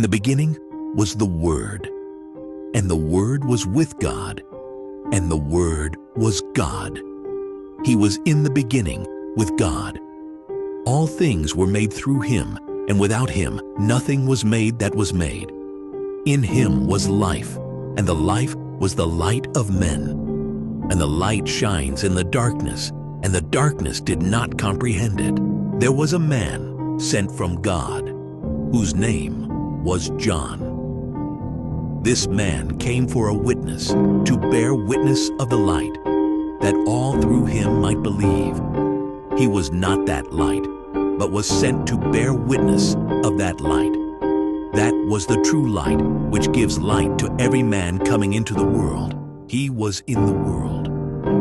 In the beginning was the Word, and the Word was with God, and the Word was God. He was in the beginning with God. All things were made through him, and without him nothing was made that was made. In him was life, and the life was the light of men. And the light shines in the darkness, and the darkness did not comprehend it. There was a man sent from God, whose name was John. This man came for a witness, to bear witness of the light, that all through him might believe. He was not that light, but was sent to bear witness of that light. That was the true light, which gives light to every man coming into the world. He was in the world,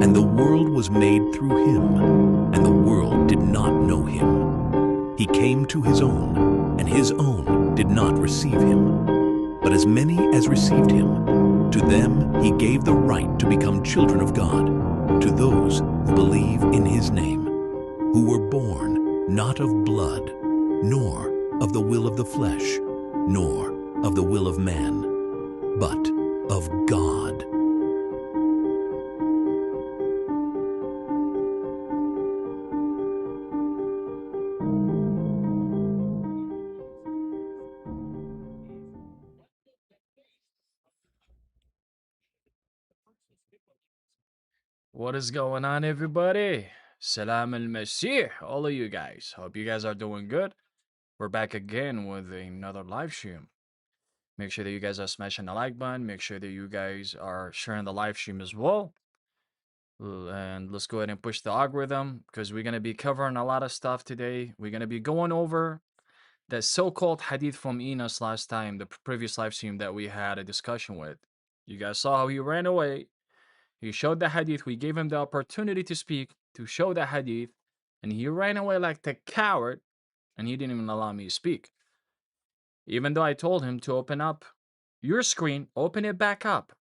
and the world was made through him, and the world did not know him. He came to his own, and his own did not receive him. But as many as received him, to them he gave the right to become children of God, to those who believe in his name, who were born not of blood, nor of the will of the flesh, nor of the will of man, but of God. What is going on, everybody? Salam al Masih, all of you guys. Hope you guys are doing good. We're back again with another live stream. Make sure that you guys are smashing the like button. Make sure that you guys are sharing the live stream as well. And let's go ahead and push the algorithm because we're going to be covering a lot of stuff today. We're going to be going over the so-called hadith from Enos last time, the previous live stream that we had a discussion with. You guys saw how he ran away. He showed the hadith. We gave him the opportunity to speak, to show the hadith, and he ran away like the coward, and he didn't even allow me to speak. Even though I told him to open up your screen, open it back up.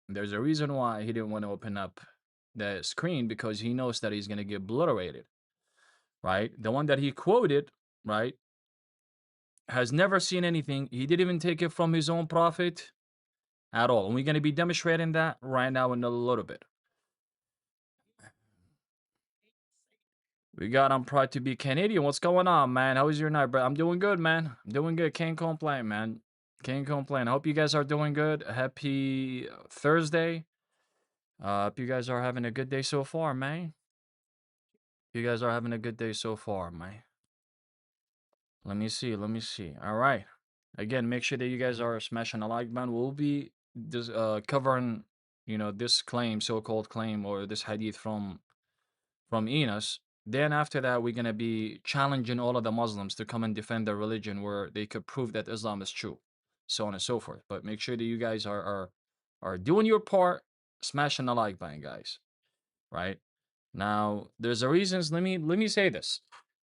There's a reason why he didn't want to open up the screen, because he knows that he's going to get obliterated, right? The one that he quoted, right, has never seen anything. He didn't even take it from his own prophet at all. And we're going to be demonstrating that right now in a little bit. We got I'm proud to be Canadian. What's going on, man? How was your night, bro? I'm doing good, man. I'm doing good. Can't complain, man. Can't complain. I hope you guys are doing good. Happy Thursday. Hope you guys are having a good day so far, man. You guys are having a good day so far, man. Let me see. Let me see. All right. Again, make sure that you guys are smashing the like button. We'll be covering, this claim, so-called claim, or this hadith from Enos. Then after that, we're gonna be challenging all of the Muslims to come and defend their religion, where they could prove that Islam is true, so on and so forth. But make sure that you guys are doing your part, smashing the like button, guys. Right now, there's a reasons. Let me say this.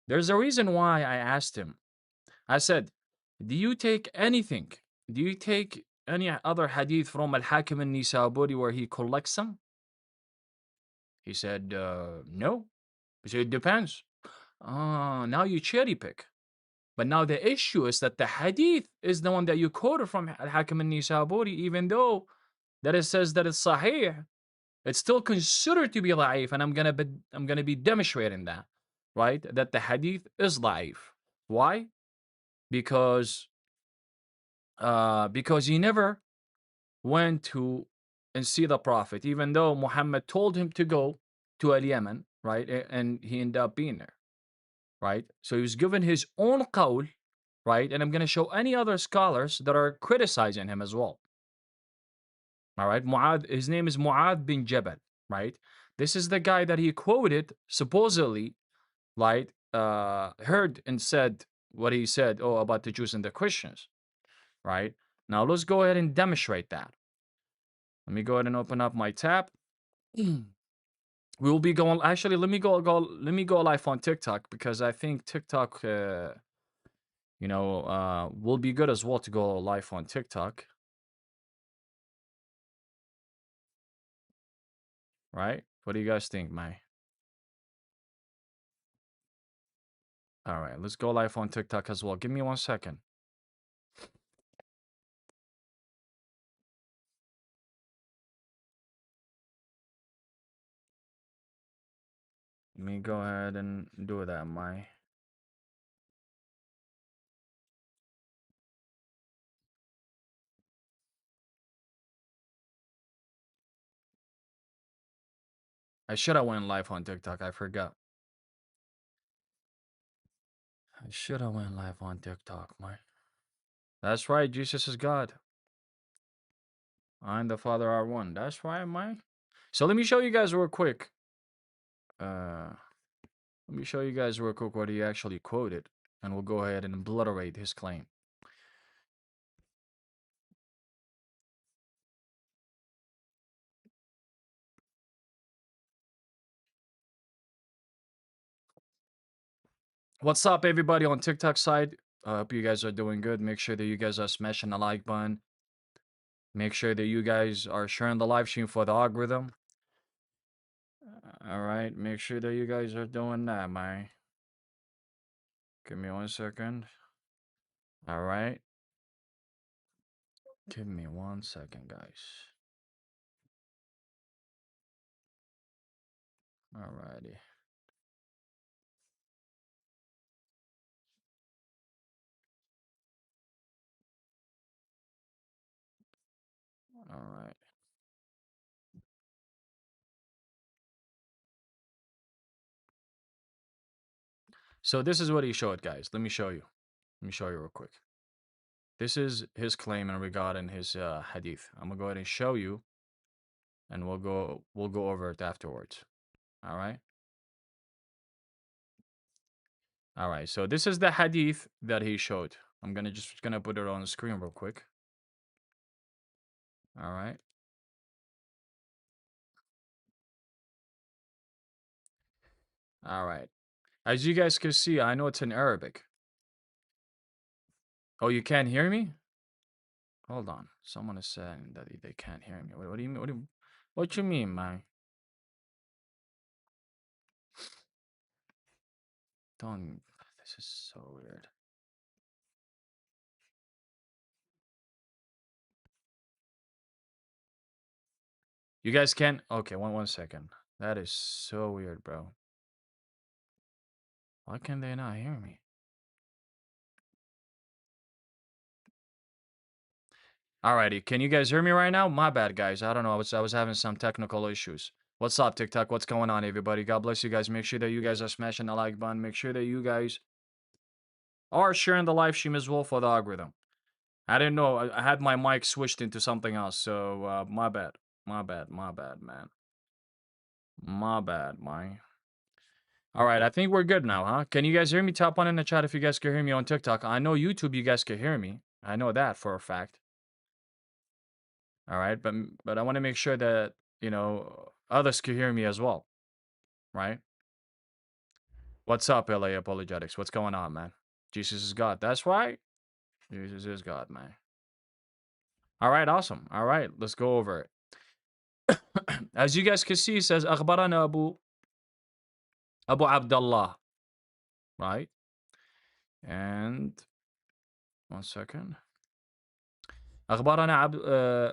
There's a reason why I asked him. I said, "Do you take anything? Do you take any other hadith from Al-Hakim al-Nisaburi where he collects them?" He said, "No." I said, "It depends." Now you cherry pick. But now the issue is that the hadith is the one that you quoted from Al-Hakim al-Nisaburi, even though that it says that it's sahih, it's still considered to be la'if, and I'm gonna be demonstrating that, right? That the hadith is la'if. Why? Because he never went to and see the Prophet, even though Muhammad told him to go to Al Yemen, right? And he ended up being there, right? So he was given his own qawl, right? And I'm going to show any other scholars that are criticizing him as well. All right. His name is Mu'adh bin Jabal, right? This is the guy that he quoted, supposedly, right? Heard and said what he said, oh, about the Jews and the Christians, right? Now let's go ahead and demonstrate that. Let me go ahead and open up my tab. We will be going. Actually, let me go live on TikTok, because I think TikTok, will be good as well to go live on TikTok. Right? What do you guys think, May? All right, let's go live on TikTok as well. Give me 1 second. Let me go ahead and do that, my. I should have went live on TikTok. I forgot. I should have went live on TikTok, my. That's right. Jesus is God. I and the Father are one. That's right, my. So let me show you guys real quick. Let me show you guys real quick what he actually quoted, and we'll go ahead and obliterate his claim. What's up, everybody on TikTok side? I hope you guys are doing good. Make sure that you guys are smashing the like button. Make sure that you guys are sharing the live stream for the algorithm. All right, make sure that you guys are doing that, man. Give me 1 second. All right. Give me 1 second, guys. Alrighty. All right. So this is what he showed, guys. Let me show you. Let me show you real quick. This is his claim in regarding his hadith. I'm gonna go ahead and show you, and we'll go over it afterwards. All right. All right. So this is the hadith that he showed. I'm gonna put it on the screen real quick. All right. All right. As you guys can see, I know it's in Arabic. Oh, you can't hear me? Hold on. Someone is saying that they can't hear me. What do you mean? What you mean, man? Don't. This is so weird. You guys can't. Okay, one second. That is so weird, bro. Why can they not hear me? Alrighty, can you guys hear me right now? My bad, guys. I don't know. I was having some technical issues. What's up, TikTok? What's going on, everybody? God bless you guys. Make sure that you guys are smashing the like button. Make sure that you guys are sharing the live stream as well for the algorithm. I didn't know. I had my mic switched into something else, so my bad. My bad, man. My bad, my. All right, I think we're good now, huh? Can you guys hear me? Top one in the chat if you guys can hear me on TikTok. I know YouTube, you guys can hear me. I know that for a fact. All right, but I want to make sure that others can hear me as well, right? What's up, LA Apologetics? What's going on, man? Jesus is God. That's right. Jesus is God, man. All right, awesome. All right, let's go over it. As you guys can see, it says أخبرنا Abu Abdullah, right? And 1 second. أخبرنا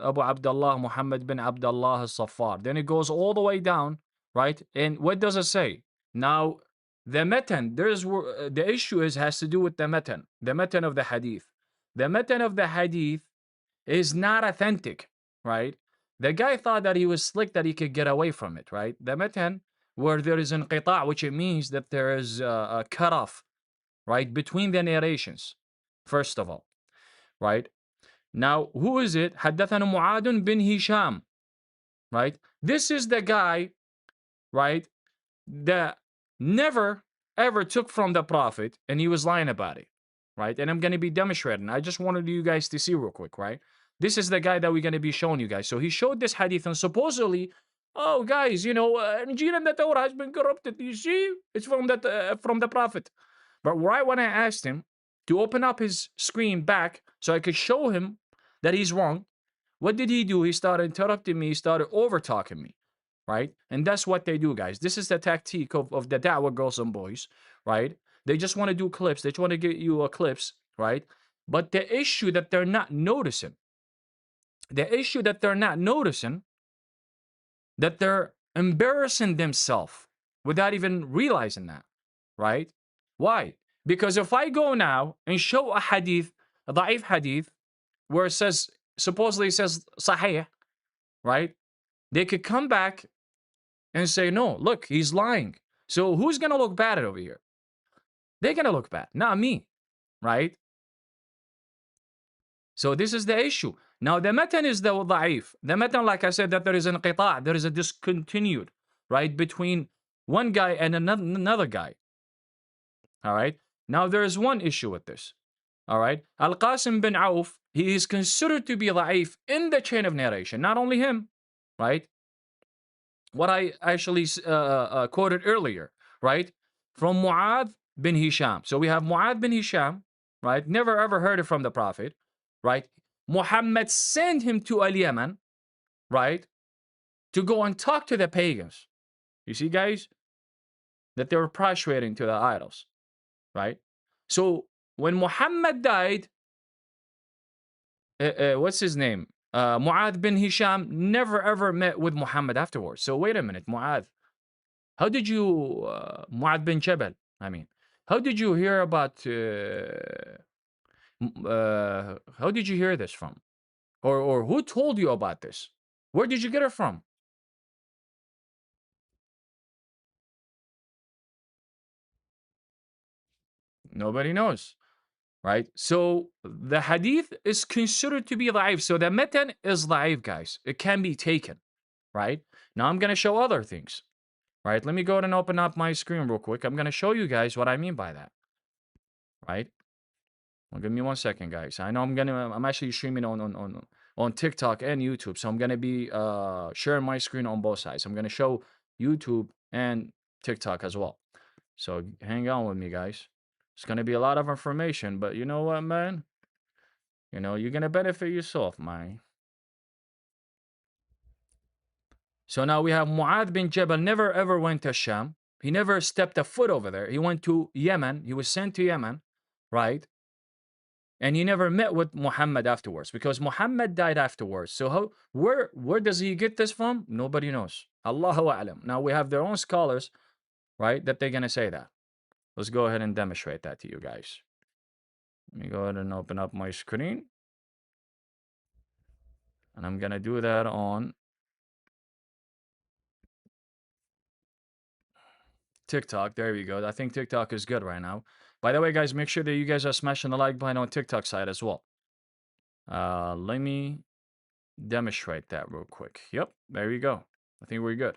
أبو عبد الله محمد بن عبد الله الصفار. Then it goes all the way down, right? And what does it say? Now, the matan, the issue has to do with the matan of the hadith. The matan of the hadith is not authentic, right? The guy thought that he was slick, that he could get away from it, right? The matan, where there is an qita', which it means that there is a cutoff, right, between the narrations, first of all, right? Now, who is it? حدثنا معاذ bin Hisham, right? This is the guy, right, that never ever took from the Prophet, and he was lying about it, right? And I'm going to be demonstrating. I just wanted you guys to see real quick, right? This is the guy that we're going to be showing you guys. So he showed this hadith, and supposedly, oh, guys, Injil and the Torah has been corrupted. You see, it's from the Prophet. But right when I asked him to open up his screen back so I could show him that he's wrong, what did he do? He started interrupting me. He started over talking me, right? And that's what they do, guys. This is the tactique of the Dawah girls and boys, right? They just want to do clips. They just want to get you a clips, right? But the issue that they're not noticing, that they're embarrassing themselves without even realizing that, right? Why? Because if I go now and show a hadith, a da'if hadith, where it says, supposedly it says sahih, right? They could come back and say, no, look, he's lying. So who's going to look bad over here? They're going to look bad, not me, right? So this is the issue. Now the matan is the da'if. The matan, like I said, that there is an qita', there is a discontinued, right, between one guy and another guy. All right. Now there is one issue with this. All right. Al-Qasim bin Auf, he is considered to be da'if in the chain of narration. Not only him, right? What I actually quoted earlier, right? From Mu'adh bin Hisham. So we have Mu'adh bin Hisham, right? Never ever heard it from the Prophet, right? Muhammad sent him to Al-Yaman, right? To go and talk to the pagans. You see, guys? That they were prostrating to the idols, right? So when Muhammad died, what's his name? Mu'adh bin Hisham never ever met with Muhammad afterwards. So wait a minute, Mu'adh. How did you, Mu'adh bin Jabal, I mean, how did you hear about, how did you hear this from? Or who told you about this? Where did you get it from? Nobody knows, right? So the hadith is considered to be da'if. So the matan is da'if, guys. It can be taken, right? Now I'm going to show other things, right? Let me go ahead and open up my screen real quick. I'm going to show you guys what I mean by that, right? Well, give me 1 second, guys. I know I'm actually streaming on TikTok and YouTube, so I'm gonna be sharing my screen on both sides. I'm gonna show YouTube and TikTok as well. So hang on with me, guys. It's gonna be a lot of information, but you know what, man? You know, you're gonna benefit yourself, man. So now we have Mu'adh bin Jabal never ever went to Sham. He never stepped a foot over there. He went to Yemen. He was sent to Yemen, right? And he never met with Muhammad afterwards because Muhammad died afterwards. So where does he get this from? Nobody knows. Allahu a'lam. Now we have their own scholars, right, that they're gonna say that. Let's go ahead and demonstrate that to you guys. Let me go ahead and open up my screen. And I'm gonna do that on TikTok. There we go. I think TikTok is good right now. By the way, guys, make sure that you guys are smashing the like button on TikTok side as well. Let me demonstrate that real quick. Yep, there we go. I think we're good.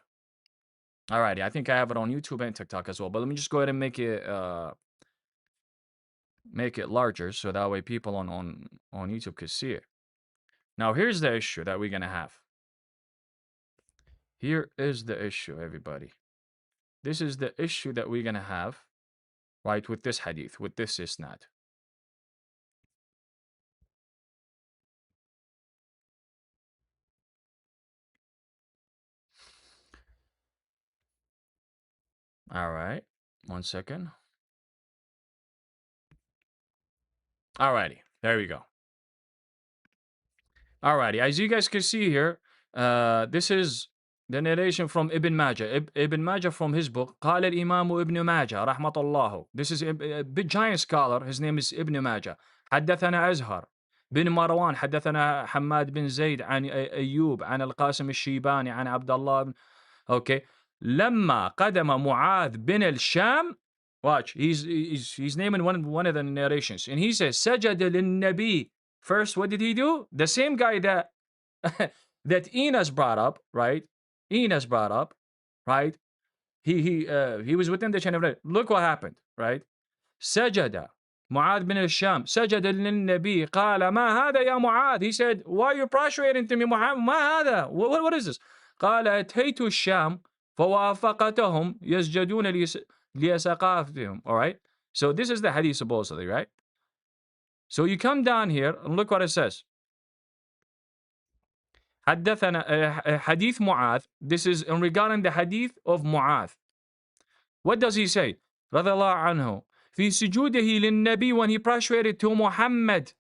Alrighty, I think I have it on YouTube and TikTok as well. But let me just go ahead and make it larger so that way people on YouTube could see it. Now here's the issue that we're gonna have. Here is the issue, everybody. This is the issue that we're gonna have, right, with this hadith, with this isnad. All right, 1 second. Alrighty, there we go. Alrighty, as you guys can see here, this is the narration from Ibn Majah. Ibn Majah from his book, قال الإمام ابن ماجه رحمة الله. This is a big giant scholar. His name is Ibn Majah. حدثنا أزهر بن مروان حدثنا حماد بن زيد عن أيوب عن القاسم الشيباني عن عبد الله بن okay. لما قدم معاذ بن الشام. Watch, he's naming one of the narrations, and he says سجد للنبي. First, what did he do? The same guy that that Enos brought up, right? Enos brought up, right? He was within the chain of narration. Look what happened, right? سجد معاذ بن الشام سجد للنبي قال ما هذا يا معاذ. He said, why are you prostrating to me, Muhammad? ما هذا? What is this? قال أتيت الشام فوافقتهم يسجدون ليسقافتهم. All right. So this is the hadith supposedly, right? So you come down here and look what it says. حدثنا hadith Mu'adh. This is in regarding the hadith of Mu'adh. What does he say? رضي الله عنه في سجوده للنبي, when he prostrated to Muhammad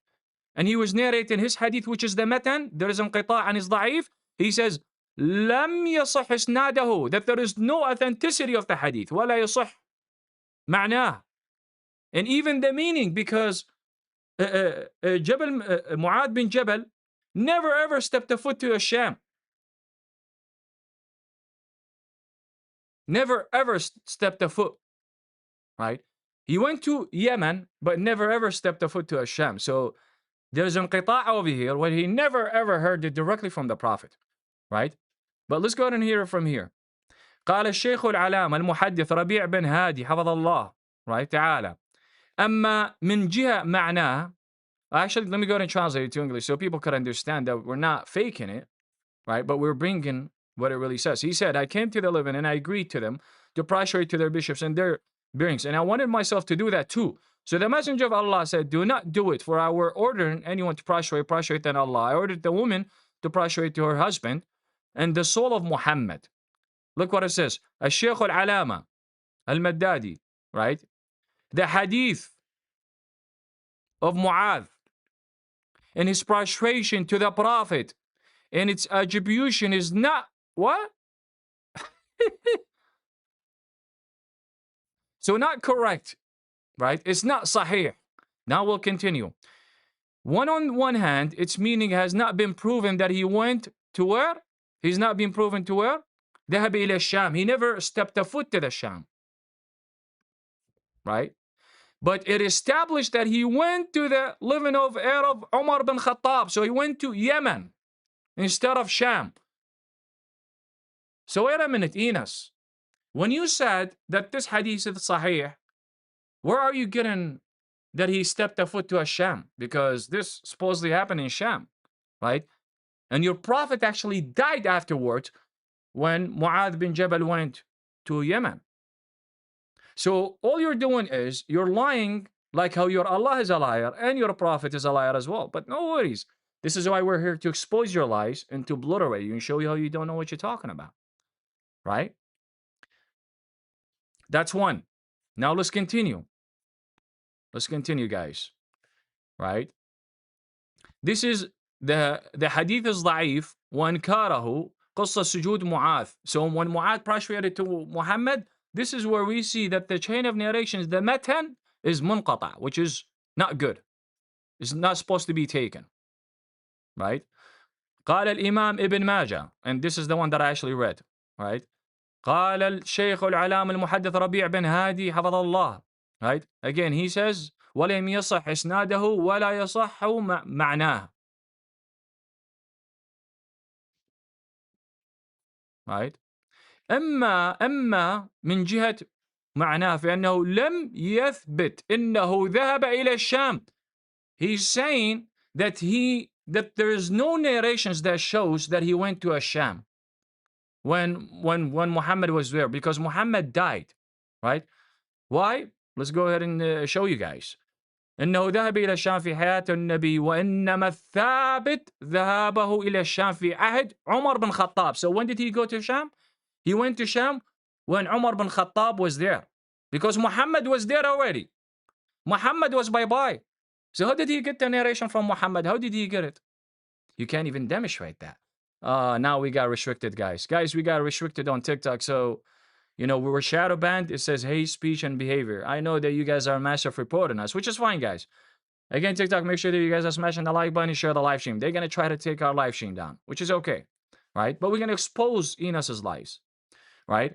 and he was narrating his hadith, which is the matan, there is انقطاع and is ضعيف. He says لم يصح إسناده, that there is no authenticity of the hadith. ولا يصح معناه. And even the meaning, because Mu'adh bin Jabal never ever stepped a foot to a Sham. Never ever stepped a foot, right? He went to Yemen, but never ever stepped a foot to a Sham. So there's an qita' over here where he never ever heard it directly from the Prophet, right? But let's go ahead and hear it from here. قال الشيخ العلامة المحدث ربيع بن هادي حفظ الله, right? تعالى. أما من جهة معناه, actually, let me go ahead and translate it to English so people could understand that we're not faking it, right? But we're bringing what it really says. He said, I came to the living and I agreed to them to prostrate to their bishops and their bearings. And I wanted myself to do that too. So the messenger of Allah said, do not do it, for I were ordering anyone to prostrate to Allah. I ordered the woman to prostrate to her husband and the soul of Muhammad. Look what it says. Al-Shaykh al-Alama al-Maddadi, right? The hadith of Mu'adh and his prostration to the Prophet and its attribution is not what? So not correct, right? It's not sahih. Now we'll continue. On one hand, its meaning has not been proven that he went to where? He's not been proven to where? ذهب إلى الشام. He never stepped a foot to the Sham, right? But it established that he went to the living of Arab Umar bin Khattab. So he went to Yemen instead of Sham. So wait a minute, Enos. When you said that this hadith is sahih, where are you getting that he stepped a foot to a Sham? Because this supposedly happened in Sham, right? And your prophet actually died afterwards when Mu'adh bin Jabal went to Yemen. So all you're doing is you're lying like how your Allah is a liar and your prophet is a liar as well. But no worries. This is why we're here, to expose your lies and to obliterate you and show you how you don't know what you're talking about, right? That's one. Now let's continue. Let's continue, guys, right? This is the hadith is ضعيف وانكاره قصة سجود معاذ. So when Mu'adh prostrated to Muhammad, this is where we see that the chain of narrations, the matan, is munqata, which is not good. It's not supposed to be taken, right? قال الإمام ابن ماجه, and this is the one that I actually read, right? قال الشيخ العلامة المحدث ربيع بن هادي حفظ الله, right? Again, he says, ولم يصح إسناده ولا يصح معناه, right? أما من جهة معناه فإنه لم يثبت إنه ذهب إلى الشام. He's saying that there is no narrations that shows that he went to a Sham when Muhammad was there, because Muhammad died, right? Why? Let's go ahead and show you guys. إنه ذهب إلى الشام في حياة النبي وإنما الثابت ذهابه إلى الشام في عهد عمر بن خطاب. So when did he go to Sham? He went to Sham when Umar bin Khattab was there, because Muhammad was there already. Muhammad was bye-bye. So how did he get the narration from Muhammad? How did he get it? You can't even demonstrate that. Now we got restricted, guys. Guys, we got restricted on TikTok. So, we were shadow banned. It says hate speech and behavior. I know that you guys are massive reporting us, which is fine, guys. Again, TikTok, make sure that you guys are smashing the like button and share the live stream. They're going to try to take our live stream down, which is okay, right? But we're going to expose Enos's lies, right?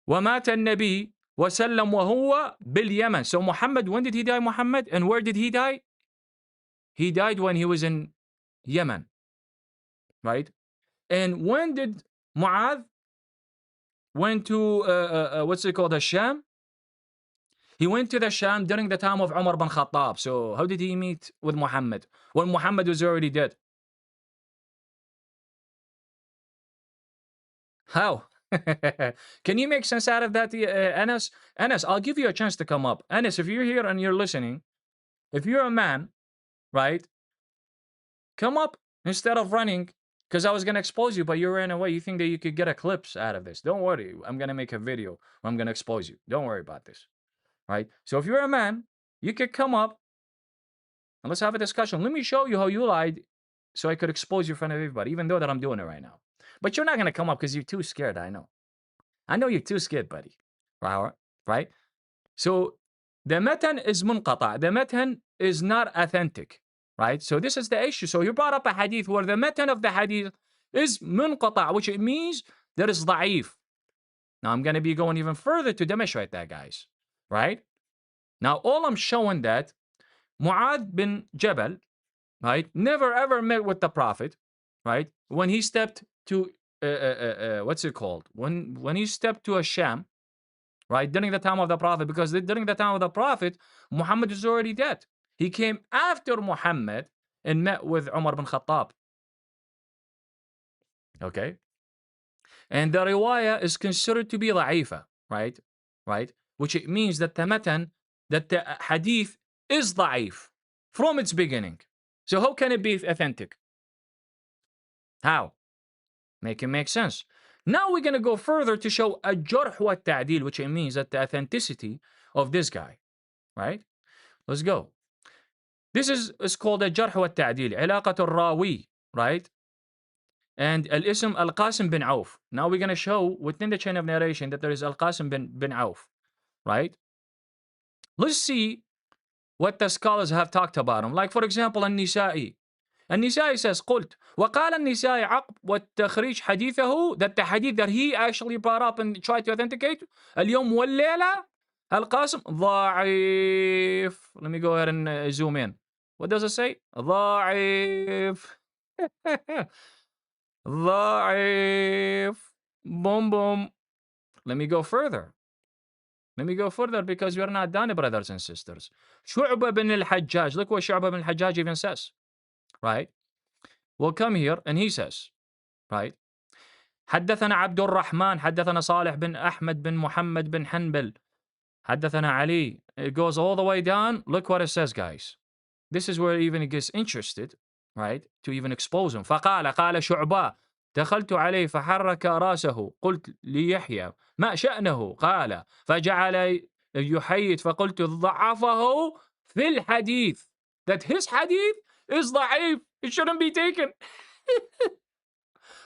وَمَاتَ النَّبِي وَسَلَّمْ وَهُوَ بِالْيَمَنِ. So Muhammad, when did he die, Muhammad? And where did he die? He died when he was in Yemen, right? And when did Mu'adh went to, what's it called, the Sham? He went to the Sham during the time of Umar bin Khattab. So how did he meet with Muhammad when Muhammad was already dead? How? Can you make sense out of that, Anas? Anas, I'll give you a chance to come up. Anas, if you're here and you're listening, if you're a man, right, come up instead of running, because I was going to expose you, but you ran away. You think that you could get a clips out of this. Don't worry. I'm going to make a video where I'm going to expose you. Don't worry about this, right? So if you're a man, you could come up and let's have a discussion. Let me show you how you lied so I could expose you in front of everybody, even though that I'm doing it right now. But you're not going to come up because you're too scared, I know. I know you're too scared, buddy. Right? So the matan is munqata. The matan is not authentic, right? So this is the issue. So you brought up a hadith where the matan of the hadith is munqata, which it means that is da'if. Now I'm going to be going even further to demonstrate that, guys, right? Now all I'm showing that Mu'adh bin Jabal, right, never ever met with the Prophet, right? When he stepped to what's it called? When he stepped to a Sham, right, during the time of the Prophet, because during the time of the Prophet, Muhammad is already dead. He came after Muhammad and met with Umar bin Khattab. Okay? And the riwayah is considered to be da'ifa, right? Right? Which it means that the matan, that the hadith is da'if from its beginning. So how can it be authentic? How? Make it make sense. Now we're going to go further to show a jarh wa ta'dil, which it means that the authenticity of this guy, right? Let's go. This is called a jarh wa ta'dil, علاقة الراوي, right? And al-ism al-Qasim bin Auf. Now we're going to show within the chain of narration that there is al-Qasim bin Auf, right? Let's see what the scholars have talked about him. Like for example, النسائي. النسائي says قلت وقال النسائي عقب والتخريج حديثه, that the hadith that he actually brought up and tried to authenticate اليوم والليلة القاسم ضعيف. Let me go ahead and zoom in. What does it say? ضعيف. ضعيف. Boom boom. Let me go further. Let me go further because we're not done, brothers and sisters. شعبة بن الحجاج. Look what شعبة بن الحجاج even says. Right? We'll come here and he says, right? حدثنا عبد الرحمن حدثنا صالح بن أحمد بن محمد بن حنبل حدثنا علي. It goes all the way down. Look what it says, guys. This is where even it gets interested, right? To even expose him. فقال قال شعبة دخلت عليه فحرك راسه قلت ليحيى ما شأنه قال فجعل يحيد فقلت ضعفه في الحديث, that his hadith is ضعيف, it shouldn't be taken.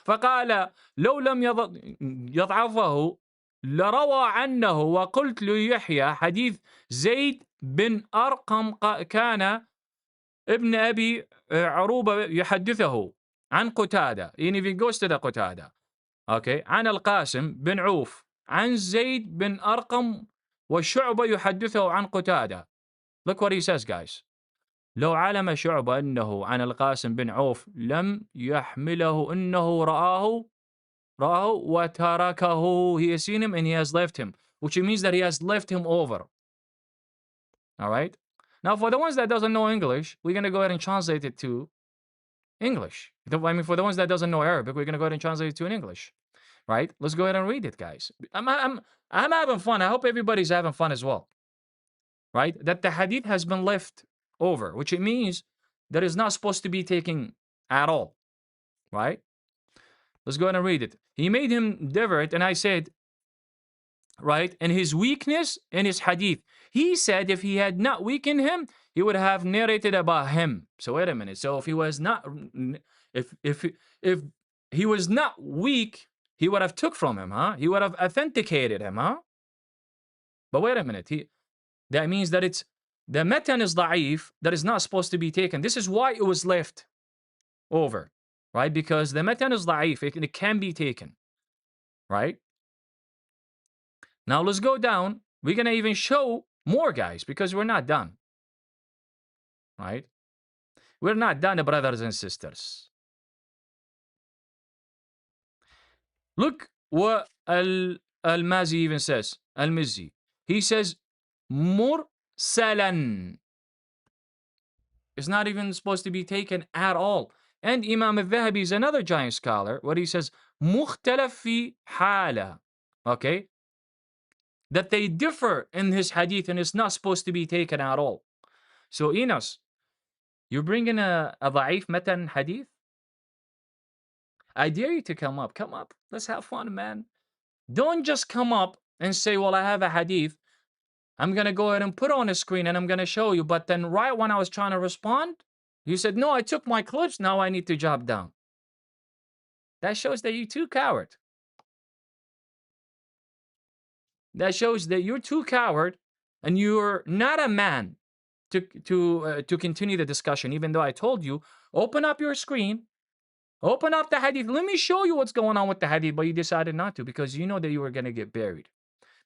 فقال لو لم يضعفه لروى عنه وقلت ليحيى حديث زيد بن أرقم كان ابن أبي عروبة يحدثه عن قتادة, and if it goes to the قتادة, okay, عن القاسم بن عوف عن زيد بن أرقم والشعبة يحدثه عن قتادة. Look what he says, guys. لو علم شعبة أنه عن القاسم بن عوف لم يحمله أنه رآه وتركه. He has seen him and he has left him, which means that he has left him over. All right? Now, for the ones that doesn't know English, we're going to go ahead and translate it to English. I mean, for the ones that doesn't know Arabic, we're going to go ahead and translate it to an English. Right? Let's go ahead and read it, guys. I'm having fun. I hope everybody's having fun as well. Right? That the hadith has been left over, which it means that is not supposed to be taken at all. Right? Let's go ahead and read it. He made him divert, and I said, right, and his weakness in his hadith. He said if he had not weakened him, he would have narrated about him. So wait a minute. So if he was not, if he was not weak, he would have took from him, huh? He would have authenticated him, huh? But wait a minute. That means that it's the matan is da'if, that is not supposed to be taken. This is why it was left over, right? Because the matan is da'if, it can be taken, right? Now let's go down. We're going to even show more, guys, because we're not done, right? We're not done, brothers and sisters. Look what Al-Mazi even says, Al-Mizzi. He says, mursalan. It's not even supposed to be taken at all. And Imam al-Dhahabi is another giant scholar, where he says, mukhtalaf fi hala. Okay? That they differ in his hadith and it's not supposed to be taken at all. So Enos, you're bringing a da'if matan hadith? I dare you to come up. Come up. Let's have fun, man. Don't just come up and say, well, I have a hadith. I'm going to go ahead and put it on the screen and I'm going to show you. But then right when I was trying to respond, you said, no, I took my clips. Now I need to jot down. That shows that you're too coward. That shows that you're too coward and you're not a man to continue the discussion, even though I told you, open up your screen, open up the hadith. Let me show you what's going on with the hadith, but you decided not to because you know that you were going to get buried.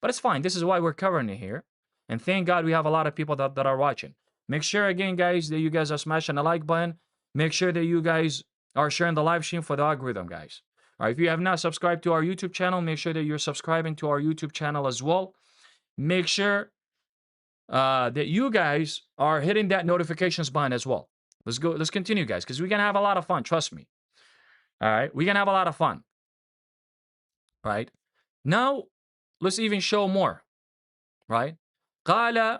But it's fine. This is why we're covering it here. And thank God we have a lot of people that are watching. Make sure, again, guys, that you guys are smashing the like button. Make sure that you guys are sharing the live stream for the algorithm, guys. All right, if you have not subscribed to our YouTube channel, make sure that you're subscribing to our YouTube channel as well. Make sure that you guys are hitting that notifications button as well. Let's go. Let's continue, guys, because we're going to have a lot of fun. Trust me. All right, we're going to have a lot of fun. Right? Now, let's even show more. Right? قال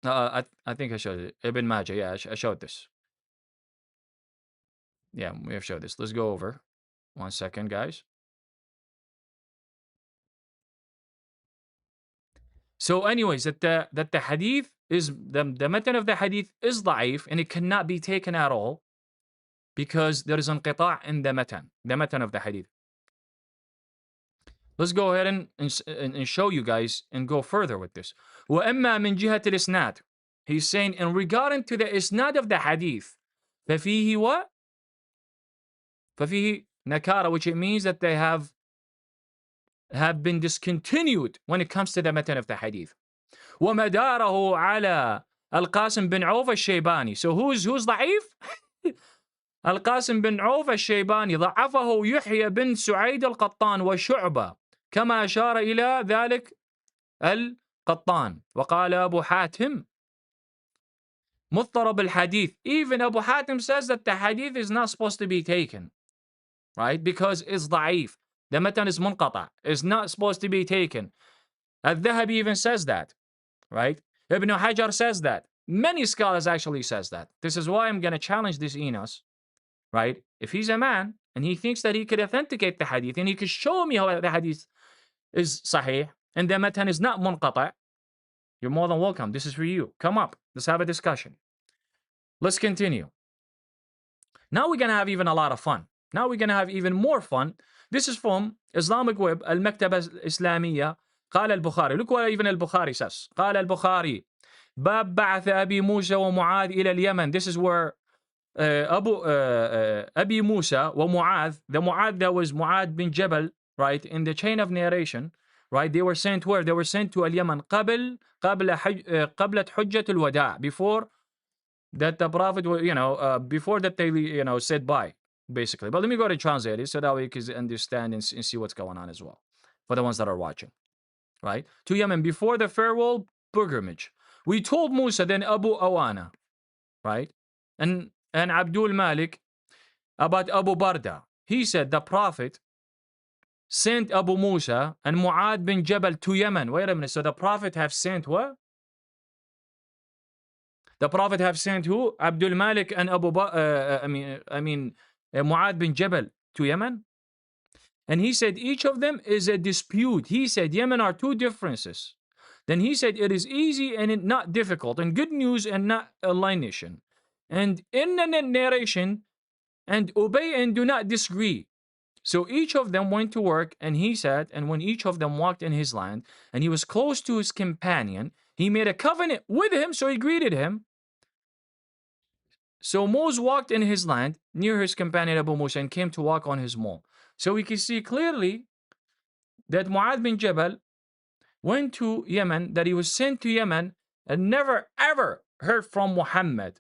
I think I showed it. Ibn Majah. Yeah, I showed this. Yeah, we have showed this. Let's go over. 1 second, guys. So, anyways, that the hadith is the matan of the hadith is da'if and it cannot be taken at all because there is inqita' in the matan of the hadith. Let's go ahead and show you guys and go further with this. وَأَمَّا مِنْ جِهَةِ الْإِسْنَادِ. He's saying in regarding to the isnad of the hadith, فَفِيهِ what? فَفِيهِ nakara, which it means that they have been discontinued when it comes to the matan of the hadith. وَمَدَارَهُ عَلَى الْقَاسِمْ بن عوف الشيباني. So who's ضعيف? القاسم بن عوف الشيباني ضعفه يحيى بن سعيد القطان وشعبة كما أشار إلى ذلك القطان. وقال أبو حاتم مضطرب الحديث. Even Abu Hatim says that the hadith is not supposed to be taken, right? Because it's ضعيف. The matan is munqata. It's not supposed to be taken. Al-Dhahabi even says that, right? Ibn Hajar says that. Many scholars actually says that. This is why I'm going to challenge this Enos, right? If he's a man and he thinks that he could authenticate the hadith and he could show me how the hadith is sahih and the matan is not munqata', you're more than welcome. This is for you. Come up. Let's have a discussion. Let's continue. Now we're going to have even a lot of fun. Now we're going to have even more fun. This is from Islamic Web, Al-Maktaba Islamiyya. قال البخاري. Look what even Al-Bukhari says. قال البخاري باب بعث أبي موسى ومعاذ إلى اليمن. This is where Abi Musa wa Mu'adh, the Mu'adh that was Mu'adh bin Jabal, right, in the chain of narration, right, they were sent where? They were sent to Al-Yaman قبل حجة الوداع, before that the Prophet, before that they, said bye, basically. But let me go to translate it so that we can understand and see what's going on as well, for the ones that are watching, right? To Yemen, before the farewell pilgrimage. We told Musa, then Abu Awana, right? And Abdul Malik about Abu Barda. He said the Prophet sent Abu Musa and Mu'adh bin Jabal to Yemen. Wait a minute. So the Prophet have sent what? The Prophet have sent who? Abdul Malik and Mu'adh bin Jabal to Yemen. And he said each of them is a dispute. He said Yemen are two differences. Then he said it is easy and not difficult, and good news and not alienation. And in the narration, and obey and do not disagree. So each of them went to work, and he said, and when each of them walked in his land, and he was close to his companion, he made a covenant with him, so he greeted him. So Moses walked in his land near his companion Abu Musa and came to walk on his mole. So we can see clearly that Mu'adh bin Jabal went to Yemen, that he was sent to Yemen, and never ever heard from Muhammad.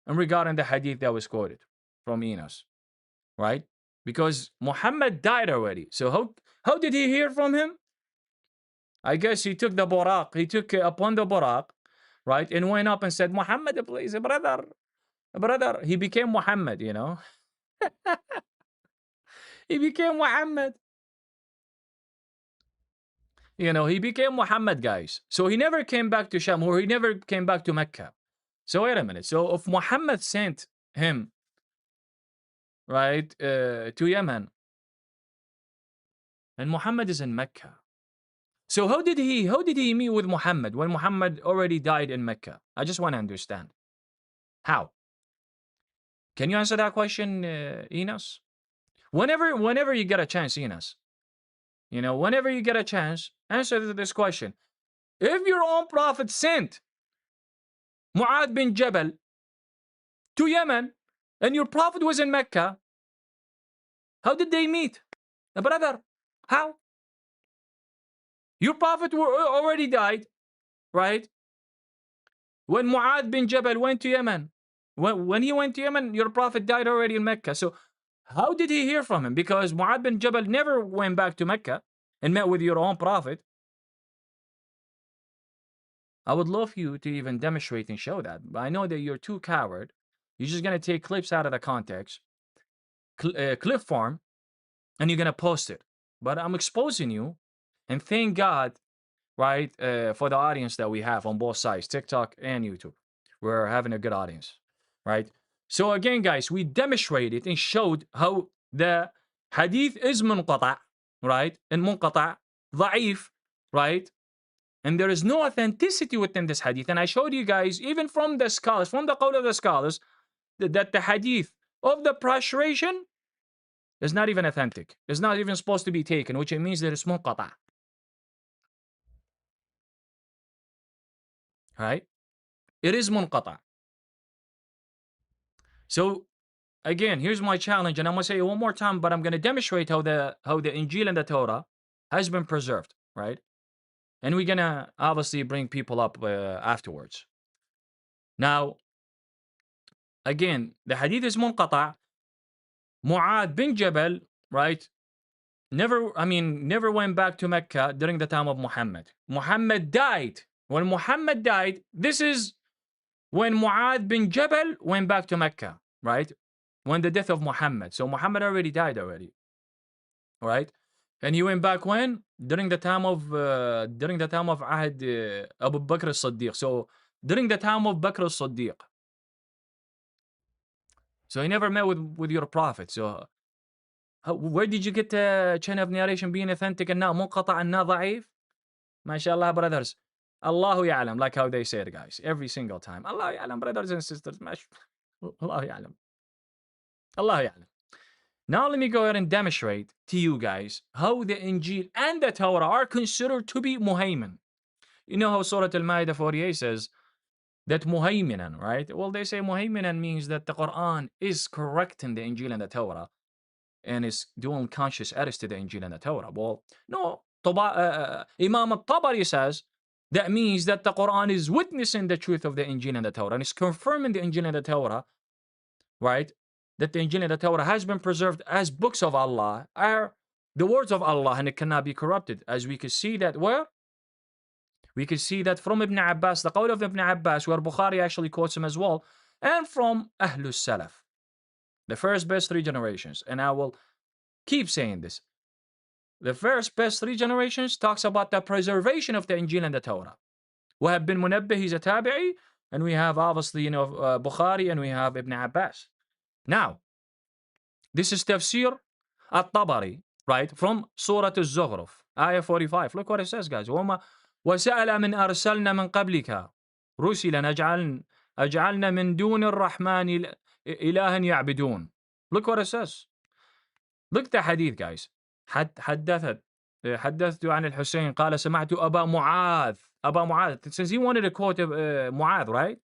And regarding the hadith that was quoted from Enos, right? Because Muhammad died already. So how did he hear from him? I guess he took the buraq. He took upon the buraq, right? And went up and said, Muhammad, please, brother. He became Muhammad, He became Muhammad. He became Muhammad, guys. So he never came back to Sham, or he never came back to Mecca. So wait a minute. So if Muhammad sent him, right, to Yemen, and Muhammad is in Mecca. So how did he meet with Muhammad when Muhammad already died in Mecca? I just want to understand. How? Can you answer that question, Enos? Whenever you get a chance, Enos, whenever you get a chance, answer this question. If your own prophet sent Mu'adh bin Jabal to Yemen and your prophet was in Mecca, how did they meet? Brother, how? Your prophet already died, right? When Mu'adh bin Jabal went to Yemen, when he went to Yemen, your prophet died already in Mecca. So how did he hear from him? Because Mu'adh bin Jabal never went back to Mecca and met with your own prophet. I would love you to even demonstrate and show that. But I know that you're too coward. You're just going to take clips out of the context, clip form, and you're going to post it. But I'm exposing you, and thank God, right, for the audience that we have on both sides, TikTok and YouTube. We're having a good audience, right? So again, guys, we demonstrated and showed how the hadith is munqata', right? And munqata', ضعيف, right? And there is no authenticity within this hadith. And I showed you guys, even from the scholars, from the qawl of the scholars, that the hadith of the prostration is not even authentic. It's not even supposed to be taken, which it means that it's munqata'. Right? It is munqata'. So again, here's my challenge, and I'm gonna say it one more time, but I'm gonna demonstrate how the Injil and the Torah has been preserved, right? And we're gonna obviously bring people up afterwards. Now, again, the hadith is munqata'. Mu'adh bin Jabal, right? Never went back to Mecca during the time of Muhammad. Muhammad died. When Muhammad died, this is when Mu'adh bin Jabal went back to Mecca, right? When the death of Muhammad. So Muhammad already died already, right? And he went back when? During the time of Ahd Abu Bakr as-Siddiq. So during the time of Bakr as-Siddiq. So he never met with your prophet. So where did you get the chain of narration being authentic and not munqata' and not da'if? MashaAllah, brothers. Allahu ya'lam, like how they say it, guys. Every single time. Allahu ya'lam, brothers and sisters. Allahu ya'lam. Allahu ya'lam. Now let me go ahead and demonstrate to you guys how the Injil and the Torah are considered to be muhaymin. You know how Surah Al-Ma'idah 48 says that muhayminan, right? Well, they say muhayminan means that the Quran is correcting the Injil and the Torah and is doing conscious edits to the Injil and the Torah. Well, no. Imam al-Tabari says that means that the Quran is witnessing the truth of the Injil and the Torah and is confirming the Injil and the Torah, right? That the Injil and the Torah has been preserved as books of Allah, are the words of Allah, and it cannot be corrupted. As we can see that where? We can see that from Ibn Abbas, the qawl of Ibn Abbas, where Bukhari actually quotes him as well, and from Ahlus Salaf, the first best three generations. And I will keep saying this. The first best three generations talks about the preservation of the Injil and the Torah. Wahab bin Munabbih, he's a tabi'i, and we have obviously, Bukhari, and we have Ibn Abbas. Now, this is tafsir at-Tabari, right, from Surah Al-Zughruf, ayah 45. Look what it says, guys. وَسَأَلَ مِنْ أَرْسَلْنَا مِنْ قَبْلِكَ رُسِلًا أَجْعَلْنَا مِنْ دُونِ الرَّحْمَنِ إِلَهًا يَعْبِدُونَ. Look what it says. Look at the hadith, guys. حدثت عن الحسين قال سمعت أبا معاذ. Since he wanted to quote Mu'adh, right?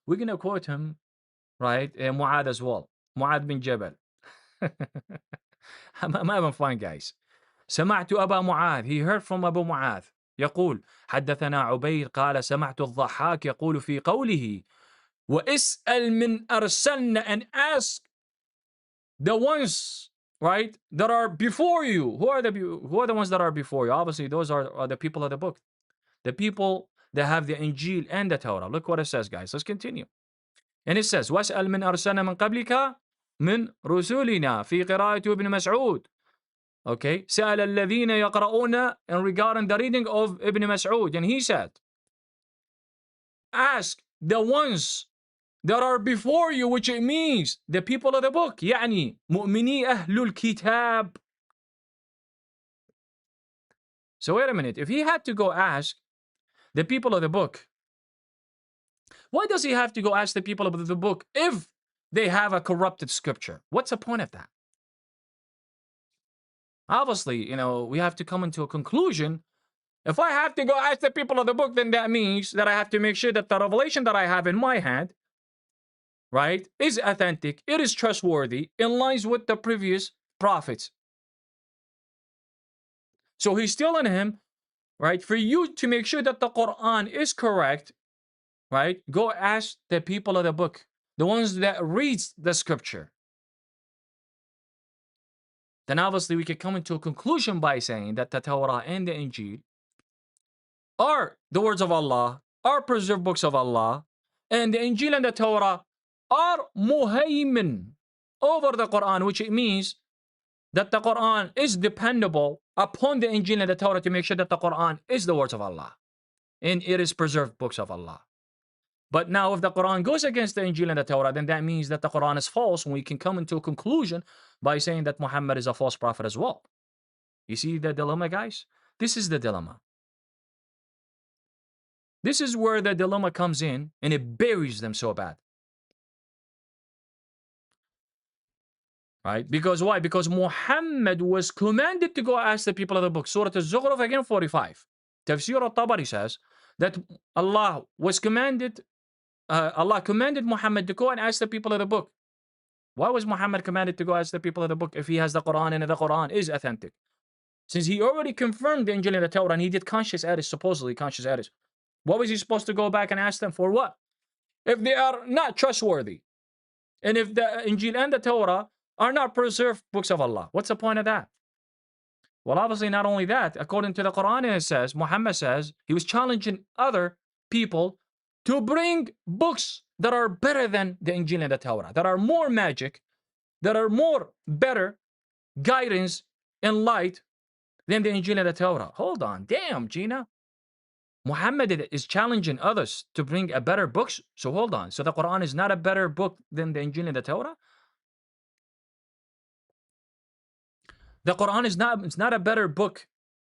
We're going to quote him, right? Mu'adh as well. Mu'adh bin Jabal. I'm having fun, guys. سمعت أبا معاذ. He heard from Abu Mu'adh. يقول حدثنا عبيد قال سمعت الضحاك يقول في قوله واسأل من أرسلنا, and ask the ones, right, that are before you. Who are the ones that are before you? Obviously, those are the people of the book. The people that have the Injil and the Torah. Look what it says, guys. Let's continue. And it says, وَاسْأَلْ مِنْ أَرْسَلْنَا مِنْ قَبْلِكَ مِنْ رُسُولِنَا في قراءة ابن مسعود. Okay, سأل الذين يقرؤون, and regarding the reading of Ibn Mas'ud, and he said, ask the ones that are before you, which it means the people of the book, يعني مؤمني أهل الكتاب. So wait a minute, if he had to go ask the people of the book, why does he have to go ask the people of the book if they have a corrupted scripture? What's the point of that? Obviously, we have to come into a conclusion. If I have to go ask the people of the book, then that means that I have to make sure that the revelation that I have in my hand, right, is authentic, it is trustworthy, in lines with the previous prophets. So he's telling him, right, for you to make sure that the Quran is correct, right, go ask the people of the book, the ones that reads the scripture. Then obviously we can come into a conclusion by saying that the Torah and the Injil are the words of Allah, are preserved books of Allah, and the Injil and the Torah are muhaymin over the Quran, which it means that the Quran is dependable upon the Injil and the Torah to make sure that the Quran is the words of Allah and it is preserved books of Allah. But now if the Quran goes against the Injil and the Torah, then that means that the Quran is false, and we can come into a conclusion by saying that Muhammad is a false prophet as well. You see the dilemma, guys? This is the dilemma. This is where the dilemma comes in, and it buries them so bad. Right? Because why? Because Muhammad was commanded to go ask the people of the book. Surah Al-Zukhruf again 45. Tafsir al-Tabari says that Allah commanded Muhammad to go and ask the people of the book. Why was Muhammad commanded to go ask the people of the book if he has the Quran and the Quran is authentic? Since he already confirmed the Injil and the Torah and he did conscious edits, supposedly conscious edits, what was he supposed to go back and ask them for what? If they are not trustworthy, and if the Injil and the Torah are not preserved books of Allah, what's the point of that? Well, obviously not only that, according to the Quran, it says, Muhammad says, he was challenging other people to bring books that are better than the Injil and the Torah, that are more magic, that are more better guidance and light than the Injil and the Torah. Hold on, damn, Gina. Muhammad is challenging others to bring a better book. So hold on. So the Quran is not a better book than the Injil and the Torah? The Quran is not a better book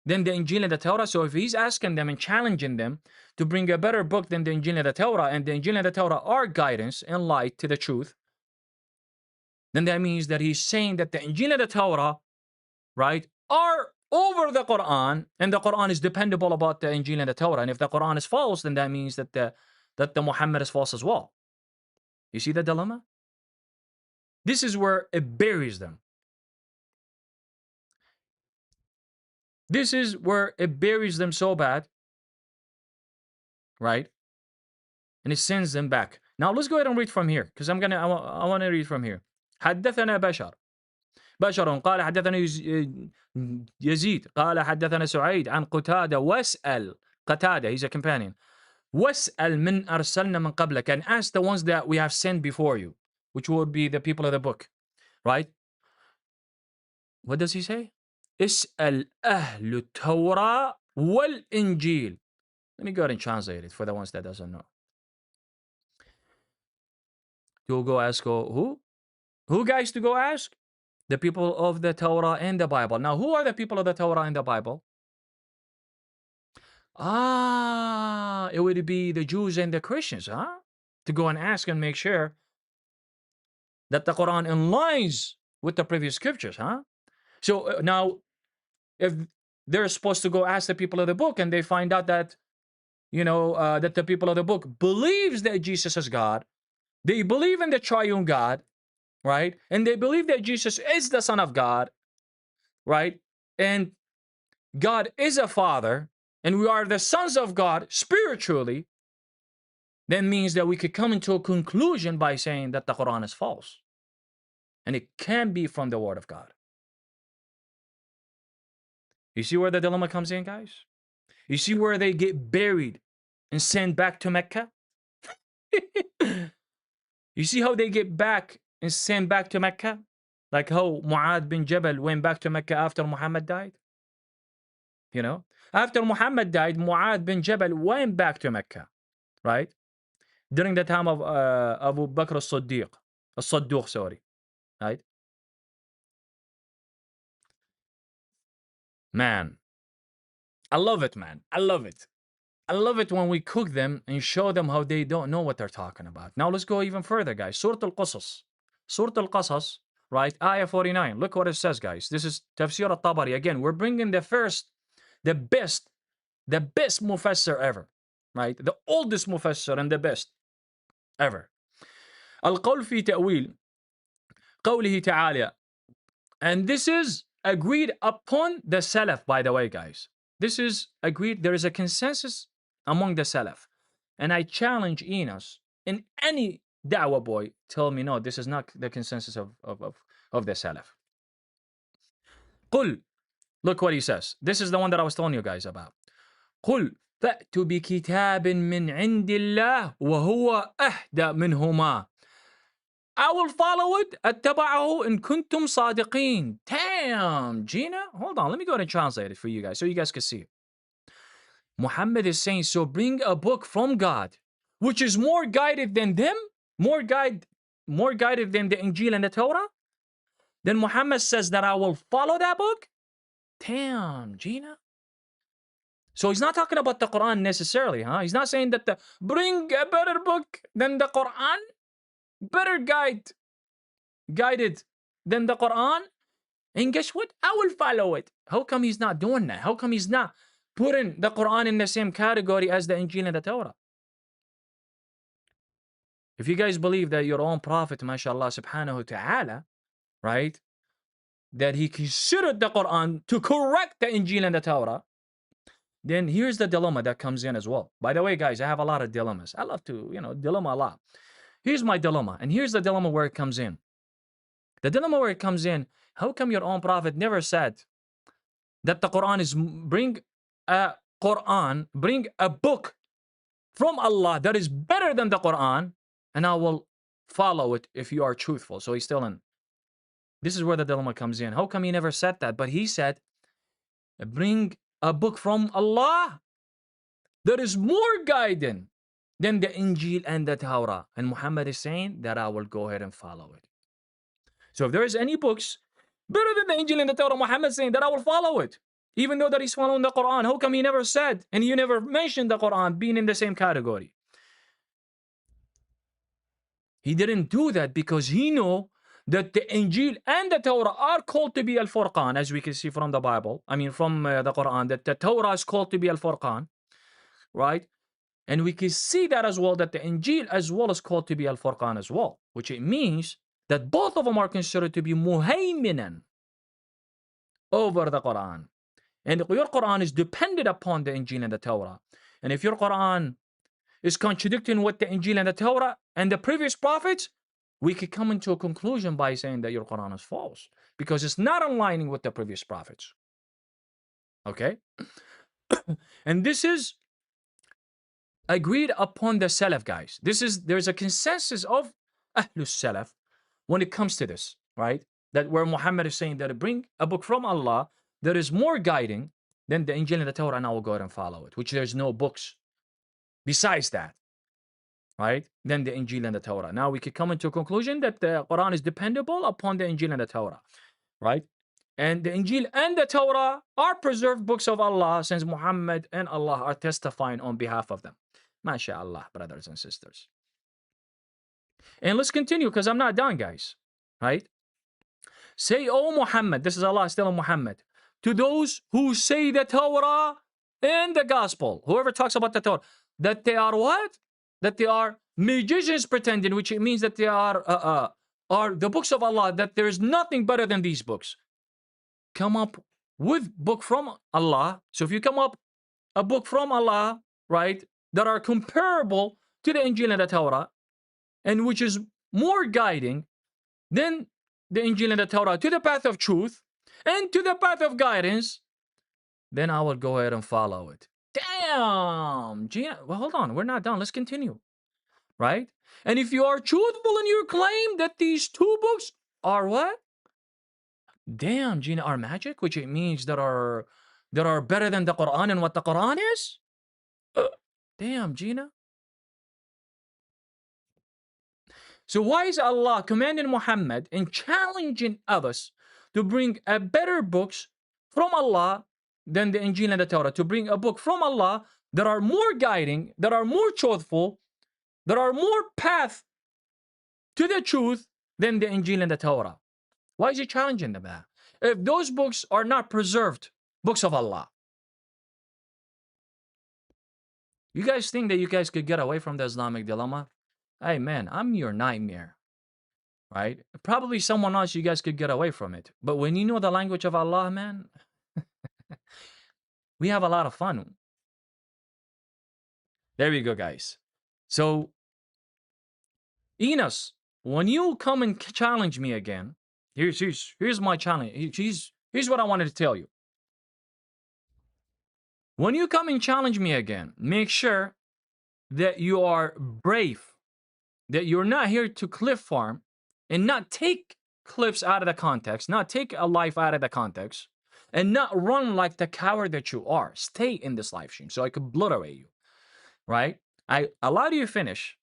than the Injil and the Torah. So if he's asking them and challenging them to bring a better book than the Injil and the Torah, and the Injil and the Torah are guidance and light to the truth, then that means that he's saying that the Injil and the Torah, right, are over the Quran, and the Quran is dependable about the Injil and the Torah. And if the Quran is false, then that means that the Muhammad is false as well. You see the dilemma? This is where it buries them. This is where it buries them so bad, right? And it sends them back. Now let's go ahead and read from here, because I want to read from here. حدثنا بشر قال حدثنا يزيد قال حدثنا سعيد عن قتادة واسأل قتادة, he's a companion. واسأل من أرسلنا من قبلك, and ask the ones that we have sent before you, which would be the people of the book, right? What does he say? اسأل أهل التوراة والإنجيل. Let me go ahead and translate it for the ones that doesn't know. To go ask who? Who, guys, to go ask? The people of the Torah and the Bible. Now, who are the people of the Torah and the Bible? It would be the Jews and the Christians, huh? To go and ask and make sure that the Quran aligns with the previous scriptures, huh? So now, if they're supposed to go ask the people of the book and they find out that, that the people of the book believes that Jesus is God, they believe in the triune God, right? And they believe that Jesus is the Son of God, right? And God is a Father, and we are the sons of God spiritually, that means that we could come into a conclusion by saying that the Quran is false. And it can be from the Word of God. You see where the dilemma comes in, guys? You see where they get buried and sent back to Mecca? You see how they get back and sent back to Mecca? Like how Mu'adh bin Jabal went back to Mecca after Muhammad died? After Muhammad died, Mu'adh bin Jabal went back to Mecca, right? During the time of Abu Bakr as-Siddiq, sorry, right? Man, I love it, man. I love it. I love it when we cook them and show them how they don't know what they're talking about. Now let's go even further, guys. Surah Al-Qasas. Surah Al-Qasas right? Ayah 49. Look what it says, guys. This is Tafsir al-Tabari. Again, we're bringing the best mufassir ever, right? The oldest mufassir and the best ever. القول في تأويل قوله تعالى. And this is agreed upon the Salaf, by the way, guys. This is agreed. There is a consensus among the Salaf. And I challenge Enos in any da'wah boy, tell me, no, this is not the consensus of the Salaf. قل, look what he says. This is the one that I was telling you guys about. قل فأت بكتاب من عند الله وهو أهدى منهما. I will follow it. أتبعه إن كنتم صادقين. Damn, Gina. Hold on. Let me go ahead and translate it for you guys so you guys can see it. Muhammad is saying, so bring a book from God, which is more guided than them, more guided than the Injil and the Torah. Then Muhammad says that I will follow that book. Damn, Gina. So he's not talking about the Quran necessarily, huh? He's not saying that bring a better book than the Quran, better guided than the Quran. And guess what? I will follow it. How come he's not doing that? How come he's not putting the Quran in the same category as the Injil and the Torah? If you guys believe that your own Prophet, mashallah, subhanahu wa ta'ala, right, that he considered the Quran to correct the Injil and the Torah, then here's the dilemma that comes in as well. By the way, guys, I have a lot of dilemmas. I love to, dilemma a lot. Here's my dilemma, and here's the dilemma where it comes in. The dilemma where it comes in, how come your own Prophet never said that the Quran is bring a book from Allah that is better than the Quran, and I will follow it if you are truthful. So he's still in. This is where the dilemma comes in. How come he never said that? But he said, bring a book from Allah that is more guiding than the Injil and the Torah. And Muhammad is saying that I will go ahead and follow it. So if there is any books better than the Injil and the Torah, Muhammad is saying that I will follow it. Even though that he's following the Quran. How come he never said and you never mentioned the Quran being in the same category? He didn't do that because he knew that the Injil and the Torah are called to be Al-Furqan, as we can see from the Bible. I mean, from the Quran, that the Torah is called to be Al-Furqan, right? And we can see that as well, that the Injil as well is called to be Al-Furqan as well, which it means that both of them are considered to be muhayminan over the Quran. And your Quran is dependent upon the Injil and the Torah. And if your Quran is contradicting what the Injil and the Torah and the previous prophets, we could come into a conclusion by saying that your Quran is false because it's not aligning with the previous prophets. Okay? And this is agreed upon the Salaf, guys. There's a consensus of Ahlus Salaf when it comes to this, right? That where Muhammad is saying that bring a book from Allah that is more guiding than the Injil and the Torah, and I will go ahead and follow it, which there's no books besides that, right? Then the Injil and the Torah. Now we could come into a conclusion that the Quran is dependable upon the Injil and the Torah, right? And the Injil and the Torah are preserved books of Allah since Muhammad and Allah are testifying on behalf of them. MashaAllah, brothers and sisters. And let's continue because I'm not done, guys, right? Say, O Muhammad, this is Allah telling Muhammad, to those who say the Torah and the Gospel, whoever talks about the Torah, that they are what? That they are magicians pretending, which it means that they are the books of Allah, that there is nothing better than these books. Come up with book from Allah. So if you come up a book from Allah, right, that are comparable to the Injil and the Torah, and which is more guiding than the Injil and the Torah to the path of truth and to the path of guidance, then I will go ahead and follow it. Damn, Gina. Well, hold on. We're not done. Let's continue. Right? And if you are truthful in your claim that these two books are what? Damn, Gina, are magic, which it means that are better than the Quran and what the Quran is? Damn, Gina. So why is Allah commanding Muhammad and challenging others to bring a better books from Allah than the Injil and the Torah, to bring a book from Allah that are more guiding, that are more truthful, that are more path to the truth than the Injil and the Torah? Why is he challenging them that? If those books are not preserved, books of Allah, you guys think that you guys could get away from the Islamic dilemma? Hey man, I'm your nightmare, right? Probably someone else you guys could get away from it. But when you know the language of Allah, man, we have a lot of fun. There we go, guys. So, Enos, when you come and challenge me again, here's my challenge. Here's what I wanted to tell you. When you come and challenge me again, make sure that you are brave, that you're not here to cliff farm and not take cliffs out of the context, not take a life out of the context, and not run like the coward that you are. Stay in this live stream so I could obliterate you, right? I allowed you to finish,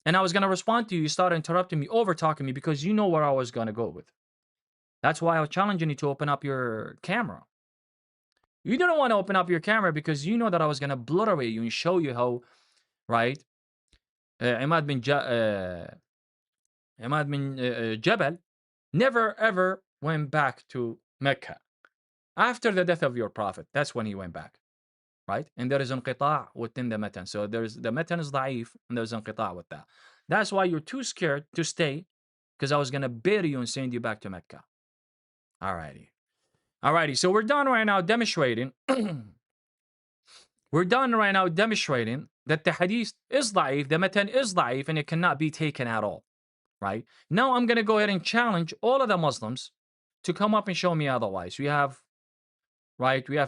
and I was going to respond to you. You started interrupting me, over talking me, because you know where I was going to go with. That's why I was challenging you to open up your camera. You didn't want to open up your camera because you know that I was going to obliterate you and show you how, right? Imad bin Jabal never ever went back to Mecca after the death of your prophet. That's when he went back, right? And there is inqita' within the matan. So there's the matan is da'if and there's inqita' with that. That's why you're too scared to stay, because I was going to bury you and send you back to Mecca. Alrighty. So we're done right now demonstrating. We're done right now demonstrating that the hadith is da'if, the matan is da'if, and it cannot be taken at all. Right? Now I'm going to go ahead and challenge all of the Muslims to come up and show me otherwise. We have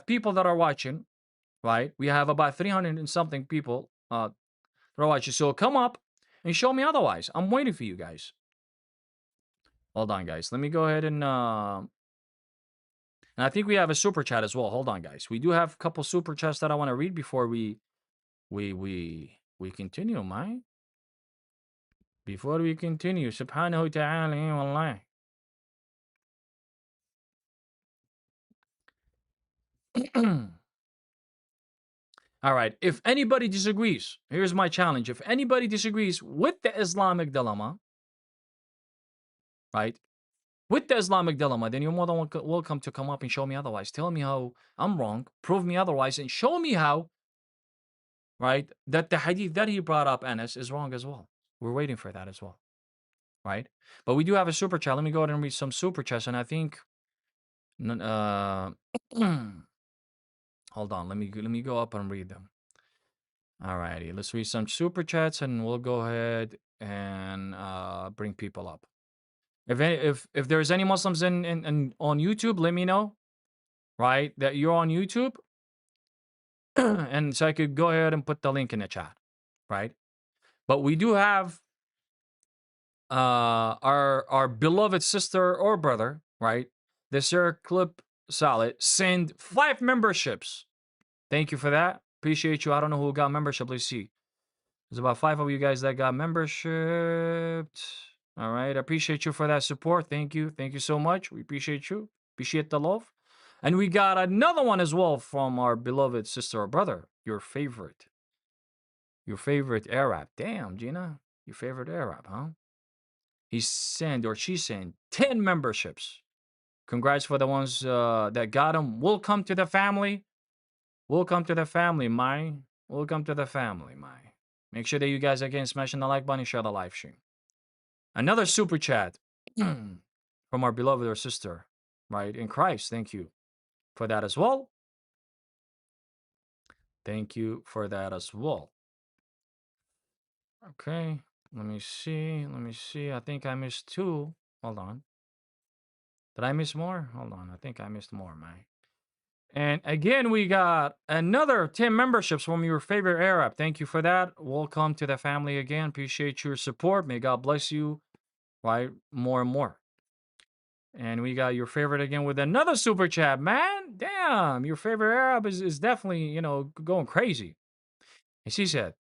people that are watching, right? We have about 300 and something people that are watching. So come up and show me otherwise. I'm waiting for you guys. Hold on, guys. Let me go ahead and I think we have a super chat as well. Hold on, guys. We do have a couple super chats that I want to read before we continue, man. Before we continue, subhanahu ta'ala, wallah. All right. If anybody disagrees, here's my challenge. If anybody disagrees with the Islamic dilemma, right? With the Islamic dilemma, then you're more than welcome to come up and show me otherwise. Tell me how I'm wrong, prove me otherwise, and show me how, right, that the hadith that he brought up, Anas, is wrong as well. We're waiting for that as well, right? But we do have a super chat. Let me go ahead and read some super chats, and I think, hold on, let me go up and read them. Alrighty, let's read some super chats, and we'll go ahead and bring people up. If there's any Muslims in on YouTube, let me know, right, that you're on YouTube, and so I could go ahead and put the link in the chat, right? But we do have our beloved sister or brother, right? The Sir Clip Solid send 5 memberships. Thank you for that. Appreciate you. I don't know who got membership. Let's see. There's about 5 of you guys that got membership. All right. I appreciate you for that support. Thank you. Thank you so much. We appreciate you. Appreciate the love. And we got another one as well from our beloved sister or brother. Your favorite Arab. Damn, Gina. Your favorite Arab, huh? He sent or she sent 10 memberships. Congrats for the ones that got them. Welcome to the family. Welcome to the family, my. Welcome to the family, my. Make sure that you guys again smashing the like button and share the live stream. Another super chat from our beloved or sister, right, in Christ. Thank you for that as well. Thank you for that as well. Okay, let me see. I think I missed 2. Hold on. Did I miss more? Hold on. I think I missed more, man. And again, we got another 10 memberships from your favorite Arab. Thank you for that. Welcome to the family again. Appreciate your support. May God bless you, right, more and more. And we got your favorite again with another super chat, man. Damn, your favorite Arab is definitely, going crazy. And she said,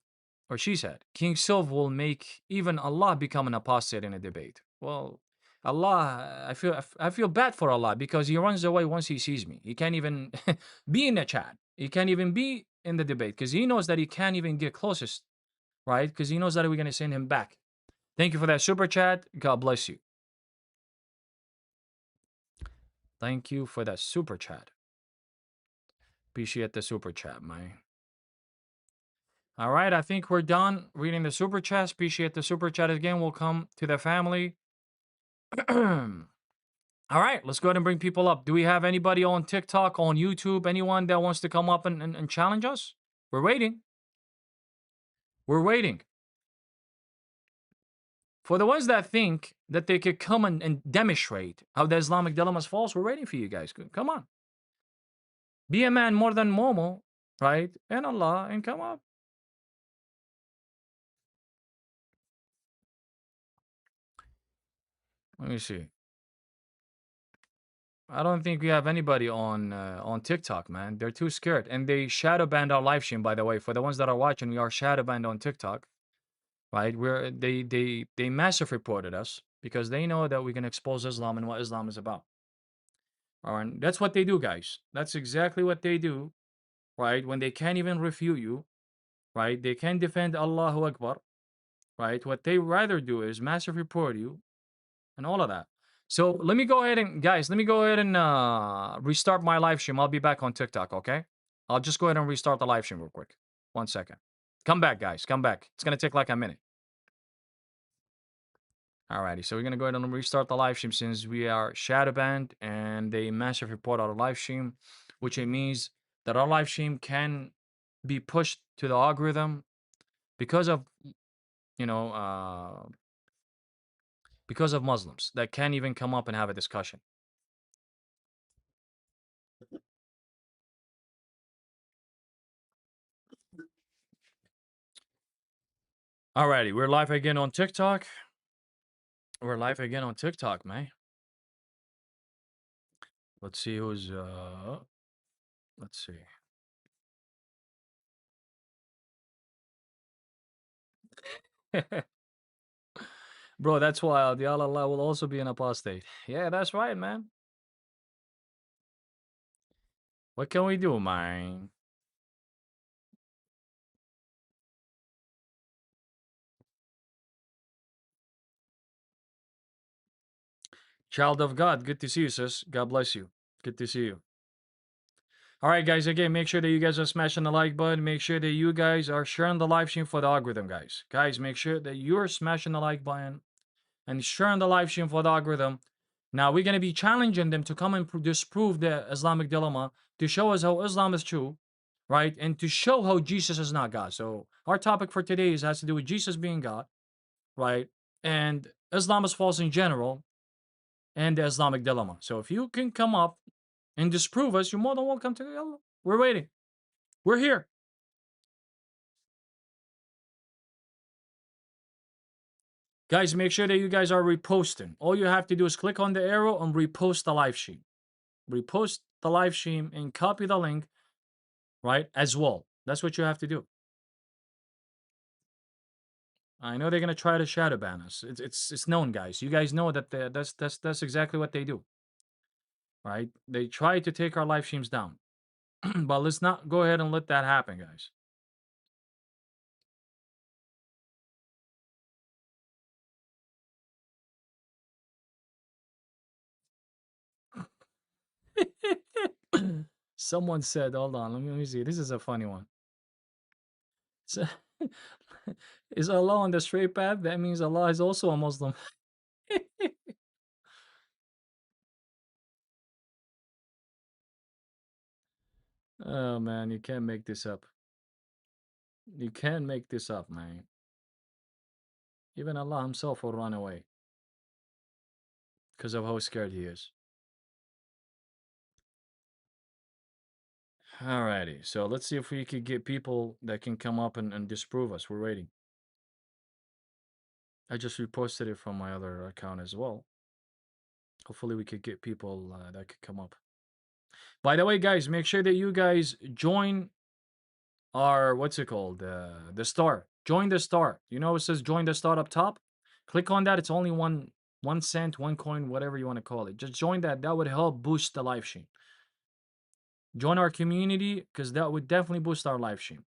King Silv will make even Allah become an apostate in a debate. Well, Allah, I feel bad for Allah because he runs away once he sees me. He can't even be in the chat. He can't even be in the debate because he knows that he can't even get closest, right? Because he knows that we're going to send him back. Thank you for that super chat. God bless you. Thank you for that super chat. Appreciate the super chat, man. All right, I think we're done reading the super chats. Appreciate the super chat again. We'll come to the family. All right, let's go ahead and bring people up. Do we have anybody on TikTok, on YouTube, anyone that wants to come up and challenge us? We're waiting. We're waiting. For the ones that think that they could come and demonstrate how the Islamic dilemma is false, we're waiting for you guys. Come on. Be a man more than Momo, right? And Allah, and come up. Let me see. I don't think we have anybody on TikTok, man. They're too scared, and they shadow banned our live stream. By the way, for the ones that are watching, we are shadow banned on TikTok, right? They massive reported us because they know that we can expose Islam and what Islam is about. All right, that's what they do, guys. That's exactly what they do, right? When they can't even refute you, right? They can't defend Allahu Akbar, right? What they rather do is massive report you and all of that. So let me go ahead and guys, let me go ahead and restart my live stream. I'll be back on TikTok, okay? I'll just go ahead and restart the live stream real quick. 1 second. Come back, guys. Come back. It's gonna take like a minute. Alrighty, so we're gonna go ahead and restart the live stream since we are shadow banned and they massive report our live stream, which it means that our live stream can be pushed to the algorithm because of you know because of Muslims that can't even come up and have a discussion. Alrighty, we're live again on TikTok. We're live again on TikTok, man. Let's see who's let's see. Bro, that's wild. Ya Allah will also be an apostate. Yeah, that's right, man. What can we do, man? Child of God, good to see you, sis. God bless you. Good to see you. All right, guys, again, make sure that you guys are smashing the like button. Make sure that you guys are sharing the live stream for the algorithm, guys. Guys, make sure that you're smashing the like button and sharing the live stream for the algorithm. Now, we're going to be challenging them to come and disprove the Islamic dilemma, to show us how Islam is true, right? And to show how Jesus is not God. So, our topic for today has to do with Jesus being God, right? And Islam is false in general, and the Islamic dilemma. So, if you can come up and disprove us, you're more than welcome to. We're waiting. We're here. Guys, make sure that you guys are reposting. All you have to do is click on the arrow and repost the live stream. Repost the live stream and copy the link, right? As well. That's what you have to do. I know they're gonna try to shadow ban us. It's known, guys. You guys know that that's exactly what they do, right? They try to take our live streams down, but let's not go ahead and let that happen, guys. Someone said, hold on, let me see. This is a funny one. So, is Allah on the straight path? That means Allah is also a Muslim. Oh man, you can't make this up. You can't make this up, man. Even Allah himself will run away because of how scared he is. Alrighty, so let's see if we could get people that can come up and disprove us. We're waiting. I just reposted it from my other account as well. Hopefully we could get people that could come up. By the way, guys, make sure that you guys join our, what's it called? The star. Join the star. You know it says join the star up top? Click on that. It's only 1 cent, 1 coin, whatever you want to call it. Just join that. That would help boost the live stream. Join our community because that would definitely boost our live stream.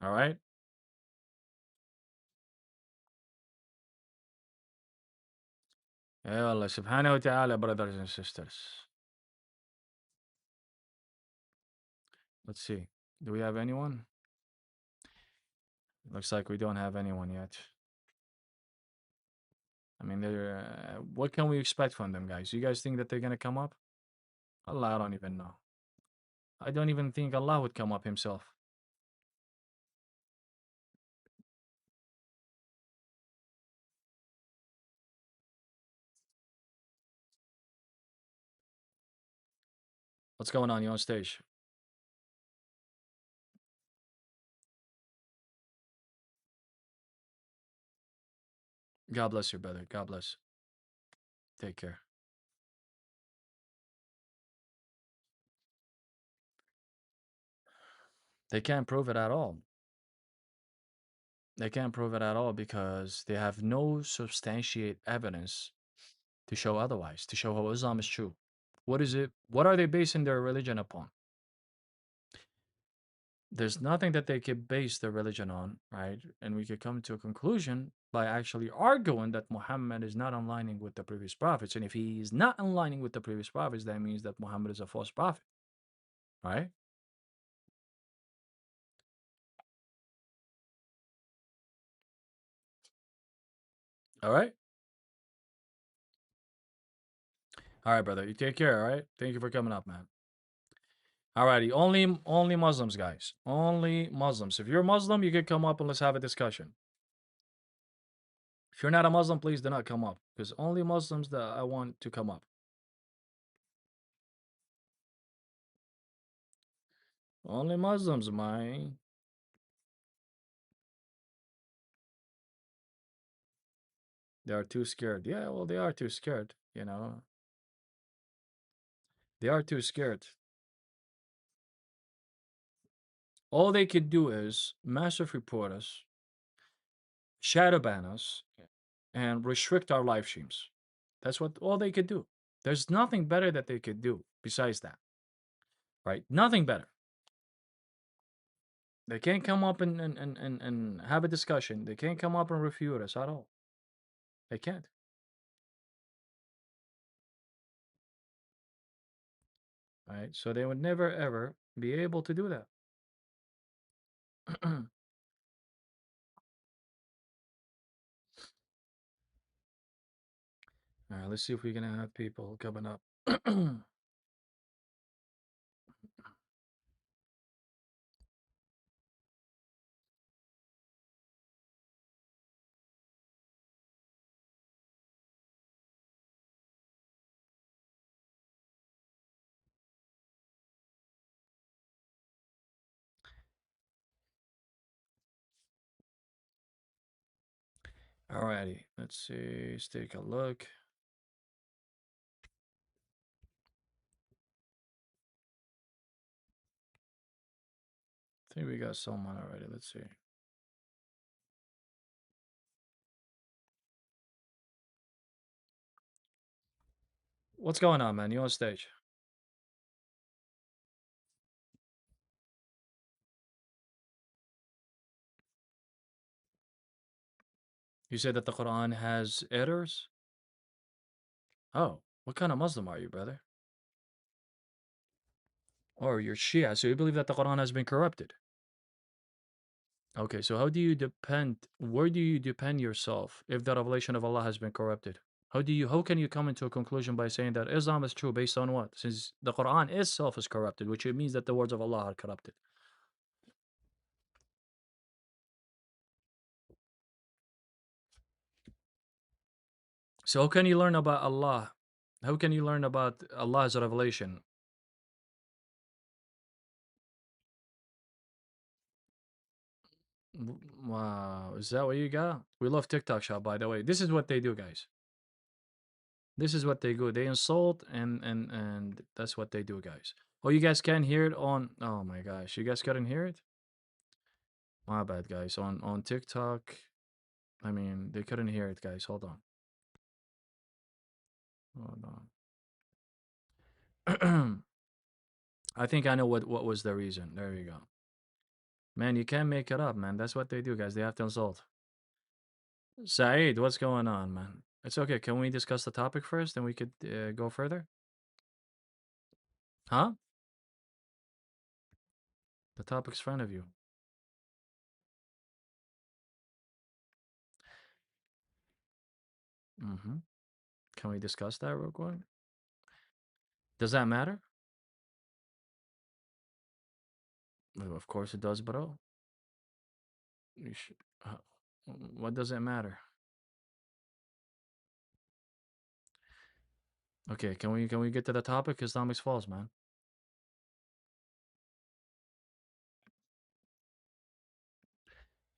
All right. Yeah, Allah subhanahu wa ta'ala, brothers and sisters. Let's see. Do we have anyone? Looks like we don't have anyone yet. I mean, what can we expect from them, guys? You guys think that they're gonna come up? Allah, I don't even know. I don't even think Allah would come up himself. What's going on? You on stage? God bless you, brother. God bless. Take care. They can't prove it at all. They can't prove it at all because they have no substantiate evidence to show otherwise, to show how Islam is true. What is it? What are they basing their religion upon? There's nothing that they could base their religion on, right? And we could come to a conclusion by actually arguing that Muhammad is not aligning with the previous prophets. And if he is not aligning with the previous prophets, that means that Muhammad is a false prophet, right? All right. All right, brother. You take care, all right? Thank you for coming up, man. Alrighty, only Muslims, guys. Only Muslims. If you're a Muslim, you can come up and let's have a discussion. If you're not a Muslim, please do not come up. Because only Muslims that I want to come up. Only Muslims, man. They are too scared. Yeah, well, they are too scared, you know. They are too scared. All they could do is massive report us, shadow ban us, and restrict our live streams. That's what all they could do. There's nothing better that they could do besides that. Right? Nothing better. They can't come up and have a discussion. They can't come up and refute us at all. They can't. Right? So they would never ever be able to do that. All right, let's see if we're gonna have people coming up. Alrighty, let's see. Let's take a look. I think we got someone already. Let's see. What's going on, man? You on stage? You said that the Quran has errors? Oh, what kind of Muslim are you, brother? Or you're Shia, so you believe that the Quran has been corrupted? Okay, so how do you depend, where do you depend yourself if the revelation of Allah has been corrupted? How can you come into a conclusion by saying that Islam is true based on what? Since the Quran itself is corrupted, which it means that the words of Allah are corrupted. So how can you learn about Allah? How can you learn about Allah's revelation? Wow, is that what you got? We love TikTok shop, by the way. This is what they do, guys. This is what they do. They insult and that's what they do, guys. Oh, you guys can't hear it on. Oh my gosh, you guys couldn't hear it. My bad, guys. On TikTok, I mean they couldn't hear it, guys. Hold on. Hold on. I think I know what was the reason. There you go. Man, you can't make it up, man. That's what they do, guys. They have to insult. Saeed, what's going on, man? It's okay. Can we discuss the topic first, then we could go further? Huh? The topic's in front of you. Mm-hmm. Can we discuss that real quick? Does that matter? Well, of course it does, bro. You should, what does it matter? Okay, can we get to the topic? Islamic's false, man.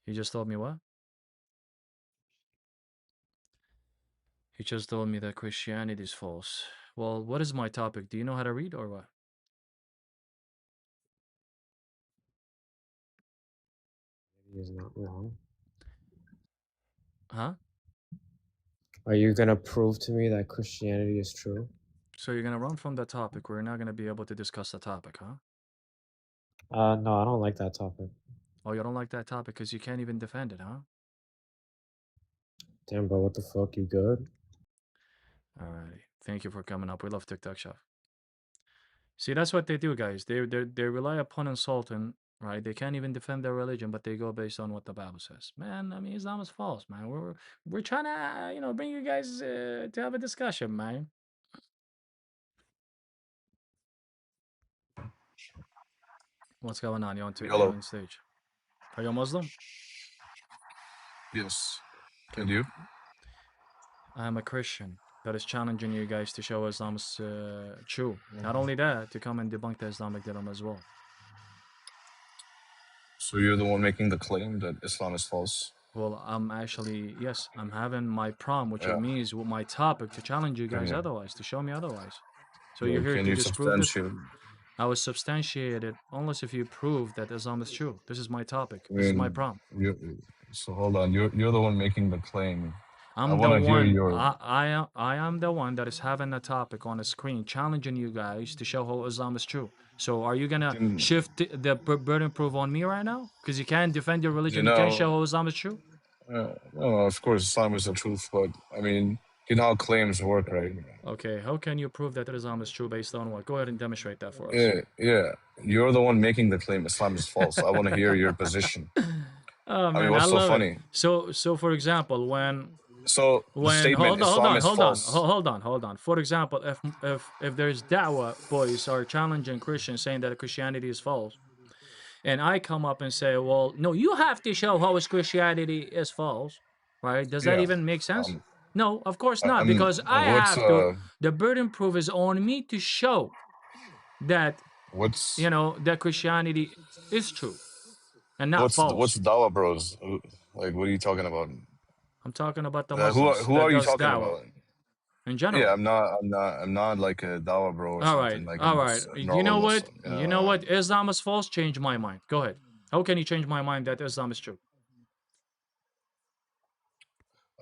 He just told me what? He just told me that Christianity is false. Well, what is my topic? Do you know how to read or what? He is not wrong. Huh? Are you gonna prove to me that Christianity is true? So you're gonna run from the topic. We're not gonna be able to discuss the topic, huh? No, I don't like that topic. Oh, you don't like that topic because you can't even defend it, huh? Damn, bro, what the fuck? You good? Alrighty. Thank you for coming up. We love TikTok Chef. See, that's what they do, guys. They rely upon insulting, right? They can't even defend their religion, but they go based on what the Bible says. Man, I mean, Islam is false, man. We're trying to, bring you guys to have a discussion, man. What's going on? You're Hello. on stage. Are you a Muslim? Yes. And you? I'm a Christian that is challenging you guys to show Islam is true. Not only that, to come and debunk the Islamic dilemma as well. So you're the one making the claim that Islam is false? Well, I'm actually, yes, I'm having my prom, which Yeah. it means with my topic to challenge you guys you- otherwise, to show me otherwise. So Yeah, you're here can to you disprove it? substantiate? I will substantiate it unless if you prove that Islam is true. This is my topic. I This is my mean, prom. so hold on. You're the one making the claim. I'm the wanna hear one. your- I am the one that is having a topic on the screen, challenging you guys to show how Islam is true. So are you gonna Then- shift the burden proof on me right now? Because you can't defend your religion, you know- can't show how Islam is true. No, of course Islam is the truth, but I mean, you know how claims work, right? Okay, how can you prove that Islam is true based on what? Go ahead and demonstrate that for us. Yeah. You're the one making the claim Islam is false. I want to hear your position. Oh man, what's I so love funny? it. So for example, when So the statement Islam is false. hold on. For example, if there's da'wah boys are challenging Christians saying that Christianity is false, and I come up and say, well, no, you have to show how is Christianity is false, right? Does that Yeah, even make sense? No, of course not, I'm- because I what's, have to. The burden proof is on me to show that What's that Christianity is true and not false. what's dawah bros? Like, what are you talking about? I'm talking about the Who Muslims. who that are you does talking da'wah about? in general. Yeah, I'm not like a dawah bro or All something. right, Like, all I'm right. just a You normal know what? Muslim, You know what? Islam is false. Change my mind. Go ahead. How can you change my mind that Islam is true?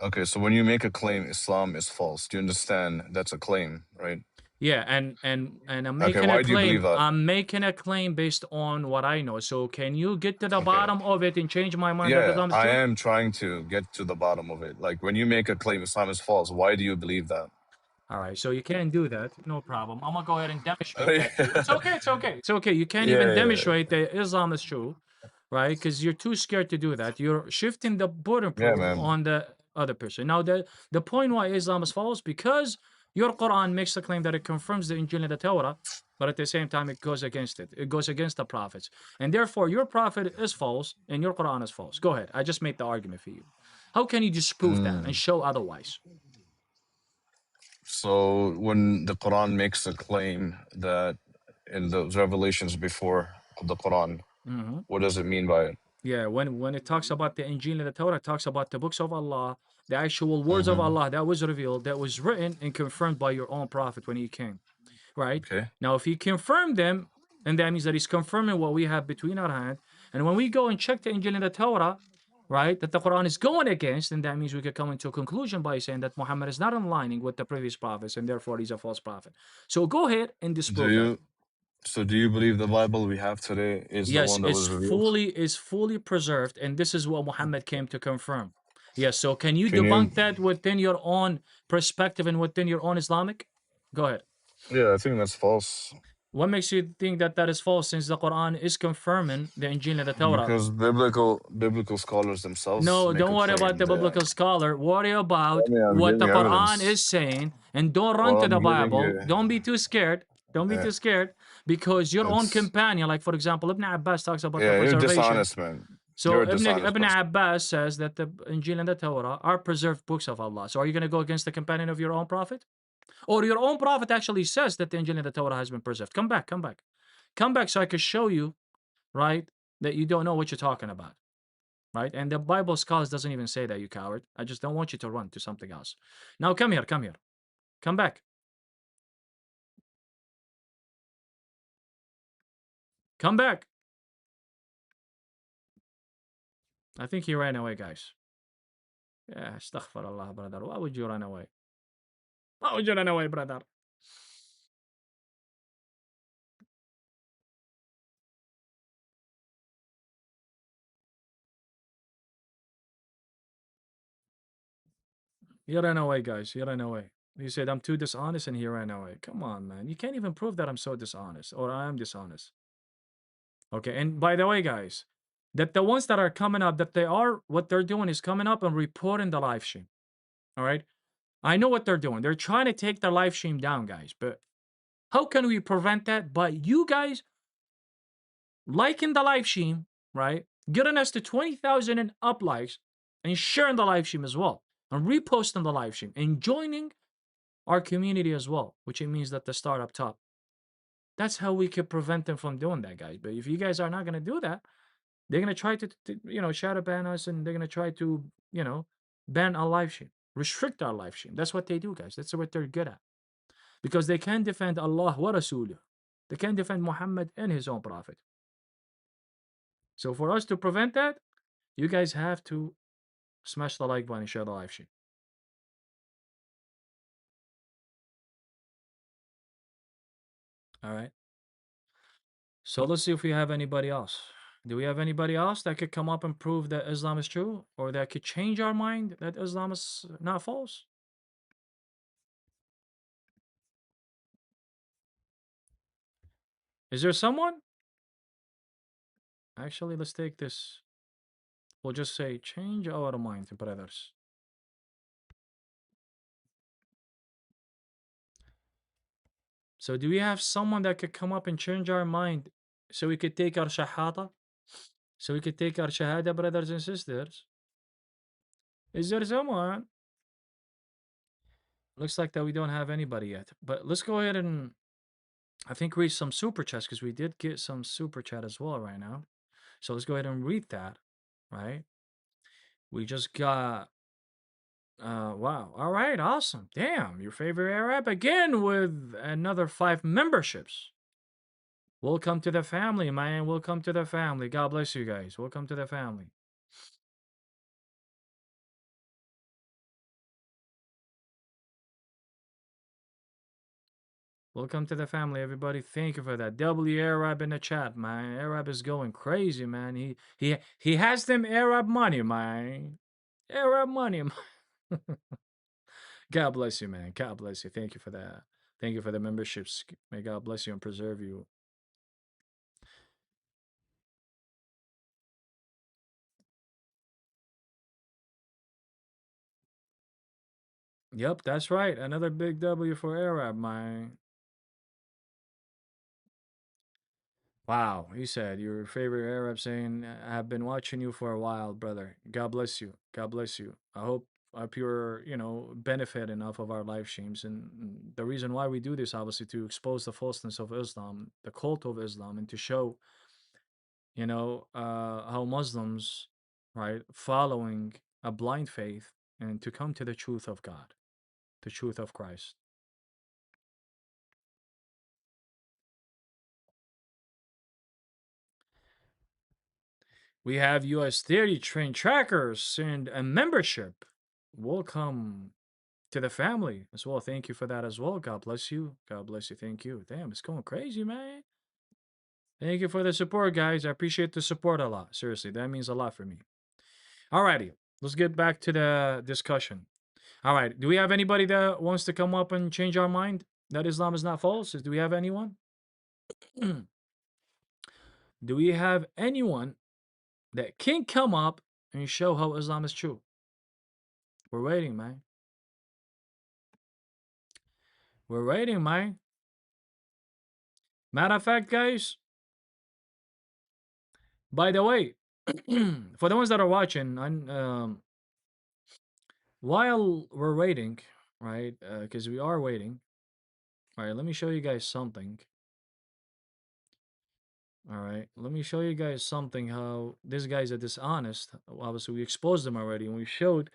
Okay, so when you make a claim Islam is false, do you understand that's a claim, right? Yeah, and I'm Okay, making why a do you believe claim. that? I'm making a claim based on what I know. So can you get to the Okay. bottom of it and change my mind that Yeah, Islam is I true? am trying to get to the bottom of it. Like, when you make a claim Islam is false, why do you believe that? All right, so you can't do that. No problem. I'm gonna go ahead and demonstrate that. To you. It's okay. It's okay. It's okay. You can't even Yeah. demonstrate that Islam is true, right? Because you're too scared to do that. You're shifting the burden proof man. on the other person. Now, the point why Islam is false because your Quran makes the claim that it confirms the Injil and the Torah, but at the same time it goes against it. It goes against the prophets, and therefore your prophet is false and your Quran is false. Go ahead. I just made the argument for you. How can you disprove that and show otherwise? So when the Quran makes a claim that in the revelations before the Quran, what does it mean by it? Yeah, when it talks about the Injil and the Torah, it talks about the books of Allah, the actual words of Allah that was revealed, that was written and confirmed by your own prophet when he came, right? Okay. Now, if he confirmed them, and that means that he's confirming what we have between our hand, and when we go and check the Injil and the Torah, right, that the Quran is going against, and that means we could come into a conclusion by saying that Muhammad is not aligning with the previous prophets, and therefore he's a false prophet. So go ahead and disprove that. Do you believe the Bible we have today is the Yes, one that was revealed? fully preserved, and this is what Muhammad came to confirm. Yes. So can you Can you? debunk that within your own perspective and within your own Islamic? Go ahead. Yeah, I think that's false. What makes you think that that is false since the Quran is confirming the Injil and the Torah? Because biblical scholars themselves No, make don't a worry about claim the that. biblical scholar. Worry about I'm what giving the you Quran evidence. is saying and don't run Well, to I'm the giving Bible. you. Don't be too scared. Don't be Uh, too scared because your own it's companion, like for example, Ibn Abbas talks about the yeah, you're preservation. dishonest, man. You're So a dishonest Ibn person. Abbas says that the Injil and the Torah are preserved books of Allah. So are you going to go against the companion of your own prophet? Or your own prophet actually says that the Injil and the Torah has been preserved. Come back, come back. Come back so I can show you, right, that you don't know what you're talking about. Right? And the Bible scholars doesn't even say that, you coward. I just don't want you to run to something else. Now come here, come here. Come back. Come back. I think he ran away, guys. Yeah, astaghfirullah, brother. Why would you run away? Why would you run away, brother? He ran away, guys. He ran away. He said, I'm too dishonest, and he ran away. Come on, man. You can't even prove that I'm so dishonest or I am dishonest. Okay, and by the way, guys, that the ones that are coming up, that they are, what they're doing is coming up and reporting the live stream. All right? I know what they're doing. They're trying to take the live stream down, guys. But how can we prevent that? By you guys liking the live stream, right? Getting us to 20,000 and up likes and sharing the live stream as well and reposting the live stream and joining our community as well, which it means that the start up top. That's how we could prevent them from doing that, guys. But if you guys are not going to do that, they're going to try to shadow ban us and they're going to try to, ban our live stream, restrict our live stream. That's what they do, guys. That's what they're good at. Because they can't defend Allah wa Rasuluh. They can't defend Muhammad and his own prophet. So for us to prevent that, you guys have to smash the like button and share the live stream. All right. So let's see if we have anybody else. Do we have anybody else that could come up and prove that Islam is true or that could change our mind that Islam is not false? Is there someone? Actually, let's take this. We'll just say change our mind, brothers. So do we have someone that could come up and change our mind so we could take our shahada? So we could take our shahada, brothers and sisters? Is there someone? Looks like that we don't have anybody yet. But let's go ahead and I think read some super chats because we did get some super chat as well right now. So let's go ahead and read that, right? We just got wow. All right, awesome. Damn, your favorite Arab again with another 5 memberships. Welcome to the family, man. Welcome to the family. God bless you guys. Welcome to the family. Welcome to the family, everybody. Thank you for that. W Arab in the chat, man. Arab is going crazy, man. He has them Arab money, man. Arab money. God bless you, man. God bless you. Thank you for that. Thank you for the memberships. May God bless you and preserve you. Yep, that's right. Another big W for Arab, man. Wow, he said your favorite Arab saying, "I've been watching you for a while, brother. God bless you. God bless you. I hope you're, benefiting off of our live streams. And the reason why we do this, obviously, to expose the falseness of Islam, the cult of Islam, and to show, how Muslims, right, following a blind faith, and to come to the truth of God, the truth of Christ. We have US 30 train trackers and a membership. Welcome to the family as well. Thank you for that as well. God bless you. God bless you. Thank you. Damn, it's going crazy, man. Thank you for the support, guys. I appreciate the support a lot. Seriously, that means a lot for me. Alrighty, let's get back to the discussion. All right. Do we have anybody that wants to come up and change our mind that Islam is not false? Do we have anyone? Do we have anyone that can come up and show how Islam is true? We're waiting, man. We're waiting, man. Matter of fact, guys, by the way, for the ones that are watching, while we're waiting, right, because we are waiting, all right, let me show you guys something. All right, let me show you guys something how these guys are dishonest. Obviously, we exposed them already, and we showed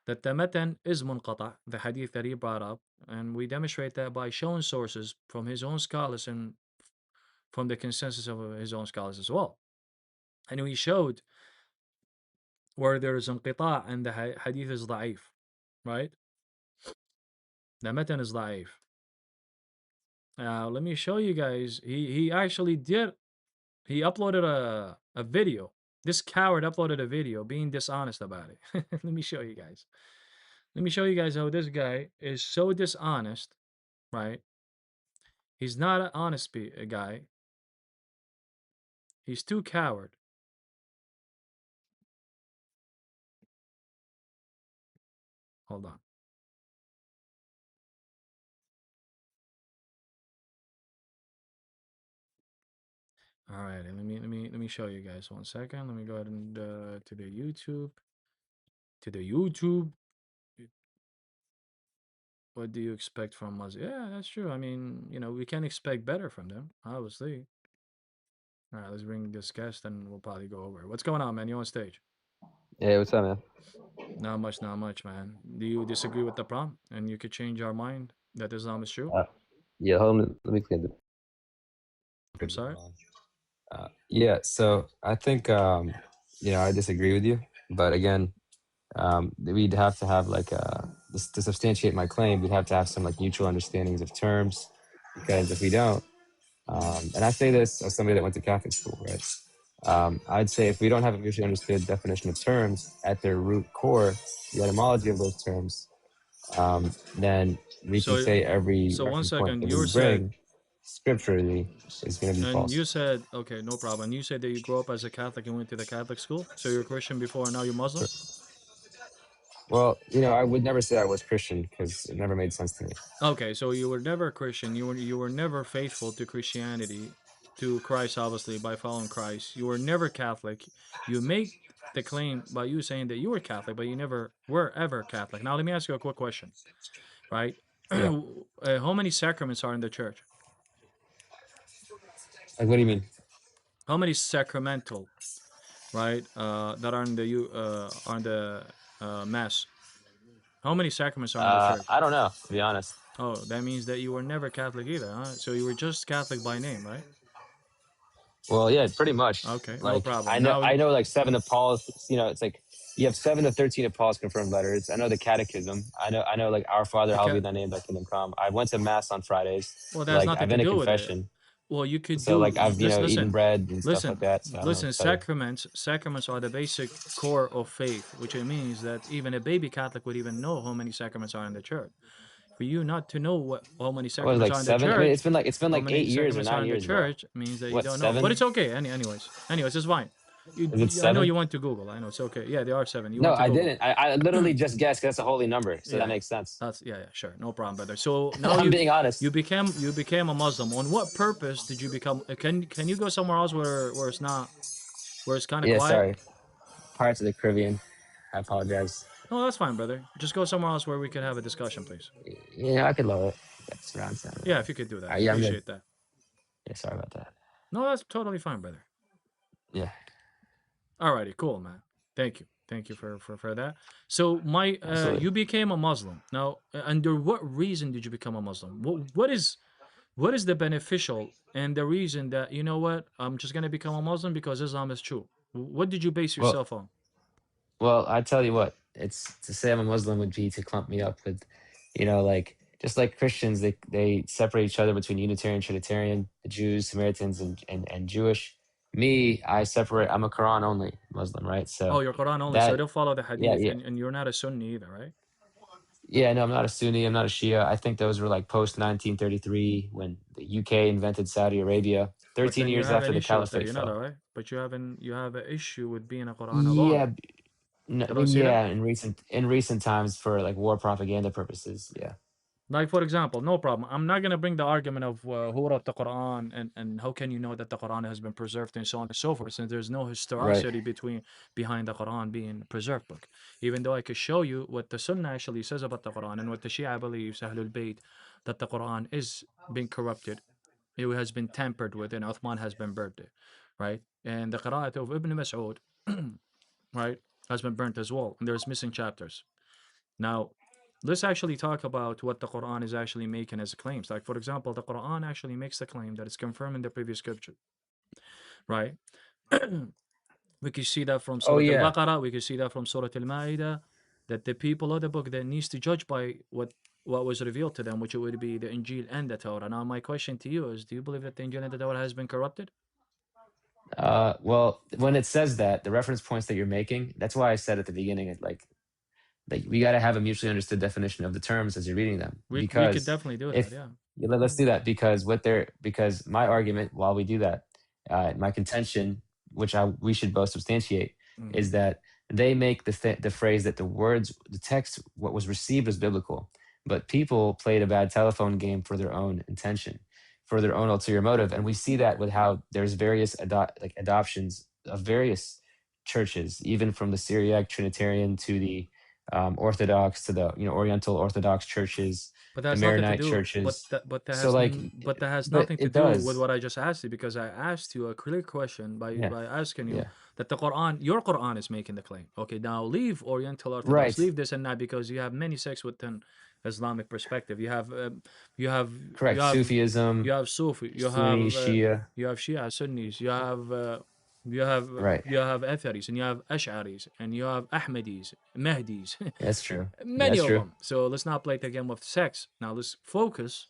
that the matan is munqata, the hadith that he brought up, and we demonstrate that by showing sources from his own scholars and from the consensus of his own scholars as well. And we showed where there is inqita and the hadith is da'if, right? The matan is da'if. Now, let me show you guys. He actually did. He uploaded a video. This coward uploaded a video being dishonest about it. Let me show you guys. Let me show you guys how this guy is so dishonest, right? He's not an honest guy. He's too coward. Hold on. All right, let me show you guys 1 second. Let me go ahead and to the YouTube. To the YouTube. What do you expect from us? Yeah, that's true. I mean, we can expect better from them, obviously. All right, let's bring this guest and we'll probably go over it. What's going on, man? You on stage? Hey, what's up, man? Not much, man. Do you disagree with the prompt and you could change our mind that Islam is true? Yeah, hold on. Let me clean the. I'm sorry? Yeah, so I think I disagree with you, but again, we'd have to have like to substantiate my claim, we'd have to have some like mutual understandings of terms, because if we don't, and I say this as somebody that went to Catholic school, right? I'd say if we don't have a mutually understood definition of terms at their root core, the etymology of those terms, then we can say every So 1 reference point second, that you we said, bring scripturally is going to be and false. you said, okay, no problem. You said that you grew up as a Catholic and went to the Catholic school. So you're a Christian before and now you're Muslim? Well, I would never say I was Christian because it never made sense to me. Okay, so you were never a Christian. You were never faithful to Christianity, to Christ, obviously, by following Christ. You were never Catholic. You make the claim by you saying that you were Catholic, but you never were ever Catholic. Now, let me ask you a quick question, right? Yeah. How many sacraments are in the church? Like, what do you mean? How many sacramental, right? That are in the mass. How many sacraments are in the church? I don't know, to be honest. Oh, that means that you were never Catholic either, huh? So you were just Catholic by name, right? Well, yeah, pretty much. Okay, no Like, problem. I know like 7 of Paul's, it's like you have 7 of 13 of Paul's confirmed letters. I know the catechism. I know like Our Father, hallowed be thy name, thy kingdom come. I went to mass on Fridays. Well, that has Like, nothing I've to been to do with it. confession. Well, you could So do. like I've eaten bread and stuff like that. So Listen. Sacraments are the basic core of faith, which it means that even a baby Catholic would even know how many sacraments are in the church. For you not to know how many What was it, sacraments like are in the 7? church, I mean, it's been like how 8 many years or sacraments 9 are in the years, bro. church means that you What, don't 7? know. But it's okay. Anyways, it's fine. Is it I know 7? you went to Google. I know it's okay. Yeah, there are 7. No, I didn't. I literally just guessed 'cause that's a holy number, so Yeah, that makes sense. That's sure, no problem, brother. So now I'm being honest. you became a Muslim. On what purpose did you become? Can you go somewhere else where it's not, where it's kind of Yeah, quiet? sorry. Parts of the Caribbean. I apologize. No, that's fine, brother. Just go somewhere else where we could have a discussion, please. Yeah, I could lower it. That's around sound. Yeah, if you could do that, Yeah, appreciate that. Yeah, sorry about that. No, that's totally fine, brother. Yeah. Alrighty, cool, man. Thank you for that. So you became a Muslim. Now, under what reason did you become a Muslim? What is the beneficial and the reason that, you know what, I'm just gonna become a Muslim because Islam is true? What did you base yourself on? Well, I tell you what, it's to say I'm a Muslim would be to clump me up with, like just like Christians, they separate each other between Unitarian, Trinitarian, the Jews, Samaritans, and Jewish. Me, I separate. I'm a Quran only Muslim, right? So Oh, you're Quran only, so you that, don't follow the yeah, Hadith, yeah, and you're not a Sunni either, right? yeah. No, I'm not a Sunni. I'm not a Shia. I think those were like post 1933 when the UK invented Saudi Arabia. But 13 then you years have an after the issue with that, caliphate you know that, fell. right? But you have an issue with being a Quran alone. Yeah, no, You I don't mean, see that? yeah. In recent times for like war propaganda purposes. Yeah. Like, for example, no problem. I'm not going to bring the argument of who wrote the Quran and how can you know that the Quran has been preserved and so on and so forth, since there's no Right. historicity behind the Quran being a preserved book. Even though I could show you what the Sunnah actually says about the Quran and what the Shia believes, Ahlul Bayt, that the Quran is being corrupted. It has been tampered with and Uthman has been burnt, right? And the Qira'at of Ibn Mas'ud, right, has been burnt as well. And there's missing chapters. Now, let's actually talk about what the Quran is actually making as claims. Like, for example, the Quran actually makes the claim that it's confirming the previous scripture, right? We can see that from Oh Surah yeah. Al-Baqarah. We can see that from Surah Al-Ma'idah, that the people of the book that needs to judge by what was revealed to them, which would be the Injil and the Torah. Now, my question to you is, do you believe that the Injil and the Torah has been corrupted? Well, when it says that, the reference points that you're making, that's why I said at the beginning, like we got to have a mutually understood definition of the terms as you're reading them. We could Because definitely do that, if yeah. let's do that, because because my argument while we do that, my contention, which we should both substantiate, is that they make the phrase that the text, what was received was biblical, but people played a bad telephone game for their own intention, for their own ulterior motive, and we see that with how there's various adoptions of various churches, even from the Syriac Trinitarian to the Orthodox to the Oriental Orthodox churches, But the that's nothing to Maronite do. churches. But So like, that has but nothing to it do with does. what I just asked you, because I asked you a clear question Yeah. by asking you Yeah. that the Quran, your Quran, is making the claim. Okay, now leave Oriental Orthodox, Right. leave this and that, because you have many sects within Islamic perspective. You have Correct. Sufism, you have Sufi, Sunni, Shia. you have Shia, Sunnis, Right. you have Atharis, and you have Ash'aris, and you have Ahmadis, Mahdis, That's true. many That's of true. them. So let's not play the game of sex. Now let's focus,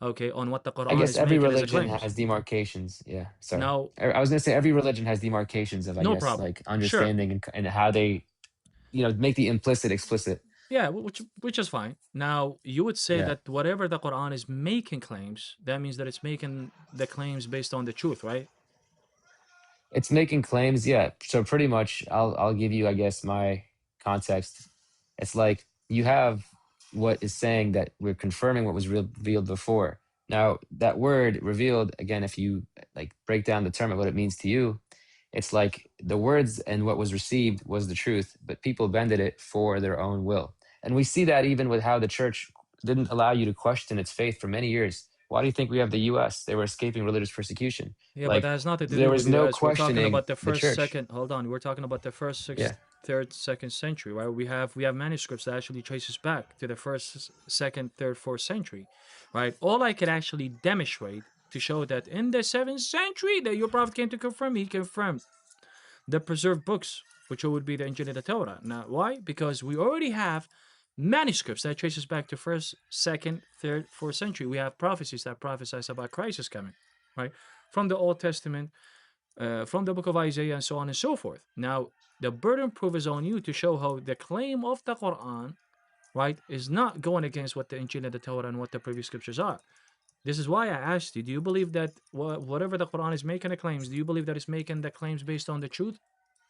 okay, on what the I Quran guess is every making as a religion claims. has demarcations. Yeah. Sorry. Now, I was gonna say every religion has demarcations of, I no guess, problem. like Sure. understanding and how they, make the implicit explicit. Yeah, which is fine. Now, you would say Yeah. that whatever the Quran is making claims, that means that it's making the claims based on the truth, right? It's making claims, yeah. So pretty much, I'll give you, I guess, my context. It's like you have what is saying that we're confirming what was revealed before. Now, that word revealed, again, if you like break down the term of what it means to you, it's like the words and what was received was the truth, but people bended it for their own will. And we see that even with how the church didn't allow you to question its faith for many years. Why do you think we have the US? They were escaping religious persecution. Yeah, but that Like, has nothing to there do with was the no US. We're talking questioning about the the first, church. second. Hold on, we're talking about the first, sixth, Yeah. third, second century, right? We have manuscripts that actually traces back to the first, second, third, fourth century, right? All I could actually demonstrate to show that in the 7th century that your prophet came to confirm, he confirmed the preserved books, which would be the Injil and the Torah. Now, why? Because we already have manuscripts that traces back to first, second, third, fourth century. We have prophecies that prophesies about Christ is coming, right? From the Old Testament, from the book of Isaiah, and so on and so forth. Now, the burden proof is on you to show how the claim of the Quran, right, is not going against what the Injil and the Torah and what the previous scriptures are. This is why I asked you, do you believe that whatever the Quran is making the claims, do you believe that it's making the claims based on the truth?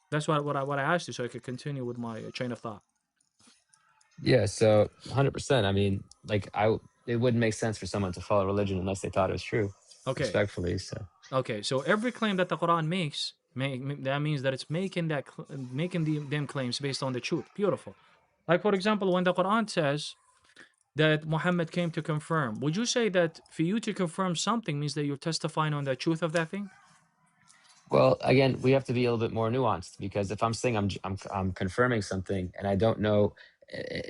That's what I asked you, so I could continue with my chain of thought. Yeah, so 100%. I mean, like it wouldn't make sense for someone to follow religion unless they thought it was true. Okay. Respectfully, so. Okay, so every claim that the Quran makes, that means that it's making them claims based on the truth. Beautiful. Like, for example, when the Quran says that Muhammad came to confirm, would you say that for you to confirm something means that you're testifying on the truth of that thing? Well, again, we have to be a little bit more nuanced, because if I'm saying I'm confirming something and I don't know,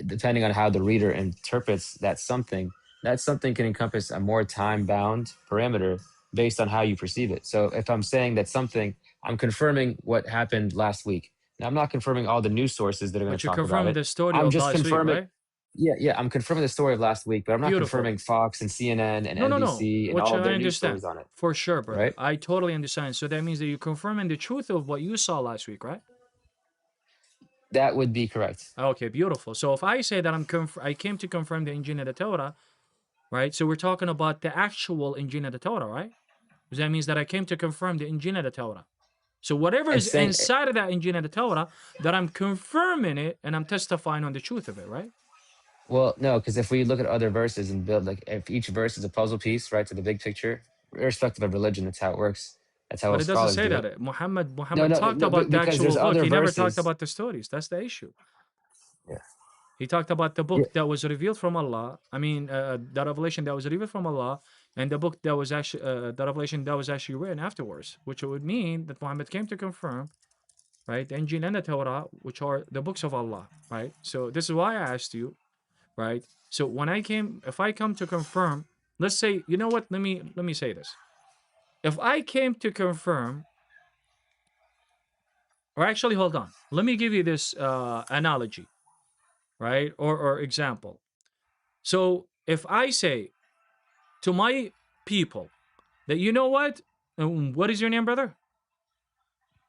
depending on how the reader interprets that something can encompass a more time-bound parameter based on how you perceive it. So if I'm saying that something, I'm confirming what happened last week. Now, I'm not confirming all the news sources that are going But to you're talk about confirming it. the story I'm of just last week, confirming. right? Yeah. I'm confirming the story of last week, but I'm not Beautiful. confirming Fox and CNN and No. NBC and Which all of I their news understand. stories on it. For sure, brother. Right? I totally understand. So that means that you're confirming the truth of what you saw last week, right? That would be correct. Okay, beautiful. So if I say that I came to confirm the Injil and the Torah, right? So we're talking about the actual Injil and the Torah, right? Because that means that I came to confirm the Injil and the Torah. So whatever is inside of that Injil and the Torah, that I'm confirming it and I'm testifying on the truth of it, right? Well, no, because if we look at other verses and build, like, if each verse is a puzzle piece, right, to the big picture, irrespective of religion, that's how it works. That's how But it doesn't scholars say do that. it. Muhammad No, talked about the because actual there's book. other He never talked verses. about the stories. That's the issue. Yeah. He talked about the book that was revealed from Allah. I mean, the revelation that was revealed from Allah, and the book that was actually the revelation that was actually written afterwards, which would mean that Muhammad came to confirm, right, the Injil and the Torah, which are the books of Allah, right? So this is why I asked you, right? So when if I come to confirm, let's say, you know what? Let me say this. If I came to confirm, or actually, hold on. Let me give you this analogy, right, or example. So if I say to my people that, you know what is your name, brother?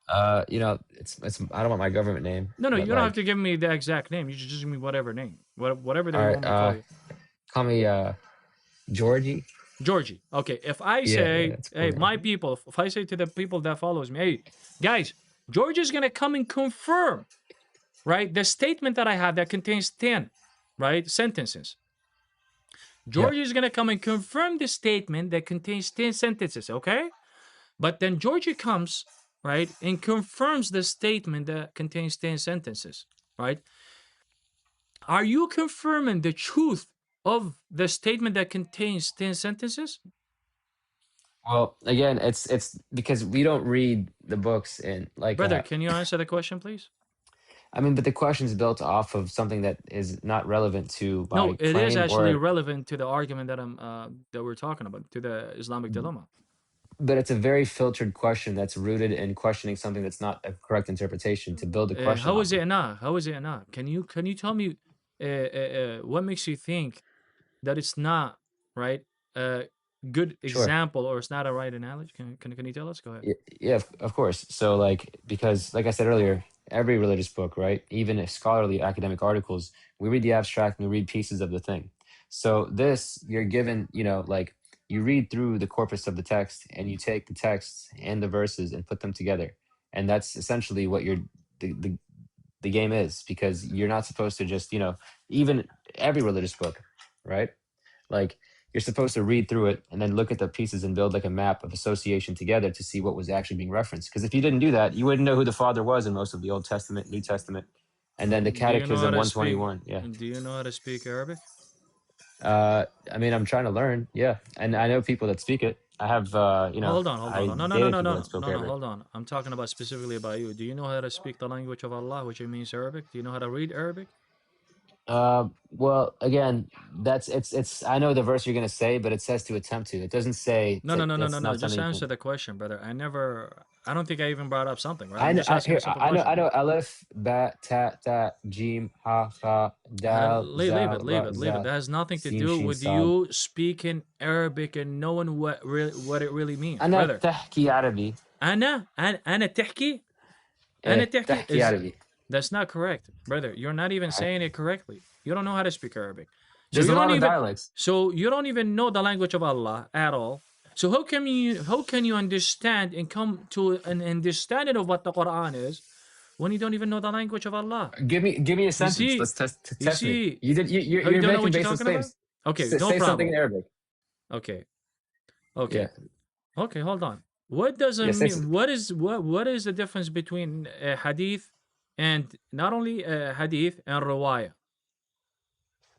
It's I don't want my government name. No, you don't like, have to give me the exact name. You should just give me whatever name, whatever they all want me to call you. Call me Georgie. Georgie. Okay. If I say, hey, my people, if I say to the people that follows me, hey, guys, George is gonna come and confirm, right, the statement that I have that contains 10, right, sentences. George is gonna come and confirm the statement that contains 10 sentences, okay? But then Georgie comes, right, and confirms the statement that contains 10 sentences, right? Are you confirming the truth of the statement that contains 10 sentences? Well, again, it's because we don't read the books in, like, brother. Can you answer the question, please? I mean, but the question is built off of something that is not relevant to my No, it is claim, actually or relevant to the argument that we're talking about, to the Islamic dilemma. but it's a very filtered question that's rooted in questioning something that's not a correct interpretation to build a question. How is it not? How is it not? Can you tell me what makes you think that it's not, right, a good example, or it's not a right analogy? Can you tell us? Go ahead. Yeah, of course. So, like, because, like I said earlier, every religious book, right, even if scholarly academic articles, we read the abstract and we read pieces of the thing. So this, you're given, like, you read through the corpus of the text and you take the texts and the verses and put them together, and that's essentially what the game is, because you're not supposed to just, even every religious book, right, like, you're supposed to read through it and then look at the pieces and build like a map of association together to see what was actually being referenced. Because if you didn't do that, you wouldn't know who the Father was in most of the Old Testament, New Testament, and then the Catechism 121. Yeah. Do you know how to speak Arabic? I mean, I'm trying to learn. Yeah, and I know people that speak it. I have, Hold on. No. Hold on. I'm talking about specifically about you. Do you know how to speak the language of Allah, which means Arabic? Do you know how to read Arabic? Well, again, it's. I know the verse you're gonna say, but it says to attempt to. It doesn't say. No. Just answer the question, brother. I don't think I even brought up something, right? I know. I know. Aleph, ba, ta, jim, ha, dal, leave it. That has nothing to do with you speaking Arabic and knowing what it really means, brother. تحكي عربي. أنا تحكي. تحكي عربي. That's not correct, brother. You're not even saying it correctly. You don't know how to speak Arabic. There's a lot of dialects. So you don't even know the language of Allah at all. So how can you understand and come to an understanding of what the Quran is when you don't even know the language of Allah? Give me a sentence. Let's test me. You're making baseless claims. Okay, no problem. Say something in Arabic. Okay. Yeah. Okay, hold on. What does it mean? What is the difference between hadith and not only hadith and riwayah?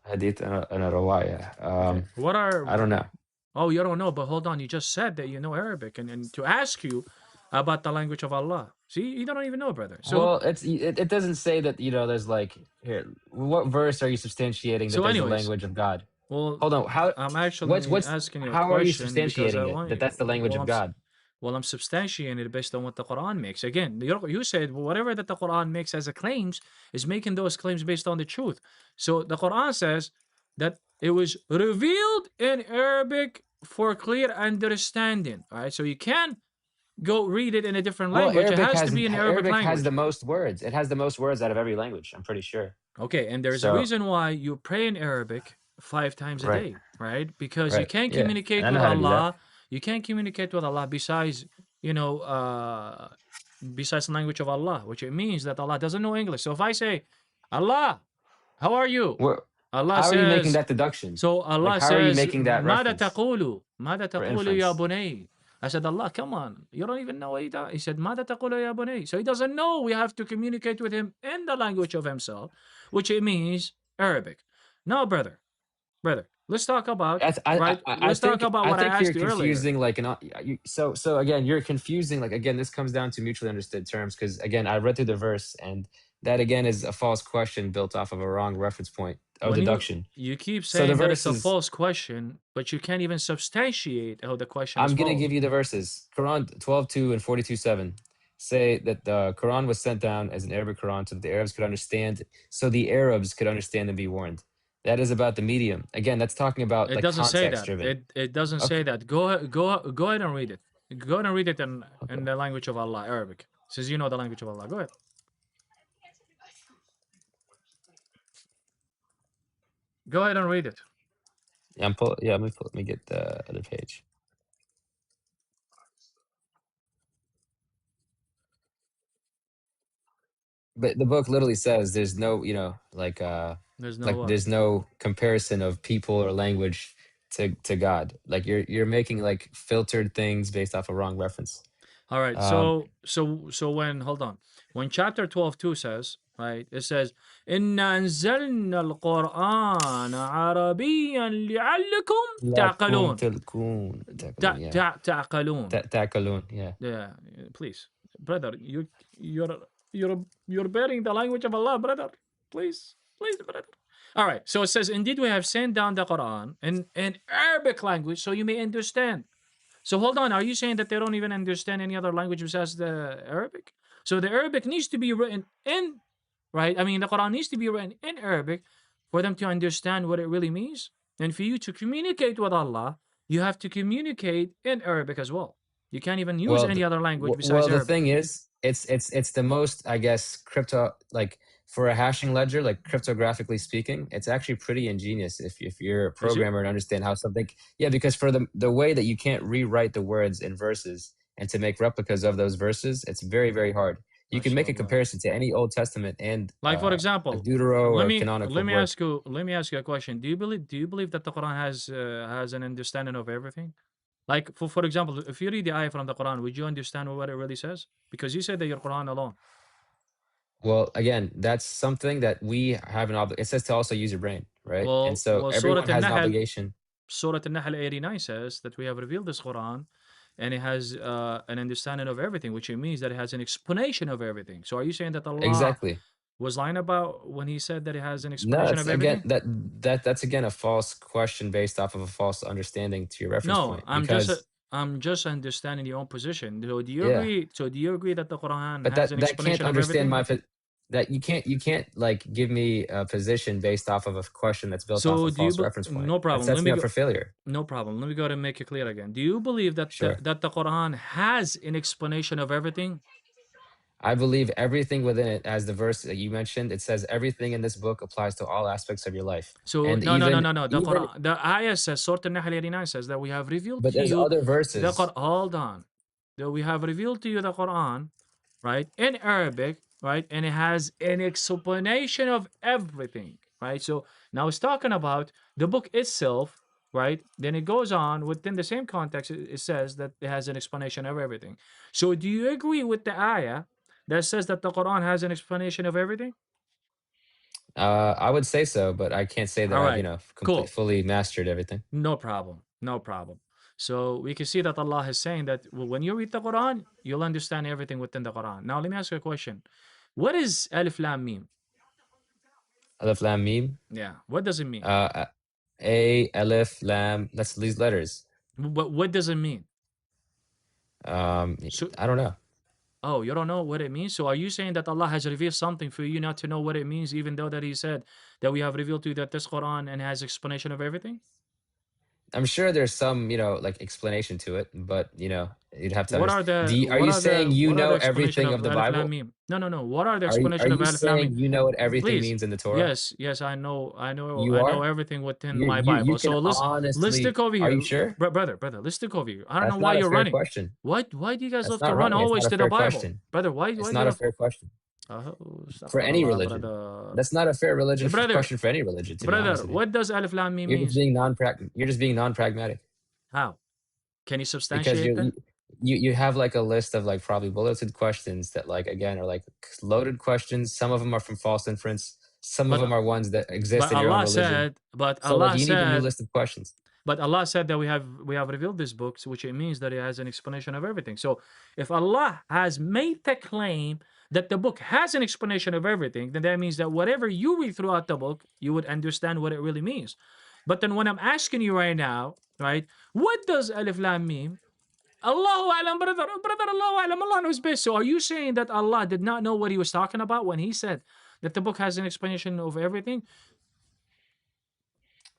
Hadith and a riwayah. What are? I don't know. Oh, you don't know, but hold on. You just said that you know Arabic, and to ask you about the language of Allah. See, you don't even know, brother. So, well, it doesn't say that, there's like, here, what verse are you substantiating that there's the language of God? Well, hold on. How I'm actually asking you a question. How are you substantiating it that that's the language of God? Well, I'm substantiating it based on what the Quran makes. Again, you said whatever that the Quran makes as a claims is making those claims based on the truth. So the Quran says that it was revealed in Arabic for clear understanding. All right, so you can't go read it in a different Well, language. It has to be in Arabic Arabic has language. the most words. It has the most words out of every language. I'm pretty sure. Okay, and there's a So reason why you pray in Arabic 5 times a right, day, right? Because you right, can't yeah, communicate and I know with how to do that. Allah. You can't communicate with Allah besides, you know, besides the language of Allah, which it means that Allah doesn't know English. So if I say, Allah, how are you? Well, Allah how are you making says, that deduction? so Like, Allah how are you says, making that ماذا reference تقول؟ ماذا for تقول يا inference? بني? I said, Allah, come on. You don't even know what he said, ماذا تقول يا بني? So he doesn't know. We have to communicate with him in the language of himself, which it means Arabic. Now, brother, let's talk about, let's talk about what I think you're asked you earlier. confusing so again, you're confusing, like, again, this comes down to mutually understood terms, because again, I read through the verse, and that again is a false question built off of a wrong reference point of deduction. You keep So the saying that it's a verses, false question, but you can't even substantiate how the question is I'm going to false. give you the verses. Quran 12:2 and 42:7 say that the Quran was sent down as an Arabic Quran so that the Arabs could understand, and be warned. That is about the medium. Again, that's talking about It like doesn't say context that. driven. It doesn't say Okay. that. Go ahead and read it. Go ahead and read it in the language of Allah, Arabic. Since you know the language of Allah, go ahead. Go ahead and read it. Yeah, let me get the other page. But the book literally says there's no, there's no comparison of people or language to God. Like you're making like filtered things based off a wrong reference. All right. Um, So when chapter 12:2 says, right, it says, "Inna anzalna al-Qur'an Arabiyan li'allakum لَكُمْ ta'qalun." تَلْقُونَ تَعْقِلُونَ, yeah. Ta'qalun. تَعْقِلُونَ, yeah. Yeah, please, brother, you're bearing the language of Allah, brother. Please, brother. All right. So it says, "Indeed, we have sent down the Quran in Arabic language, so you may understand." So hold on, are you saying that they don't even understand any other language besides the Arabic? So the Arabic needs to be written in, right? I mean, the Quran needs to be written in Arabic for them to understand what it really means. And for you to communicate with Allah, you have to communicate in Arabic as well. You can't even use any other language besides the Arabic. thing is, it's the most, I guess, like for a hashing ledger, like cryptographically speaking, it's actually pretty ingenious if you're a programmer and understand how something. Yeah, because for the way that you can't rewrite the words in verses and to make replicas of those verses, it's very, very hard. You can make a comparison to any Old Testament and like, for example, like Deutero or canonical. Let me ask you a question. Do you believe that the Quran has an understanding of everything? Like, for example, if you read the ayah from the Quran, would you understand what it really says? Because you said that your Quran alone. Well, again, that's something that we have an obligation. It says to also use your brain, right? Well, and so everyone has an obligation. Surah An-Nahl 89 says that we have revealed this Quran, and it has an understanding of everything, which it means that it has an explanation of everything. So are you saying that Allah was lying about when he said that it has an explanation of everything? That's again a false question based off of a false understanding to your reference point. I'm just understanding your own position. So do you agree? So do you agree that the Quran has an that explanation can't of understand everything? that you can't like give me a position based off of a question that's built off a false reference point. No problem. That sets me up for failure. No problem. Let me go ahead and make it clear again. Do you believe that that the Quran has an explanation of everything? I believe everything within it, as the verse that you mentioned, it says everything in this book applies to all aspects of your life. So and no. The Quran, the ayah says, Surah An-Nahl 89 says that we have revealed to you. But there's other verses. Hold on. That we have revealed to you the Quran, right, in Arabic, right, and it has an explanation of everything, right? So now it's talking about the book itself, right? Then it goes on within the same context. It says that it has an explanation of everything. So do you agree with the ayah that says that the Quran has an explanation of everything? I would say so, but I can't say that I've fully mastered everything. No problem. So we can see that Allah is saying that when you read the Quran, you'll understand everything within the Quran. Now let me ask you a question. What is Alif Lam Mim? Alif Lam Mim? Yeah. What does it mean? A, Alif, Lam, that's these letters. But what does it mean? So, I don't know. oh, you don't know what it means? So are you saying that Allah has revealed something for you not to know what it means, even though that He said that we have revealed to you that this Quran and has explanation of everything? I'm sure there's some, like explanation to it, but you'd have to What are understand. the Are you saying you what are the know explanation everything of of the Alif Lam Bible? Mim? No, no, no. What are the Are explanation of you Alif Lam Mim? saying you know what everything Please. means in the Torah? Yes, yes, I know, You I know are? everything within You my you you Bible. can So let's honestly. stick over Are you here, sure? brother, let's stick over here. I don't know That's why not a you're fair running. question. Why do you guys That's love to not run running. It's always not a to the fair Bible, question. brother? Why It's do not you a have? fair question Oh, for any astaghfirullah, religion. brother. That's not a fair religion Brother, question for any religion, to be honest with you. what does Alif Lam Mim You're just means? being non-pragmatic. How? Can you Because substantiate that? you have like a list of like probably bulleted questions that like again are like loaded questions. Some of them are from false inference. Some of them But are ones that exist but in your own Allah religion. said, but So like Allah you need a new said, list of questions. But Allah said that we have revealed these books, which it means that it has an explanation of everything. So if Allah has made the claim that the book has an explanation of everything, then that means that whatever you read throughout the book, you would understand what it really means. But then when I'm asking you right now, right, what does Alif Lam Mim? Allahu Alam, brother, Allahu Alam, Allah knows best. So are you saying that Allah did not know what He was talking about when He said that the book has an explanation of everything?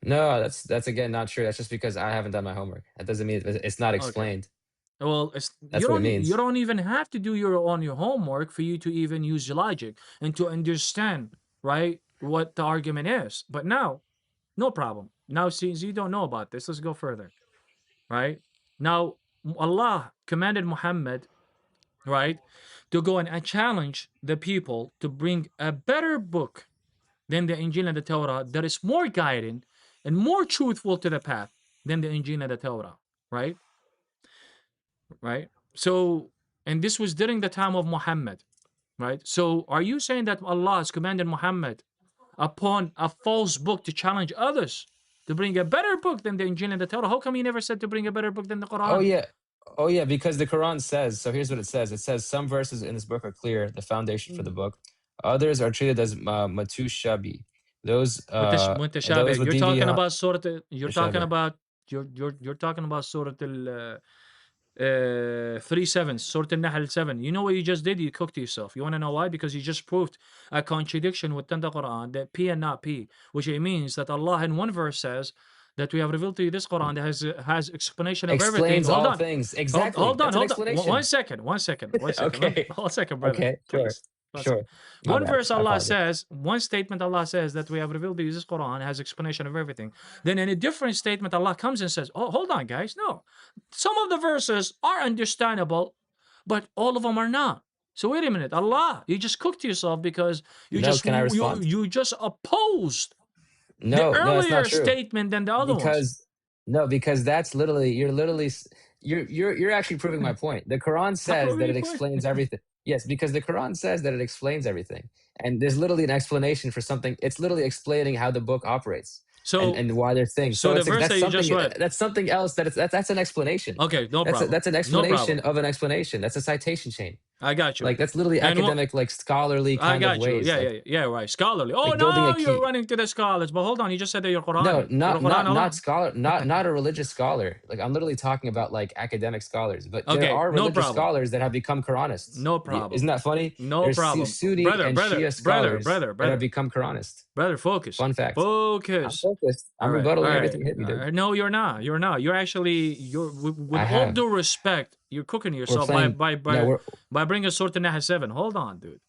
No, that's again not true. That's just because I haven't done my homework. That doesn't mean it's not Okay. explained. Well, That's what it you means. don't even have to do your homework for you to even use logic and to understand, right, what the argument is. But now, no problem. Now, since you don't know about this, let's go further, right? Now, Allah commanded Muhammad, right, to go and challenge the people to bring a better book than the Injil and the Torah that is more guiding and more truthful to the path than the Injil and the Torah, right? Right? So, and this was during the time of Muhammad, right? So, are you saying that Allah has commanded Muhammad upon a false book to challenge others to bring a better book than the Injil and the Torah? How come he never said to bring a better book than the Oh Quran? yeah. Oh yeah, because the Quran says, so here's what it says. It says some verses in this book are clear, the foundation for the book. Others are treated as matushabi. Those Mutashabih. would You're be talking the about Surah. You're talking Mushabih. about you're talking about Surah 3 7, Surah Al-Nahl 7. You know what you just did? You cooked yourself. You want to know why? Because you just proved a contradiction within the Quran that P and not P, which it means that Allah in one verse says that we have revealed to you this Quran that has explanation of everything. Explains Hold all on. things. Exactly. Hold on. That's an Hold on. explanation. One second. Okay. One second, brother. Okay, sure. Please. Sure. My One bad. verse I Allah apologize. says, one statement Allah says that we have revealed to you this Quran has explanation of everything. Then in a different statement, Allah comes and says, oh, hold on, guys. No. Some of the verses are understandable, but all of them are not. So wait a minute, Allah, you just cooked yourself because No, can I respond? you just opposed the No, that's not earlier true. statement than the other ones. Because that's literally you're actually proving my point. The Quran says that it explains everything. Yes, because the Quran says that it explains everything, and there's literally an explanation for something. It's literally explaining how the book operates So and why there's things. so So the it's verse that's that you just something read. that's something else that's an explanation. Okay, no problem. That's an No explanation problem. of an explanation. That's a citation chain. I got you. Like that's literally And academic, like scholarly I kind of got you. ways. Yeah, right. Scholarly. Oh, Like building now a you're key. running to the scholars. But hold on, you just said that you're No, Qurani. You're a Quran Allah? not scholar, not a religious scholar. Like I'm literally talking about like academic scholars. But there Okay, are no religious problem. scholars that have become Quranists. No problem. Isn't that funny? No There's problem. Sunni Brother, and brother, Shia scholars brother, that have become Quranists. brother, focus. Fun fact. I'm Focus. focused. I'm All right, rebuttaling all right. everything you hit me, dude. No, you're not. You're not. You're actually with I all have. due respect, you're cooking yourself playing- by no, bringing Surah An-Nahl 7. Hold on, dude.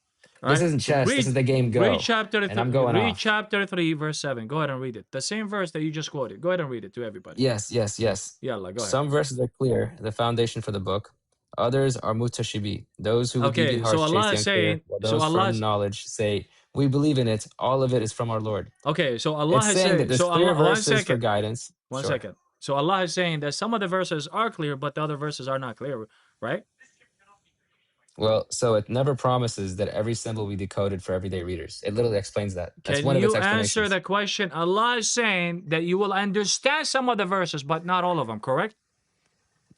All This right? isn't chess. This is the game Go. Read chapter And I'm going read off. chapter 3, verse 7. Go ahead and read it. The same verse that you just quoted. Go ahead and read it to everybody. Yes. Yalla, go ahead. Some verses are clear, the foundation for the book. Others are mutashibi. Those who would Okay, be harsh, so Allah chase is the unclear, saying- while so those Allah from is- knowledge say, we believe in it. All of it is from our Lord. Okay, so Allah It's has saying said that there's so clear Allah, verses for guidance. One Sure. second. So Allah is saying that some of the verses are clear, but the other verses are not clear, right? Well, so it never promises that every symbol will be decoded for everyday readers. It literally explains that. That's Can one of its you explanations. answer the question? Allah is saying that you will understand some of the verses, but not all of them, correct?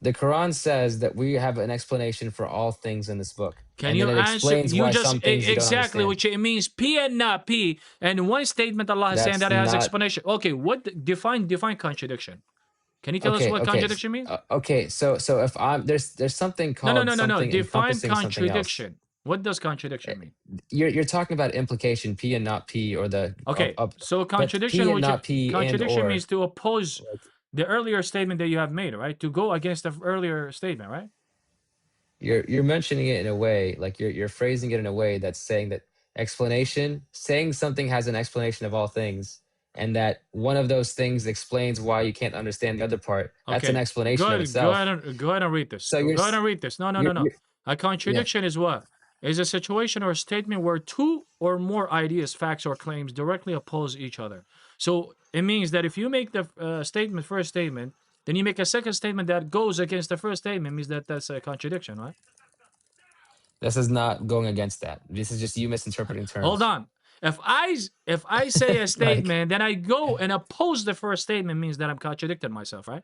The Quran says that we have an explanation for all things in this book. Can and you then it answer? explains You why just some things you don't exactly understand. which it means P and not P. And one statement Allah is saying That's that it has not- explanation. Okay, what define contradiction? Can you tell us what Okay. contradiction means? Okay. So if I'm there's something called No. something Define encompassing something else. contradiction. What does contradiction mean? You're talking about implication, P and not P, or the Okay, up, so but contradiction, P and which not P and contradiction or. means to oppose Like, the earlier statement that you have made, right? To go against the earlier statement, right? you're mentioning it in a way, like you're phrasing it in a way that's saying that saying something has an explanation of all things, and that one of those things explains why you can't understand the other part. That's an Okay, explanation of itself. go ahead and read this. So Go ahead and read this. No. you're A yeah. contradiction is what? Is a situation or a statement where two or more ideas, facts, or claims directly oppose each other. So it means that if you make the first statement, then you make a second statement that goes against the first statement, means that that's a contradiction, right? This is not going against that. This is just you misinterpreting Hold terms. on. If I say a Like, statement, then I go and oppose the first statement, means that I'm contradicting myself, right?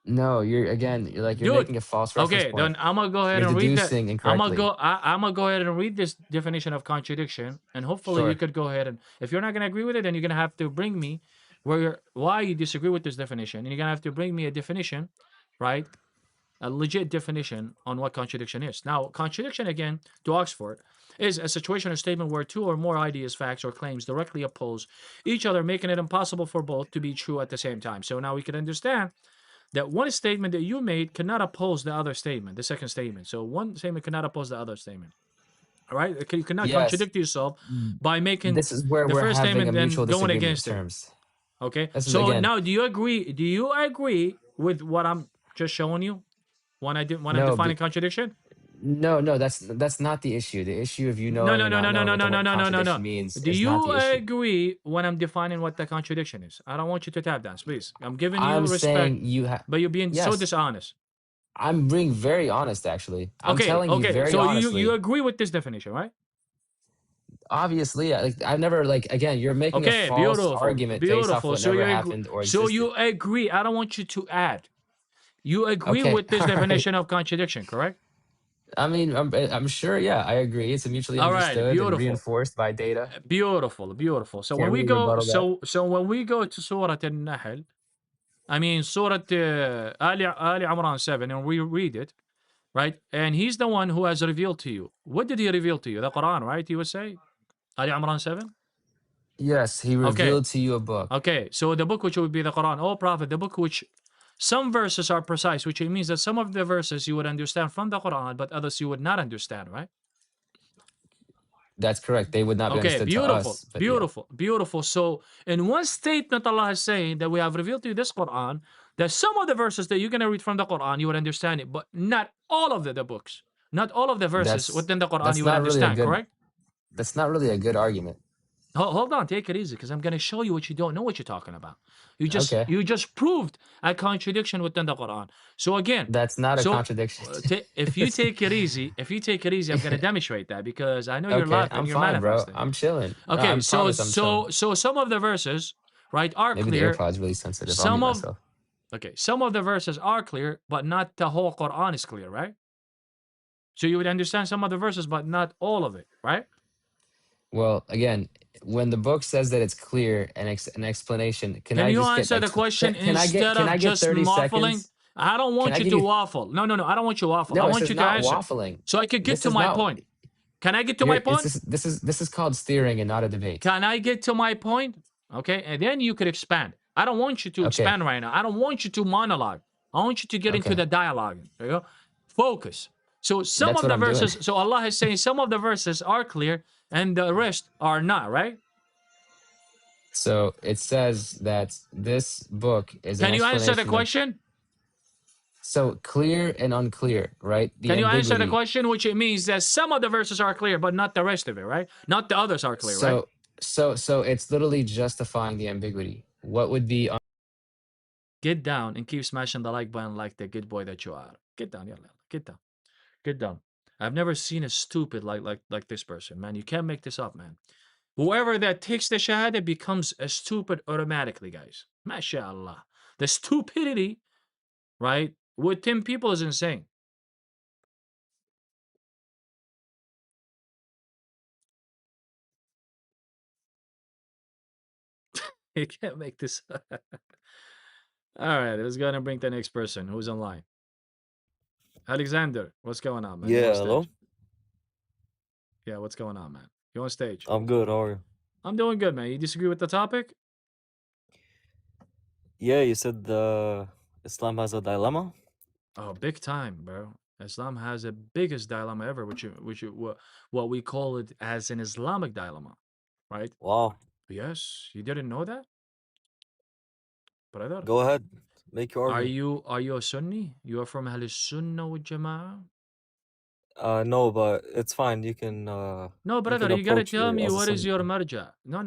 no, you're Dude. making a false reference Okay, point. then I'm gonna go ahead You're and read that. deducing incorrectly. I'm gonna go ahead and read this definition of contradiction, and hopefully you Sure. could go ahead and, if you're not gonna agree with it, then you're gonna have to bring me why you disagree with this definition, and you're gonna have to bring me a definition, right? A legit definition on what contradiction is. Now, contradiction, again, to Oxford, is a situation or statement where two or more ideas, facts, or claims directly oppose each other, making it impossible for both to be true at the same time. So now we can understand that one statement that you made cannot oppose the other statement, the second statement. So one statement cannot oppose the other statement. All right? You cannot Yes. contradict yourself by making This is where the we're first having statement a then mutual going disagreement of against it. terms. Okay? This is So again. now do you agree with what I'm just showing you when I'm No, defining contradiction? no, that's not the issue. The issue of you No, knowing no, or no, not no, no, knowing no, what the no, no, word no, no, no, no. contradiction means Do is not you the issue. agree when I'm defining what the contradiction is? I don't want you to tap dance, please. I'm giving you I'm respect, saying you have. but you're being so Yes, dishonest. I'm being very honest. Actually, I'm Okay, telling you okay. very So you honestly. agree with this definition, right? Obviously, I've never again. You're making a Okay, false beautiful, argument based off beautiful. what So never you agree. happened or So existed. you agree. I don't want you to add. You agree Okay, with this all right. definition of contradiction, correct? I mean, I'm sure. Yeah, I agree. It's mutually All right, understood and beautiful, reinforced by data. beautiful. So when Can't we really go, rebuttal that. so when we go to Surah An-Nahl, I mean Surah Ali Imran 7, and we read it, right? And he's the one who has revealed to you. What did he reveal to you? The Quran, right? You would say Ali Imran 7. Yes, he Okay, revealed to you a book. okay. So the book which would be the Quran, oh Prophet, the book which some verses are precise, which means that some of the verses you would understand from the Quran, but others you would not understand, right? That's correct. They would not be Okay, understood to us, but yeah. beautiful. So in one statement, Allah is saying that we have revealed to you this Quran, that some of the verses that you're going to read from the Quran, you would understand it, but not all of the books, not all of the verses That's within the Quran that's you would not really a understand, good correct? that's not really a good argument. Hold on, take it easy, because I'm going to show you what you don't know what you're talking about. Okay. You just proved a contradiction within the Quran. So again, That's not a contradiction. if you take it easy, I'm going to demonstrate that, because I know you're Okay, laughing, I'm you're fine, bro. manifesting. I'm chilling. No, Okay, I promise I'm chilling. so some of the verses, right, are Maybe the clear. AirPod's really sensitive. I'll mute Some of myself. some of the verses are clear, but not the whole Quran is clear, right? So you would understand some of the verses, but not all of it, right? Well, again, when the book says that it's clear and an explanation, can Can I you just get answer like the question instead can of I get just 30 waffling? seconds? I don't Can want I you give to you waffle. No, I don't want you to waffle. I No, this want is you to not answer waffling. so I could get This to is my not point. Can I get to my point? this is called steering and not a debate. Can I get to my point? Okay, and then you could expand. I don't want you to Okay. expand right now. I don't want you to monologue. I want you to get into Okay. the dialogue. There you go. Focus. So some That's of what the I'm doing. verses, so Allah is saying some of the verses are clear and the rest are not, right? So it says that this book is an Can you answer the explanation of question? so clear and unclear, right? The Can you answer the ambiguity. question, which it means that some of the verses are clear, but not the rest of it, right? Not the others are clear, right? So it's literally justifying the ambiguity. What would be Get down and keep smashing the like button like the good boy that you are. Get down, yalla, get down. Get down. I've never seen a stupid like this person, man. You can't make this up, man. Whoever that takes the shahada becomes a stupid automatically, guys. MashaAllah. The stupidity, right, with 10 people is insane. You can't make this up. All right, let's go ahead and bring the next person who's online. Alexander, what's going on, man? You Yeah, on stage? hello. Yeah, what's going on, man? You on stage? I'm good. How are you? I'm doing good, man. You disagree with the topic? Yeah, you said Islam has a dilemma. Oh, big time, bro. Islam has the biggest dilemma ever, what we call it as an Islamic dilemma, right? Wow. Yes, you didn't know that, brother. Go ahead, make your Are argument. you a Sunni? You are from Ahl Sunnah wal Jama'ah? No, but it's fine. You can No, you brother, can you gotta approach tell me me as a what is Sunni. your marja. No, I'm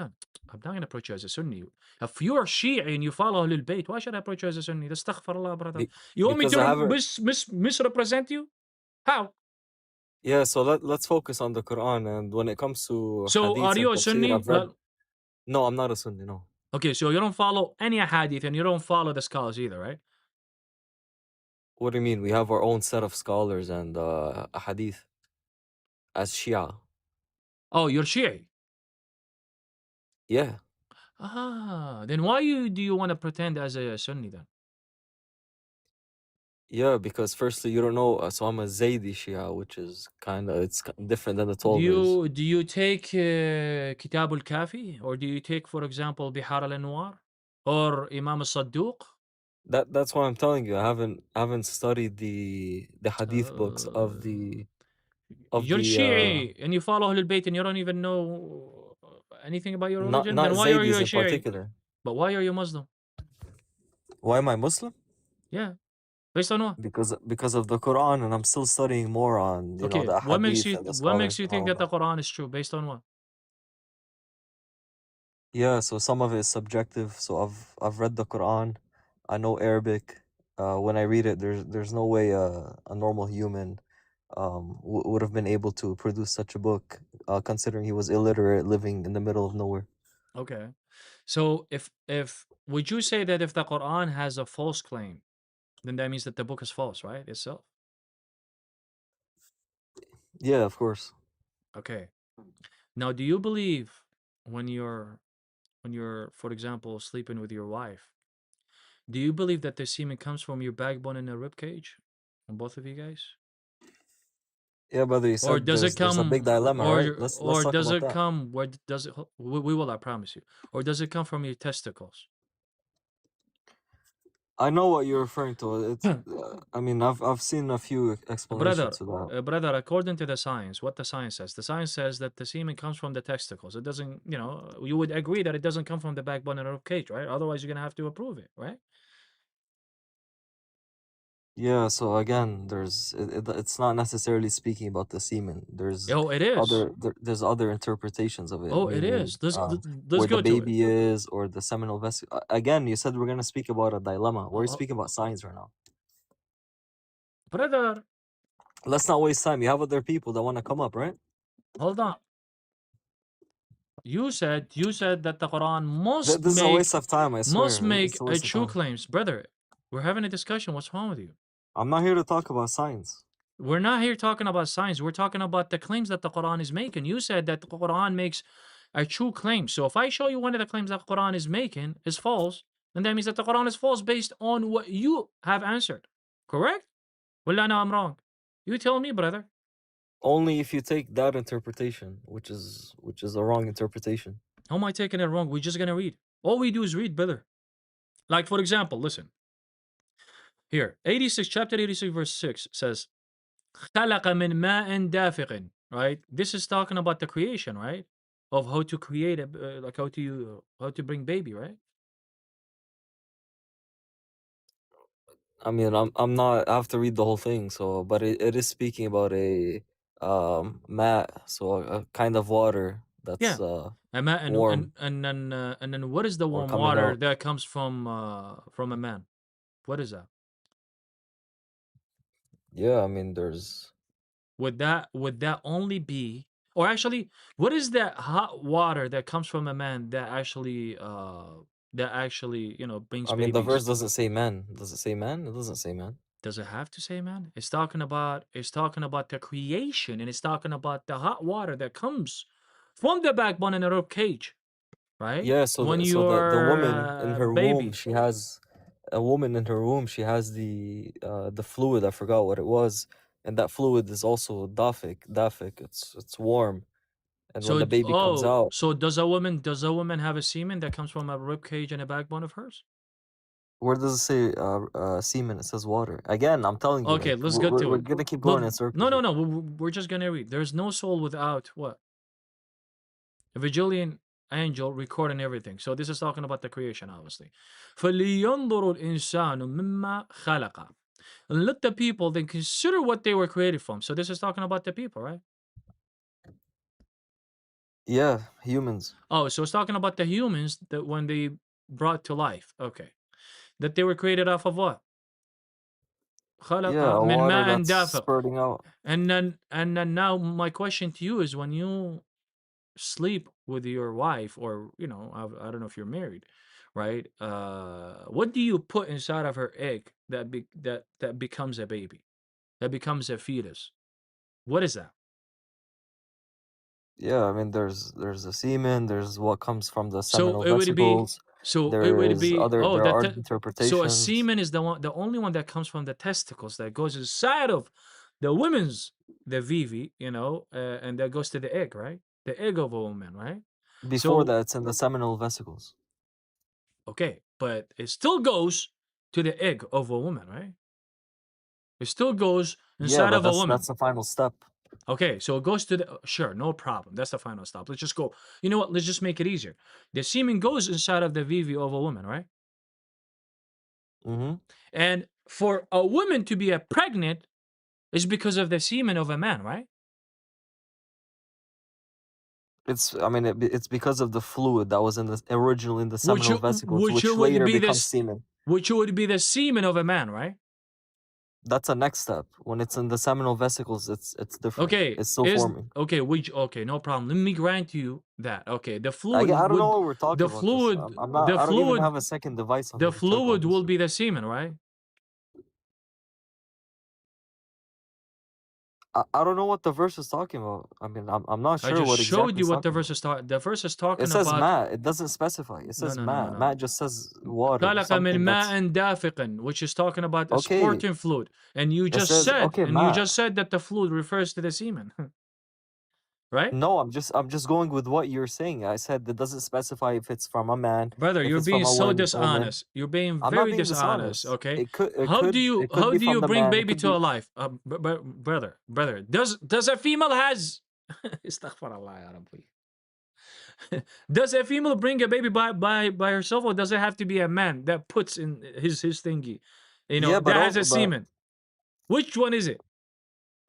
not gonna approach you as a Sunni. If you are Shi'i and you follow Ahlul Bayt, why should I approach you as a Sunni? Astaghfirullah, brother. Be You want me because to I haven't. misrepresent you? How? Yeah, so let's focus on the Quran, and when it comes to So are hadiths and you a tafsir, Sunni? I've read. No, I'm not a Sunni. No. Okay, so you don't follow any hadith and you don't follow the scholars either, right? What do you mean? We have our own set of scholars and hadith as Shia. Oh, you're Shi'i. Yeah. Then why do you want to pretend as a Sunni then? Yeah, because firstly, you don't know. So I'm a Zaydi Shia, which is it's different than the Do 12ers. you take Kitab al-Kafi, or do you take, for example, Bihar al-Anwar or Imam al-Sadduq? That's why I'm telling you. I haven't studied the hadith books of You're the Shi'i and you follow Ahlul Bayt and you don't even know anything about your religion. not Then why are you Zaydis a in Shi'i? particular. But why are you Muslim? Why am I Muslim? Yeah, based on what? Because of the Quran, and I'm still studying more on Okay, the what makes hadith you and the scholars and think all that the that. Quran is true? Based on what? Yeah, so some of it is subjective. So I've read the Quran. I know Arabic. When I read it, there's no way a normal human would have been able to produce such a book, considering he was illiterate, living in the middle of nowhere. Okay, so if would you say that if the Quran has a false claim, then that means that the book is false, right? Itself. Yeah, of course. Okay. Now, do you believe when you're for example, sleeping with your wife, do you believe that the semen comes from your backbone and a rib cage, on both of you guys? Yeah, brother, you Or said does it there's a big come, dilemma, right? Let's talk does about it that. come, where does it, we will, I promise you. Or does it come from your testicles? I know what you're referring to. It's I mean, I've seen a few explanations to that. Brother, according to the science, what the science says that the semen comes from the testicles. It doesn't, you would agree that it doesn't come from the backbone and rib cage, right? Otherwise, you're going to have to approve it, right? Yeah, so again, it's not necessarily speaking about the semen. Oh, it is. There's other interpretations of it, Oh, it meaning is. Let's where go the to it. baby is or the seminal vesicle. Again, you said we're gonna speak about a dilemma. We're Oh, speaking about science right now. brother, Let's not waste time. You have other people that want to come up, right? hold on. You said that the Quran This is a waste of time, I swear. must make It's a a waste of true time. claims, brother. We're having a discussion. What's wrong with you? I'm not here to talk about science. We're not here talking about science. We're talking about the claims that the Quran is making. You said that the Quran makes a true claim. So if I show you one of the claims that the Quran is making is false, then that means that the Quran is false based on what you have answered. Correct? Well, no, I'm wrong. You tell me, brother. Only if you take that interpretation, which is a wrong interpretation. How am I taking it wrong? We're just gonna read. All we do is read, brother. Like, for example, listen. Here, 86, chapter 86, verse 6 says, خَلَقَ مِن مَاءٍ دَافِقٍ. Right? This is talking about the creation, right? Of how to create, like how to bring baby, right? I mean, I'm not. I have to read the whole thing. So, but it is speaking about a mat, so a kind of water that's And warm then what is the or warm coming water out. that comes from a man? What is that? Yeah, I mean, there's. Would that only be, or actually, what is that hot water that comes from a man that actually brings I mean, the babies? verse doesn't say man. Does it say man? It doesn't say man. Does it have to say man? It's talking about the creation, and it's talking about the hot water that comes from the backbone and the rib cage, right? Yeah, so When the woman in you're her womb, baby. she has a woman in her womb, she has the fluid. I forgot what it was, and that fluid is also dafiq. It's warm, and when the baby comes out, so does a woman have a semen that comes from a rib cage and a backbone of hers? where does it say semen? It says water. Again, I'm telling you, Okay, like let's get to we're it. gonna keep going in circles. No. We're just gonna read. There's no soul without what? A Virgilian angel recording everything. So this is talking about the creation, obviously. فَلْيَنْظُرُ الْإِنسَانُ مِمَّا خَلَقَ. And let the people then consider what they were created from. So this is talking about the people, right? Yeah, humans. Oh, so it's talking about the humans that when they brought to life. Okay. That they were created off of what? خَلَقَ Yeah, مِنْ water مَاءٍ that's دَافِقٍ. spurting out. And then now my question to you is when you sleep with your wife or I don't know if you're married, right? What do you put inside of her egg that becomes a baby, that becomes a fetus? What is that? Yeah, I mean, there's the semen. There's what comes from the So seminal it would be vesicles. so it There would is be other. oh There are that other so a interpretations. semen is the only one that comes from the testicles that goes inside of the woman's the vivi, and that goes to the egg, right? The egg of a woman, right? Before So that, it's in the seminal vesicles. okay, but it still goes to the egg of a woman, right? It still goes Yeah, inside but of a that's woman. the final step. Okay, so it goes to the sure, no problem. That's the final stop. Let's just go. You know what? Let's just make it easier. The semen goes inside of the VV of a woman, right? Mm-hmm. And for a woman to be pregnant is because of the semen of a man, right? I mean, it's because of the fluid that was originally in the Which seminal vesicles, which which would later be becomes this, semen. which would be the semen of a man, right? That's a next step. When it's in the seminal vesicles, it's different. Okay, It's still forming. okay, no problem. Let me grant you that. Okay, the I fluid don't know would what we're talking the about. Cause fluid I'm not. the I don't even fluid have a second device on me the to check on fluid this. will be the semen, right? I don't know what the verse is talking about. I mean, I'm not I sure just what showed exactly you it's what the talking verse about. is talking. The verse is It talking says about ma. It doesn't specify. It says ma. no. Ma just says water. خلق من Something that's ماء دافق, which is talking about a okay. sporting fluid, and you It just says said, okay, ma. that the fluid refers to the semen, right? No, I'm just going with what you're saying. I said it doesn't specify if it's from a man, Brother, if you're it's from being a so woman. dishonest. You're being I'm not very being dishonest. dishonest. Okay, It could it could how be do from you the bring man. It baby could to be life, brother? Does a female has? Astaghfirullah, ya Rabbi. Does a female bring a baby by herself, or does it have to be a man that puts in his thingy, yeah, that has a but semen? Which one is it?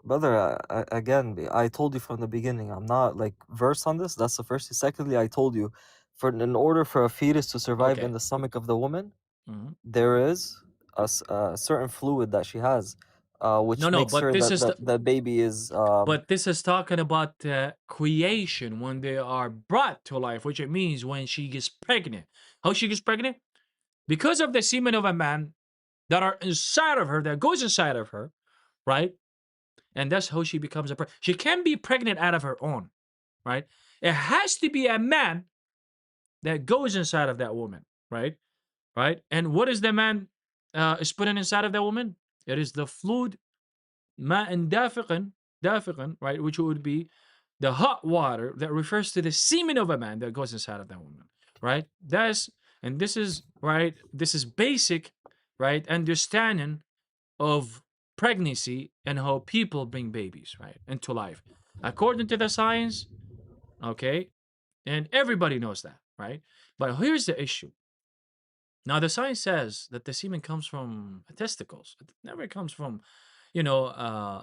brother, again, I told you from the beginning, I'm not like versed on this. That's the first thing. Secondly, I told you, in order for a fetus to survive in Okay. the stomach of the woman, Mhm. there is a certain fluid that she has, which No, makes but sure this that is the baby is but this is talking about creation when they are brought to life, which it means when she gets pregnant. How she gets pregnant? Because of the semen of a man that are inside of her, that goes inside of her, right? And that's how she becomes a she can't be pregnant out of her own, right? It has to be a man that goes inside of that woman, right? Right? And what is the man is putting inside of that woman? It is the fluid ma'an dafiqan, right? Which would be the hot water that refers to the semen of a man that goes inside of that woman, right? This is right. This is basic, right? Understanding of pregnancy and how people bring babies, right, into life, according to the science. Okay, and everybody knows that, right? But here's the issue. Now, the science says that the semen comes from testicles. It never comes from, a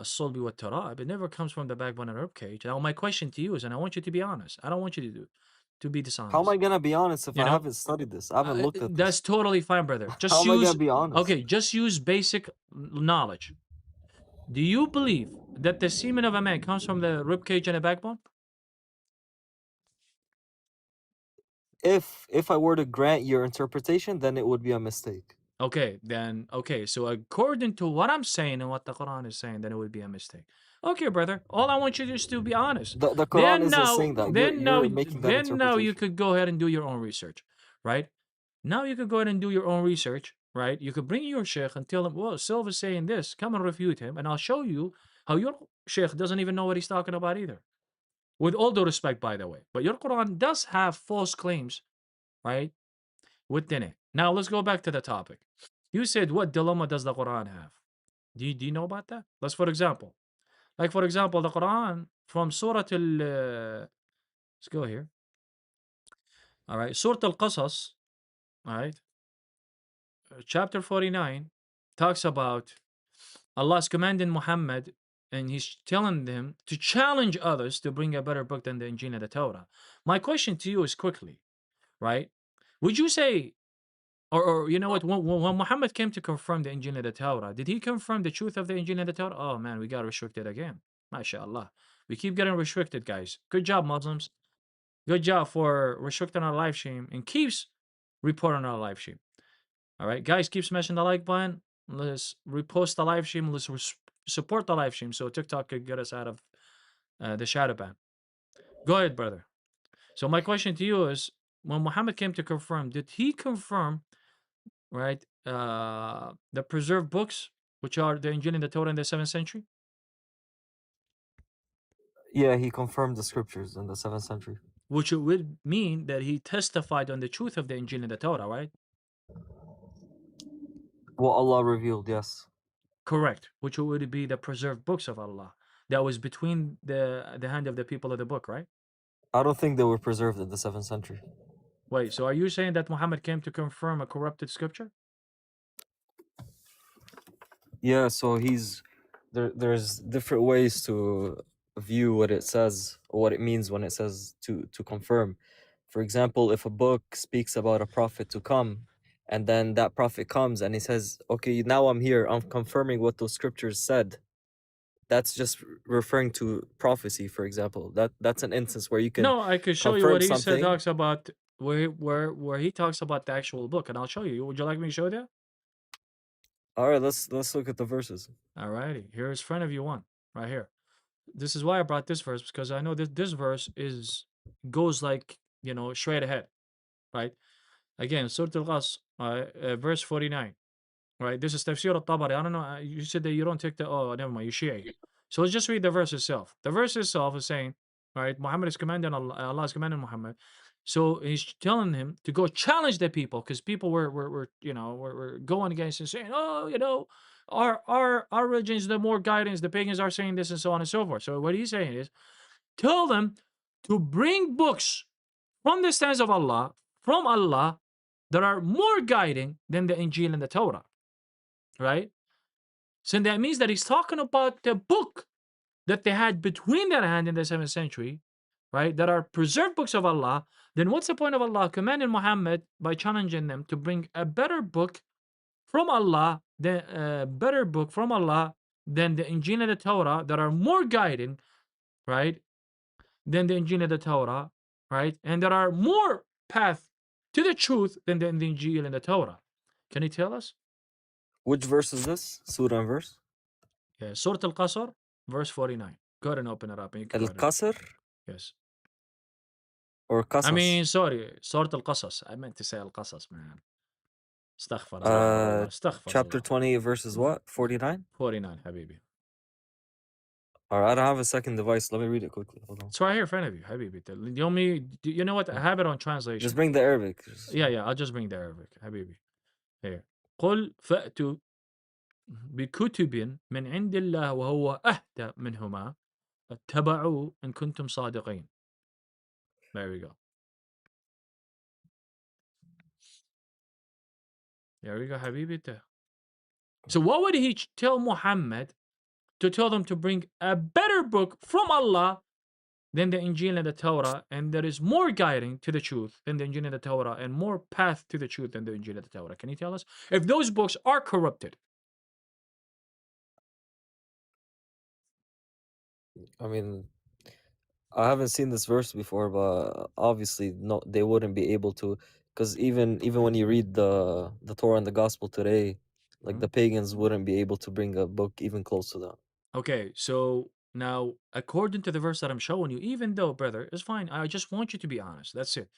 sulbi wa tarab. It never comes from the backbone and rib cage. Now, my question to you is, and I want you to be honest. I don't want you to be how am I dishonest. gonna be honest if You I know, haven't studied this? I haven't looked at that's this. totally fine, brother. How am I gonna be honest? Just use basic knowledge. Do you believe that the semen of a man comes from the rib cage and the backbone? If I were to grant your interpretation, then it would be a mistake. Okay, then, okay, so according to what I'm saying and what the Quran is saying, then it would be a mistake. Okay, brother, all I want you to is to be honest. The Quran isn't saying that. You're making that Then now you interpretation. could go ahead and do your own research, right? Now you could go ahead and do your own research, right? You could bring your sheikh and tell him, well, Silva is saying this. Come and refute him, and I'll show you how your sheikh doesn't even know what he's talking about either. With all due respect, by the way. But your Quran does have false claims, right, within it. Now, let's go back to the topic. You said, what dilemma does the Quran have? Do you know about that? Let's, for example, the Quran from Surah let's go here. All right, Surah Al-Qasas, all right, chapter 49, talks about Allah's commanding Muhammad, and he's telling them to challenge others to bring a better book than the Injil and the Torah. My question to you is quickly, right? Would you say, or you know what, when Muhammad came to confirm the Injil and the Torah, did he confirm the truth of the Injil and the Torah? Oh man, we got restricted again. MashaAllah. We keep getting restricted, guys. Good job, Muslims. Good job for restricting our live stream and keeps reporting our live stream. All right, guys, keep smashing the like button. Let's repost the live stream. Let's support the live stream so TikTok could get us out of the shadow ban. Go ahead, brother. So my question to you is, when Muhammad came to confirm, did he confirm, right, the preserved books, which are the Injil and the Torah in the 7th century? Yeah, he confirmed the scriptures in the 7th century. Which would mean that he testified on the truth of the Injil and the Torah, right? What Allah revealed, yes. Correct. Which would be the preserved books of Allah that was between the hand of the people of the book, right? I don't think they were preserved in the 7th century. Wait, so are you saying that Muhammad came to confirm a corrupted scripture? Yeah, so there's different ways to view what it says or what it means when it says to confirm. For example, if a book speaks about a prophet to come, and then that prophet comes and he says, okay, now I'm here, I'm confirming what those scriptures said. That's just referring to prophecy, for example. That's an instance where you can No, I could show you confirm what he said, something. talks about where he talks about the actual book, and I'll show you. Would you like me to show that? All right, let's look at the verses. Alrighty, here's front of you one right here. This is why I brought this verse, because I know that this verse goes like, you know, straight ahead, right? Again, Surah Al-Ghas, verse 49, right? This is Tafsir al-Tabari. I don't know. You said that you don't take the, oh, never mind, you Shi'i. So let's just read the verse itself. The verse itself is saying, right, Muhammad is commanding Allah, Allah is commanding Muhammad. So he's telling him to go challenge the people, because people were you know, were going against him, saying, oh, you know, our religion is the more guidance, the pagans are saying this, and so on and so forth. So what he's saying is, tell them to bring books from the stands of Allah, from Allah, that are more guiding than the Injil and the Torah, right? So that means that he's talking about the book that they had between their hand in the 7th century, right? That are preserved books of Allah. Then what's the point of Allah commanding Muhammad by challenging them to bring a better book from Allah, the better book from Allah than the Injil and the Torah, that are more guiding, right, than the Injil and the Torah, right, and that are more path to the truth than the Injil and the Torah? Can you tell us? Which verse is this? Surah and verse? Yeah, Surah Al-Qasr, verse 49. Go ahead and open it up. And you can write it. Al-Qasr Yes. or Qasas? I mean, sorry, Surah Al-Qasas. I meant to say Al-Qasas, man. Astaghfirullah. Astaghfirullah. Chapter 20, verses what? 49? 49, Habibi. All right, I don't have a second device. Let me read it quickly. Hold on. It's right here in front of you, Habibi. You know what? I have it on translation. Just bring the Arabic. Yeah, I'll just bring the Arabic, Habibi. Here. قل فأتوا بكتب من عند الله وهو أهدى منهما اتبعوا إن كنتم صادقين. There we go. There we go, Habibi. So what would he tell Muhammad to tell them to bring a better book from Allah than the Injil and the Torah, and there is more guiding to the truth than the Injil and the Torah, and more path to the truth than the Injil and the Torah? Can you tell us if those books are corrupted? I mean, I haven't seen this verse before, but obviously, no, they wouldn't be able to, because even when you read the Torah and the Gospel today, like the pagans wouldn't be able to bring a book even close to that. Okay, so now, according to the verse that I'm showing you, even though, brother, it's fine. I just want you to be honest. That's it.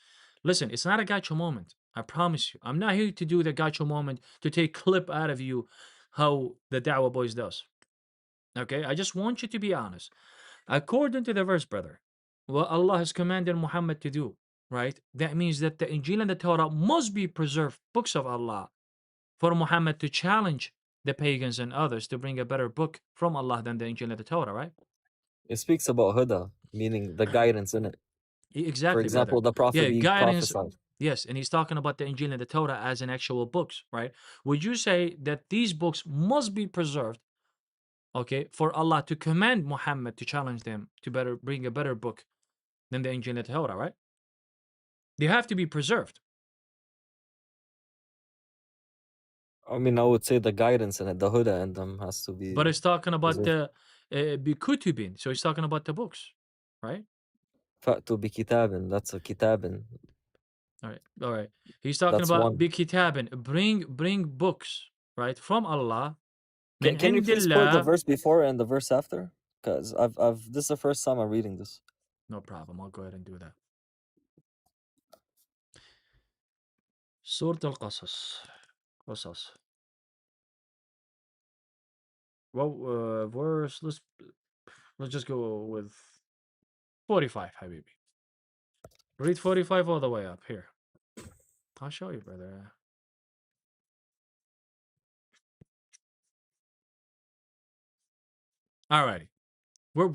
Listen, it's not a gotcha moment. I promise you. I'm not here to do the gotcha moment to take clip out of you how the Dawah Boys does. Okay? I just want you to be honest. According to the verse, brother, what Allah has commanded Muhammad to do, right? That means that the Injil and the Torah must be preserved books of Allah for Muhammad to challenge the pagans and others to bring a better book from Allah than the Injil and the Torah, right? It speaks about huda, meaning the guidance in it. Exactly, For example, brother. the prophet Yeah, being guidance. prophesied. Yes, and he's talking about the Injil and the Torah as in actual books, right? Would you say that these books must be preserved, okay, for Allah to command Muhammad to challenge them to better bring a better book than the Injil and the Torah, right? They have to be preserved. I mean, I would say the guidance in it, the huda in them has to be But it's talking about preserved. the bikutubin, so he's talking about the books, right? Fa'tu bi kitabin, that's a kitabin. All right. He's talking That's about one. bikitabin, bring books, right, from Allah. Min Can you please put the indillah. verse before and the verse after? Because I've this is the first time I'm reading this. No problem. I'll go ahead and do that. Surah Al-Qasas. Qasas. Well, verse. Let's just go with 45, Habibi. Read 45 all the way up here. I'll show you, brother. Alrighty.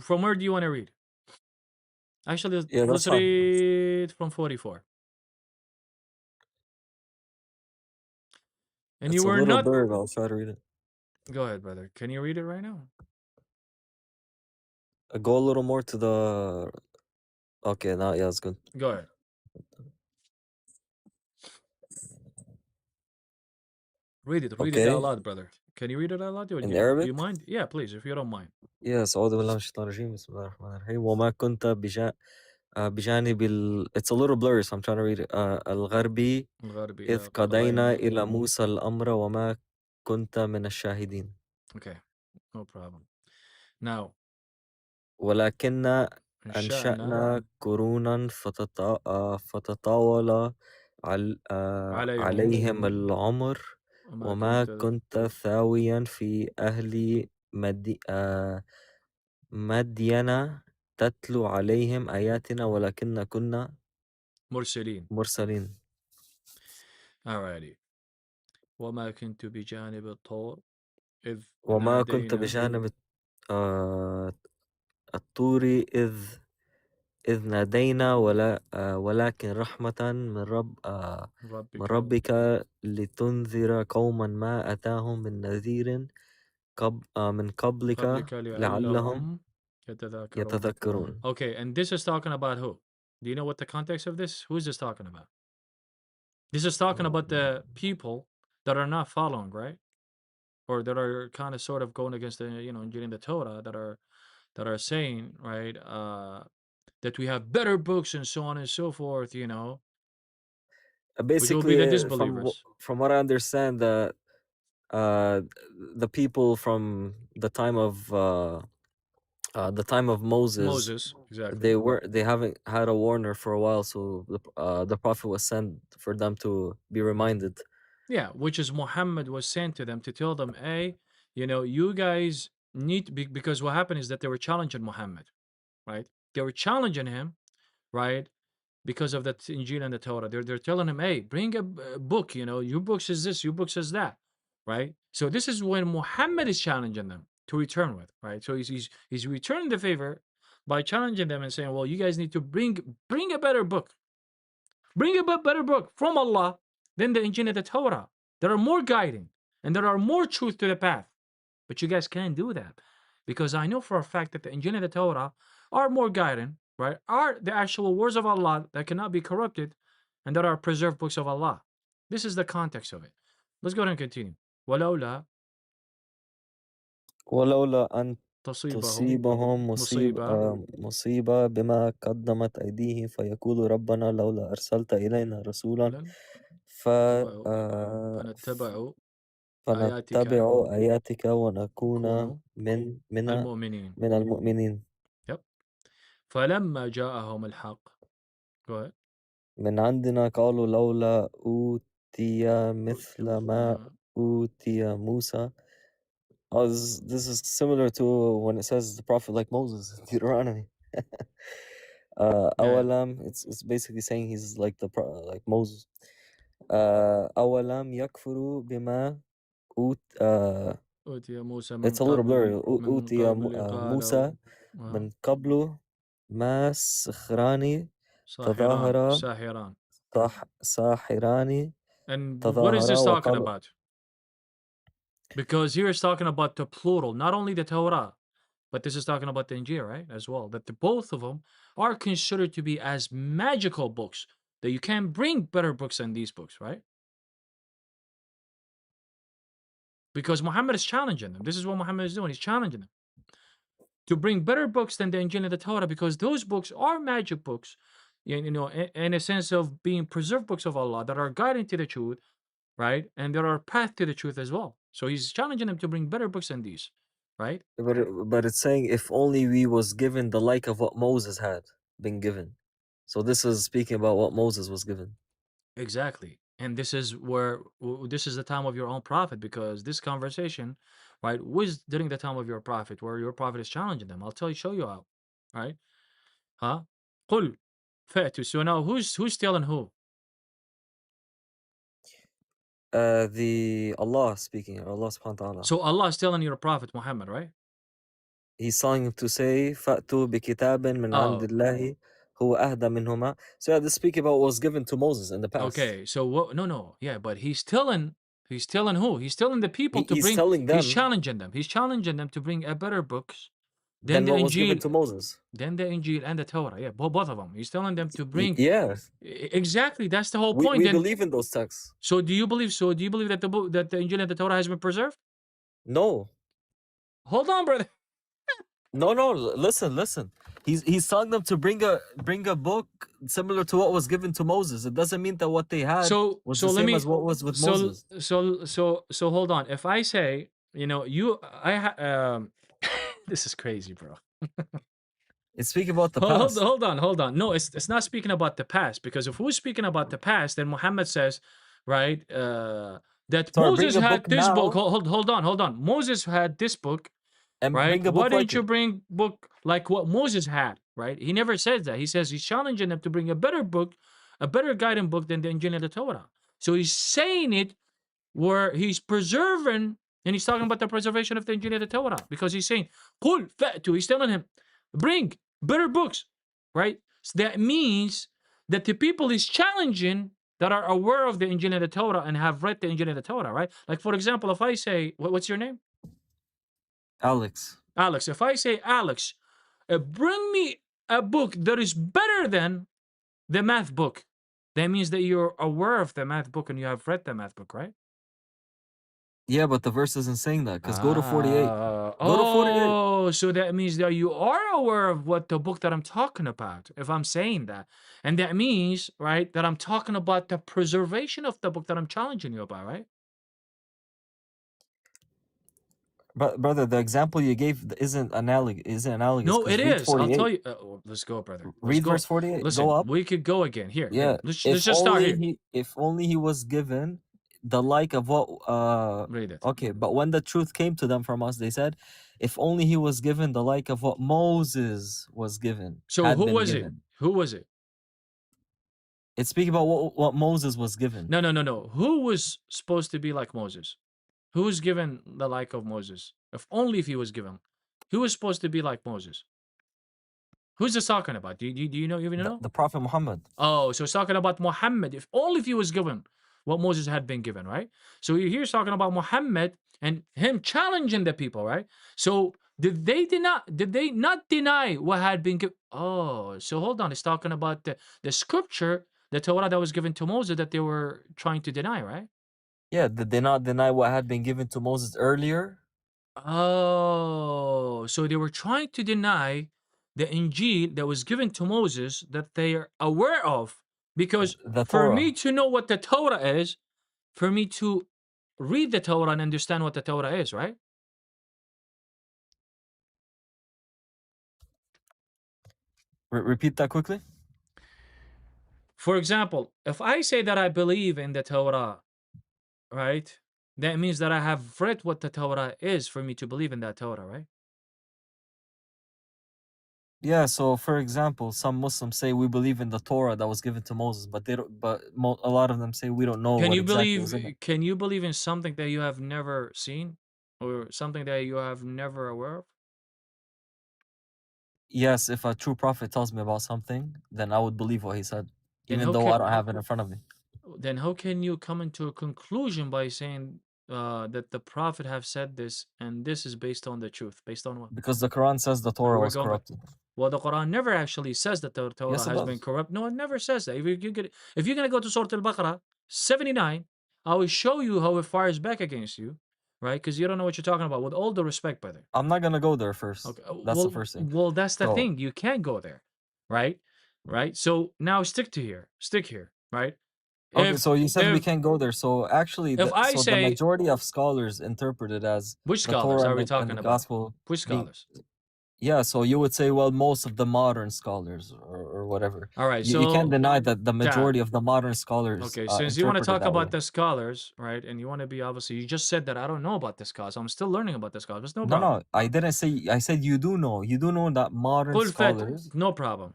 From where do you want to read? Actually, Yeah, let's that's fine. read from 44. And It's you a were little not. blurred, but I'll try to read it. Go ahead, brother. Can you read it right now? Go a little more to the. Okay, now yeah, it's good. Go ahead. Read it. Read it out Okay, loud, brother. Can you read it out loud? Do in you Arabic. mind? Yeah, please, if you don't mind. Yes, أعوذ بالله من الشيطان الرجيم بسم الله الرحمن الرحيم وما كنت بجانب It's a little blurry, so I'm trying to read it. الغربي الغربي إذ قضينا إلى موسى الأمر وما كنت من الشاهدين. Okay, no problem. Now, ولكن إنشأنا أنشأنا قرونا فتطاول عليهم العمر وما كنت ثاويا في أهل مدين تتلو عليهم آياتنا ولكن كنا مرسلين. Alrighty. وما كنت بجانب الطور إذ وما كنت نادينا بجانب الطور إذ نادينا ولكن رحمة من ربك لتنذر قوما ما أتاهم من نذير من قبلك لعلهم يتذكرون. Okay, and this is talking about who? Do you know what the context of this? Who is this talking about? This is talking about the people that are not following, right? Or that are kind of sort of going against the, getting the Torah, that are saying, right, that we have better books and so on and so forth, which will be the Basically, disbelievers. from what I understand, the people from the time of Moses, exactly. they haven't had a warner for a while, so the prophet was sent for them to be reminded. Yeah, which is Muhammad was sent to them to tell them, hey, you guys need, because what happened is that they were challenging Muhammad, right? They were challenging him, right? Because of the Injil and the Torah. They're telling him, hey, bring a book, your books is this, your books is that, right? So this is when Muhammad is challenging them to return with, right? So he's returning the favor by challenging them and saying, well, you guys need to bring a better book. Bring a better book from Allah than the Injil and the Torah. There are more guiding and there are more truth to the path. But you guys can't do that because I know for a fact that the Injil and the Torah are more guiding, right? Are the actual words of Allah that cannot be corrupted and that are preserved books of Allah. This is the context of it. Let's go ahead and continue. ولولا أن تصيبهم مصيبة بما قدمت أيديهم فيقولوا ربنا لولا أرسلت إلينا رسولا فنتبع آياتك ونكون من المؤمنين. Yep. فلما جاءهم الحق. Go ahead. من عندنا قالوا لولا أوتي مثل ما أوتي موسى. Oh, this is similar to when it says the prophet like Moses in Deuteronomy. أولم, it's basically saying he's like like Moses. أولم يكفروا بما أوتي موسى من it's a little blurry. قبل أوتي موسى من قبل ما سخراني تظاهر ساحران. ساحران And what is تظاهر this talking وقالوا. about? Because here it's talking about the plural, not only the Torah, but this is talking about the Injil, right? As well. That both of them are considered to be as magical books, that you can bring better books than these books, right? Because Muhammad is challenging them. This is what Muhammad is doing. He's challenging them to bring better books than the Injil and the Torah, because those books are magic books, you know, in a sense of being preserved books of Allah that are guiding to the truth, right? And there are path to the truth as well. So he's challenging them to bring better books than these, right? But it's saying if only we was given the like of what Moses had been given. So this is speaking about what Moses was given. Exactly. And this is where this is the time of your own prophet, because this conversation, right, was during the time of your prophet, where your prophet is challenging them. I'll show you how, right? Huh? قل فأتوا. So now who's telling who? The Allah speaking, Allah subhanahu wa ta'ala. So Allah is telling your prophet Muhammad, right? He's telling him to say فأتوا بكتاب من عند الله هو أهدى منهما. So yeah, this speaking about what was given to Moses in the past. Okay, so what? No, yeah, but he's telling who? He's telling the people to he's bring. Telling them. He's challenging them. He's challenging them to bring a better books than the what Injil, was given to Moses. Than the Injil and the Torah. Yeah, both of them. He's telling them to bring. Yeah. Exactly. That's the whole point. We believe in those texts. So do you believe? So do you believe that the book, that the Injil and the Torah has been preserved? No. Hold on, brother. No. Listen. He's telling them to bring a book similar to what was given to Moses. It doesn't mean that what they had was the same as what was with Moses. So hold on. If I say, you know, this is crazy, bro. It's speaking about the past. Hold on. No, it's not speaking about the past, because if we're speaking about the past, then Muhammad says, right, that Moses had this book. Hold on. Moses had this book, and right? Why didn't you bring book like what Moses had, right? He never says that. He says he's challenging them to bring a better book, a better guiding book than the Injil and the Torah. So he's saying it where he's preserving, and he's talking about the preservation of the Injil and the Torah, because he's saying, "Qul fa'tu." He's telling him, bring better books, right? So that means that the people he's challenging that are aware of the Injil and the Torah and have read the Injil and the Torah, right? Like, for example, if I say, what's your name? Alex. If I say, Alex, bring me a book that is better than the math book, that means that you're aware of the math book and you have read the math book, right? Yeah, but the verse isn't saying that, because go to 48. Go to 48. Oh, so that means that you are aware of what the book that I'm talking about, if I'm saying that. And that means, right, that I'm talking about the preservation of the book that I'm challenging you about, right? But brother, the example you gave isn't analogous. No, it is. 48. I'll tell you. Let's go, brother. Read verse 48. Listen, go up. We could go again. Here. Yeah. Let's just start here. If only he was given the like of what read it. Okay, but when the truth came to them from us, they said, if only he was given the like of what Moses was given. So who was it? Who was it? It's speaking about what Moses was given. No. Who was supposed to be like Moses? Who was given the like of Moses? If only if he was given. Who was supposed to be like Moses? Who's this talking about? Do you know? Even know? The Prophet Muhammad. Oh, so it's talking about Muhammad. If only if he was given what Moses had been given, right? So here's talking about Muhammad and him challenging the people, right? So did they not deny what had been given? Oh, so hold on. It's talking about the scripture, the Torah that was given to Moses that they were trying to deny, right? Yeah, did they not deny what had been given to Moses earlier? Oh, so they were trying to deny the Injil that was given to Moses that they are aware of. Because for me to know what the Torah is, for me to read the Torah and understand what the Torah is, right? Repeat that quickly. For example, if I say that I believe in the Torah, right? That means that I have read what the Torah is for me to believe in that Torah, right? Yeah, so for example, some Muslims say we believe in the Torah that was given to Moses, but they don't. But a lot of them say we don't know Can what you exactly was in it. Can you believe in something that you have never seen or something that you have never aware of? Yes, if a true prophet tells me about something, then I would believe what he said, Then even how though I don't can have it in front of me. then how can you come into a conclusion by saying that the prophet have said this and this is based on the truth? Based on what? Because the Quran says the Wait, Torah we're was going back. corrupted. Well, the Quran never actually says that the Torah Yes, it has been does. corrupt. No, it never says that. If you're gonna go to Surah Al-Baqarah 79, I will show you how it fires back against you, right? Because you don't know what you're talking about. With all the respect, brother. I'm not gonna go there first. Okay. That's the first thing. Well, that's the So thing. You can't go there, right? Right. So now stick here, right? okay, so you said we if can't go there. So actually, if I the say majority of scholars interpret it as which the scholars Torah are we and talking the about? Gospel Which being. scholars? Yeah, so you would say, well, most of the modern scholars or whatever. All right. You can't So deny that the Dad, majority of the modern scholars okay, since you want to interpret it talk that way. about the scholars, right, and you want to be obviously, you just said that I don't know about the scholars. I'm still learning about the scholars. No No, problem. no, I didn't say. I said you do know. You do know that modern Full fat, scholars no problem.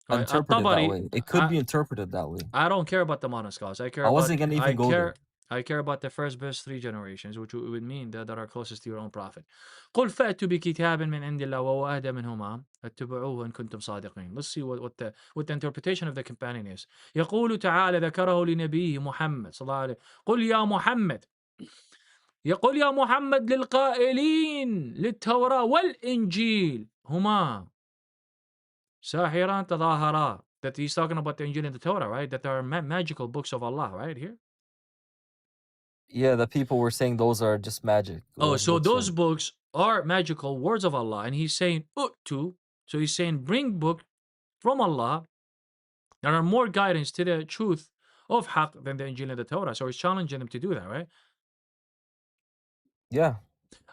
Right. interpret it that At-Tabari, way. It could be interpreted that way. I don't care about the modern scholars. I wasn't gonna even go there. I care about the first best 3 generations, which would mean that are closest to your own prophet. قل فأتوا بكتاب من عند الله وهو أهدى منهما اتبعوه إن كنتم صادقين. Let's see what the interpretation of the companion is. يقول تعالى ذكره لنبيه محمد صلى الله عليه قل يا محمد يقول يا محمد للقائلين للتوراة والإنجيل هما ساحران تظاهرا. That he's talking about the Injil and the Torah, right? That are magical books of Allah, right? Here. Yeah, the people were saying those are just magic. So those books are magical words of Allah. And he's saying, Uttu. So he's saying, bring book from Allah that are more guidance to the truth of Haqq than the Injil and the Torah. So he's challenging them to do that, right? Yeah.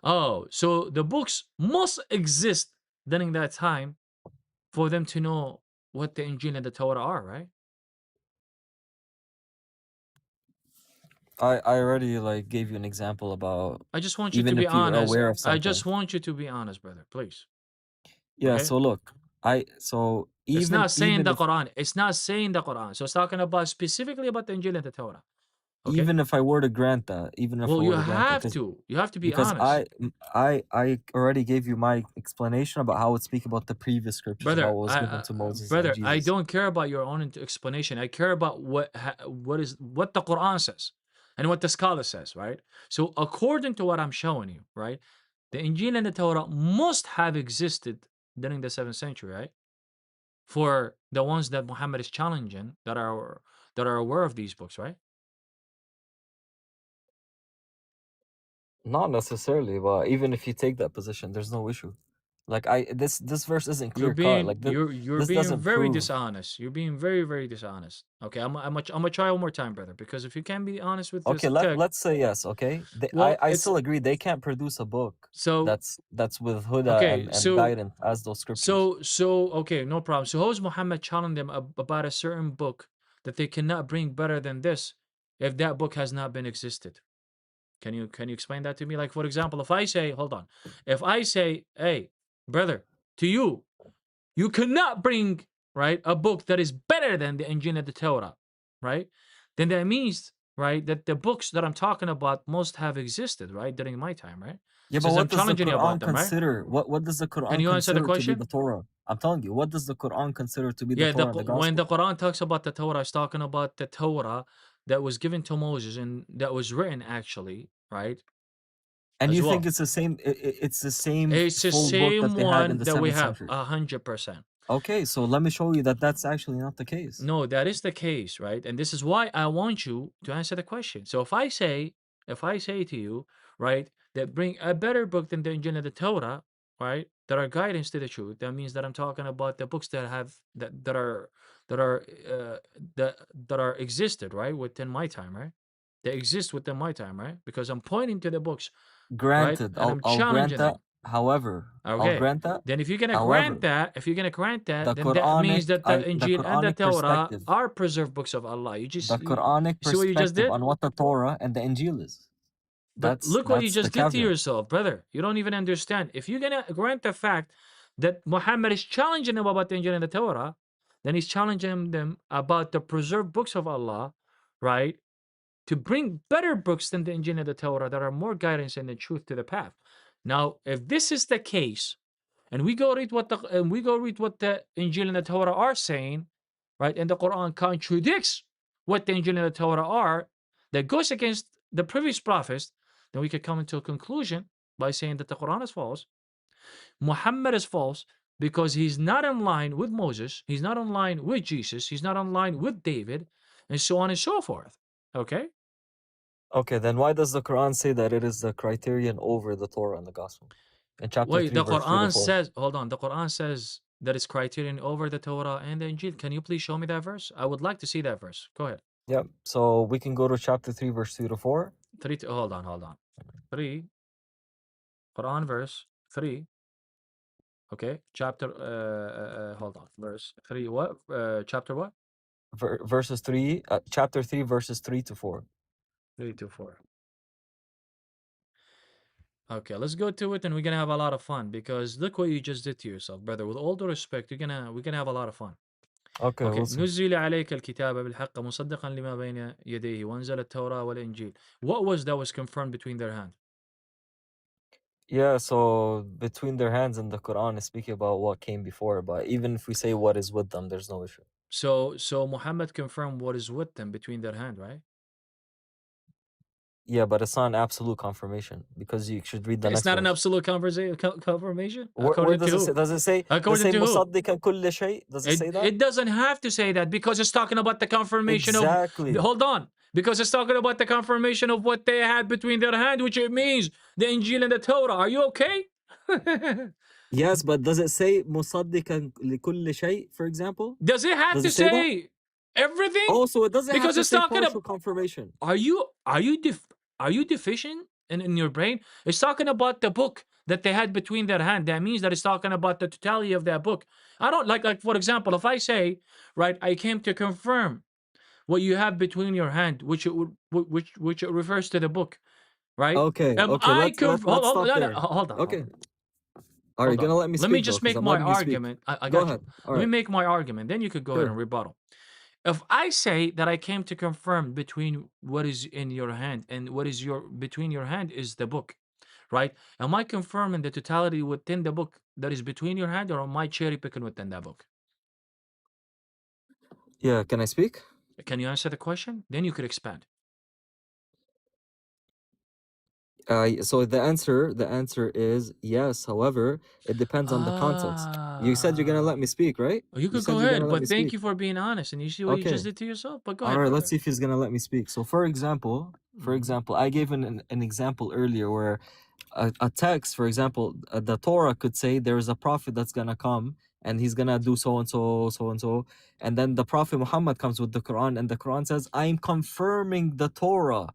Oh, so the books must exist during that time for them to know what the Injil and the Torah are, right? I already like gave you an example about I just want you to even be if you're honest. aware of I something. just want you to be honest, brother, please. Yeah, Okay? so look, It's not saying even the if Quran. It's not saying the Quran. So it's talking about specifically about the Injil and the Torah. Okay? even if I were to grant that, even if I Well, you were to grant that, have to. You have to be because honest. I already gave you my explanation about how it speak about the previous scriptures Brother, about what was given to Moses and brother, Jesus. I don't care about your own explanation. I care about what the Quran says and what the scholar says, right? So according to what I'm showing you, right, the Injil and the Torah must have existed during the 7th century, right? For the ones that Muhammad is challenging that are aware of these books, right? Not necessarily, but even if you take that position, there's no issue. Like this verse isn't You're clear cut. Like you're this being doesn't very prove. dishonest. You're being very, very dishonest. Okay, I'm gonna try one more time, brother, because if you can't be honest with this Okay, text, let's say yes. Okay, well, I it's still agree they can't produce a book so that's with huda okay. and guidance as those scriptures. So okay, no problem. So how is Muhammad challenging them about a certain book that they cannot bring better than this if that book has not been existed? Can you explain that to me? Like for example, if I say, hold on, if I say, hey, brother, to you, you cannot bring right a book that is better than the Injil and the Torah, right? Then that means right that the books that I'm talking about must have existed right during my time, right? Yeah, but Since I'm what does the challenging you about Quran them, right? consider? What does the Can Quran you answer the consider to be question? the Torah? I'm telling you, what does the Quran consider to be the Yeah, Torah and the when the Gospel? Quran talks about the Torah, it's talking about the Torah that was given to Moses and that was written actually, right? And As you think well. it's the same? It's the same It's the full book that same they had in one the that we 7th have, century? 100%. Okay, so let me show you that that's actually not the case. No, that is the case, right? And this is why I want you to answer the question. So if I say to you, right, that bring a better book than the Injil and the Torah, right, that are guidance to the truth, that means that I'm talking about the books that have that are that are existed, right, within my time, right? They exist within my time, right? Because I'm pointing to the books, right? Granted, And I'm I'll grant challenging that. them. However, I'll Okay. grant that. Then if you're gonna However, grant that, the then that means that the Injil and the Quranic Torah perspective, are preserved books of Allah. You the Quranic see what you just perspective did? on what the Torah and the Injil is. But look what you That's the just did to caveat. yourself, brother. You don't even understand. If you're gonna grant the fact that Muhammad is challenging them about the Injil and the Torah, then he's challenging them about the preserved books of Allah, right? To bring better books than the Injil and the Torah that are more guidance and the truth to the path. Now, if this is the case, and we go read what the Injil and the Torah are saying, right? And the Quran contradicts what the Injil and the Torah are, that goes against the previous prophets, then we could come into a conclusion by saying that the Quran is false, Muhammad is false, because he's not in line with Moses, he's not in line with Jesus, he's not in line with David, and so on and so forth. Okay? Okay, then why does the Quran say that it is the criterion over the Torah and the Gospel? In chapter 3, The verse 3 to Quran 4. says, hold on, the Quran says that it's criterion over the Torah and the Injil. Can you please show me that verse? I would like to see that verse. Go ahead. Yep. So we can go to chapter 3, verse 3 to 4. Hold on. 3, Quran verse 3. Okay, chapter, hold on, verse 3, what? Chapter what? Verses 3, chapter 3, verses 3 to 4. 3 to 4. Okay, let's go to it and we're gonna have a lot of fun because look what you just did to yourself, brother. With all due respect, we're gonna have a lot of fun. Okay, Okay, we'll see. نزل عليك الكتاب بالحق مصدقا لما بين يديه وانزل التوراة والإنجيل. What was that was confirmed between their hands? Yeah, so between their hands and the Quran is speaking about what came before, but even if we say what is with them, there's no issue. So Muhammad confirmed what is with them between their hand, right? Yeah, but it's not an absolute confirmation because you should read the It's next not an verse. absolute confirmation. Where According does to it say? who? Does it say According to who? مصدقا كل شيء? Does it say that? It doesn't have to say that because it's talking about the confirmation Exactly. of. Hold on, because it's talking about the confirmation of what they had between their hand, which it means the Injil and the Torah. Are you okay? Yes, but does it say مصدقا لكل شيء, for example? Does it have Does to it say that? say everything? Oh, so it doesn't have Because to it's say talking partial about. confirmation. Are you deficient in your brain? It's talking about the book that they had between their hand. That means that it's talking about the totality of that book. I don't like for example, if I say, right, I came to confirm what you have between your hand, which it refers to the book, right? Okay, let's stop there. Hold on. Okay. All right, you're gonna let me speak. Let me just make my argument. I got you. Let me make my argument. Then you could go ahead and rebuttal. If I say that I came to confirm between what is in your hand and what is between your hand is the book, right? Am I confirming the totality within the book that is between your hand, or am I cherry picking within that book? Yeah, can I speak? Can you answer the question? Then you could expand. So the answer is yes. However, it depends on the context. You said you're gonna let me speak, right? You could go ahead, but thank you for being honest. And you see what you just did to yourself. But go ahead. All right, let's see if he's gonna let me speak. So, for example, I gave an example earlier where a text, for example, the Torah could say there is a prophet that's gonna come and he's gonna do so and so, so and so, and then the Prophet Muhammad comes with the Quran, and the Quran says, "I'm confirming the Torah."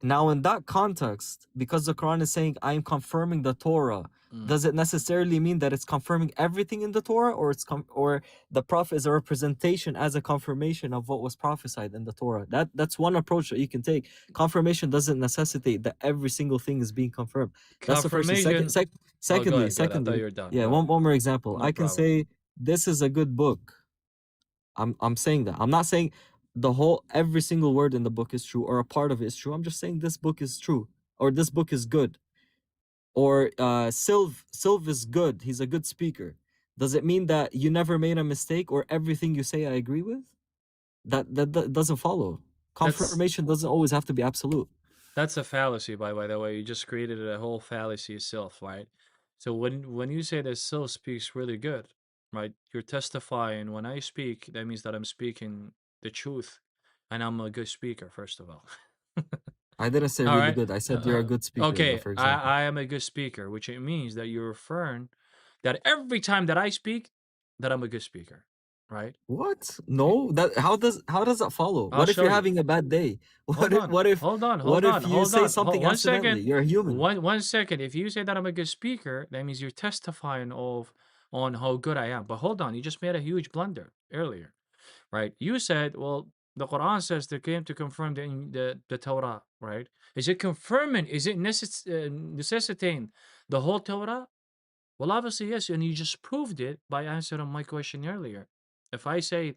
Now, in that context, because the Quran is saying, "I'm confirming the Torah," does it necessarily mean that it's confirming everything in the Torah, or or the Prophet is a representation as a confirmation of what was prophesied in the Torah? That's one approach that you can take. Confirmation doesn't necessitate that every single thing is being confirmed. That's the first thing. Secondly, yeah, one more example. I can say this is a good book. I'm saying that. I'm not saying every single word in the book is true or a part of it is true. I'm just saying this book is true, or this book is good, or Silv is good. He's a good speaker. Does it mean that you never made a mistake or everything you say I agree with? That doesn't follow. Confirmation doesn't always have to be absolute. That's a fallacy, by the way. You just created a whole fallacy yourself, right? So when you say that Silv speaks really good, right? You're testifying when I speak, that means that I'm speaking the truth, and I'm a good speaker, first of all. I didn't say really good. I said you're a good speaker. Okay, I am a good speaker, which it means that you're referring that every time that I speak, that I'm a good speaker. right? What? No, that how does that follow? I'll What if show you're you. having a bad day? Hold on, hold on, What hold if on, you hold say on. something One accidentally? second. You're a human. One second. If you say that I'm a good speaker, that means you're testifying on how good I am. But hold on, you just made a huge blunder earlier, right? You said, well, the Quran says they came to confirm the Torah, right? Is it confirming? Is it necessitating the whole Torah? Well, obviously, yes, and you just proved it by answering my question earlier. If I say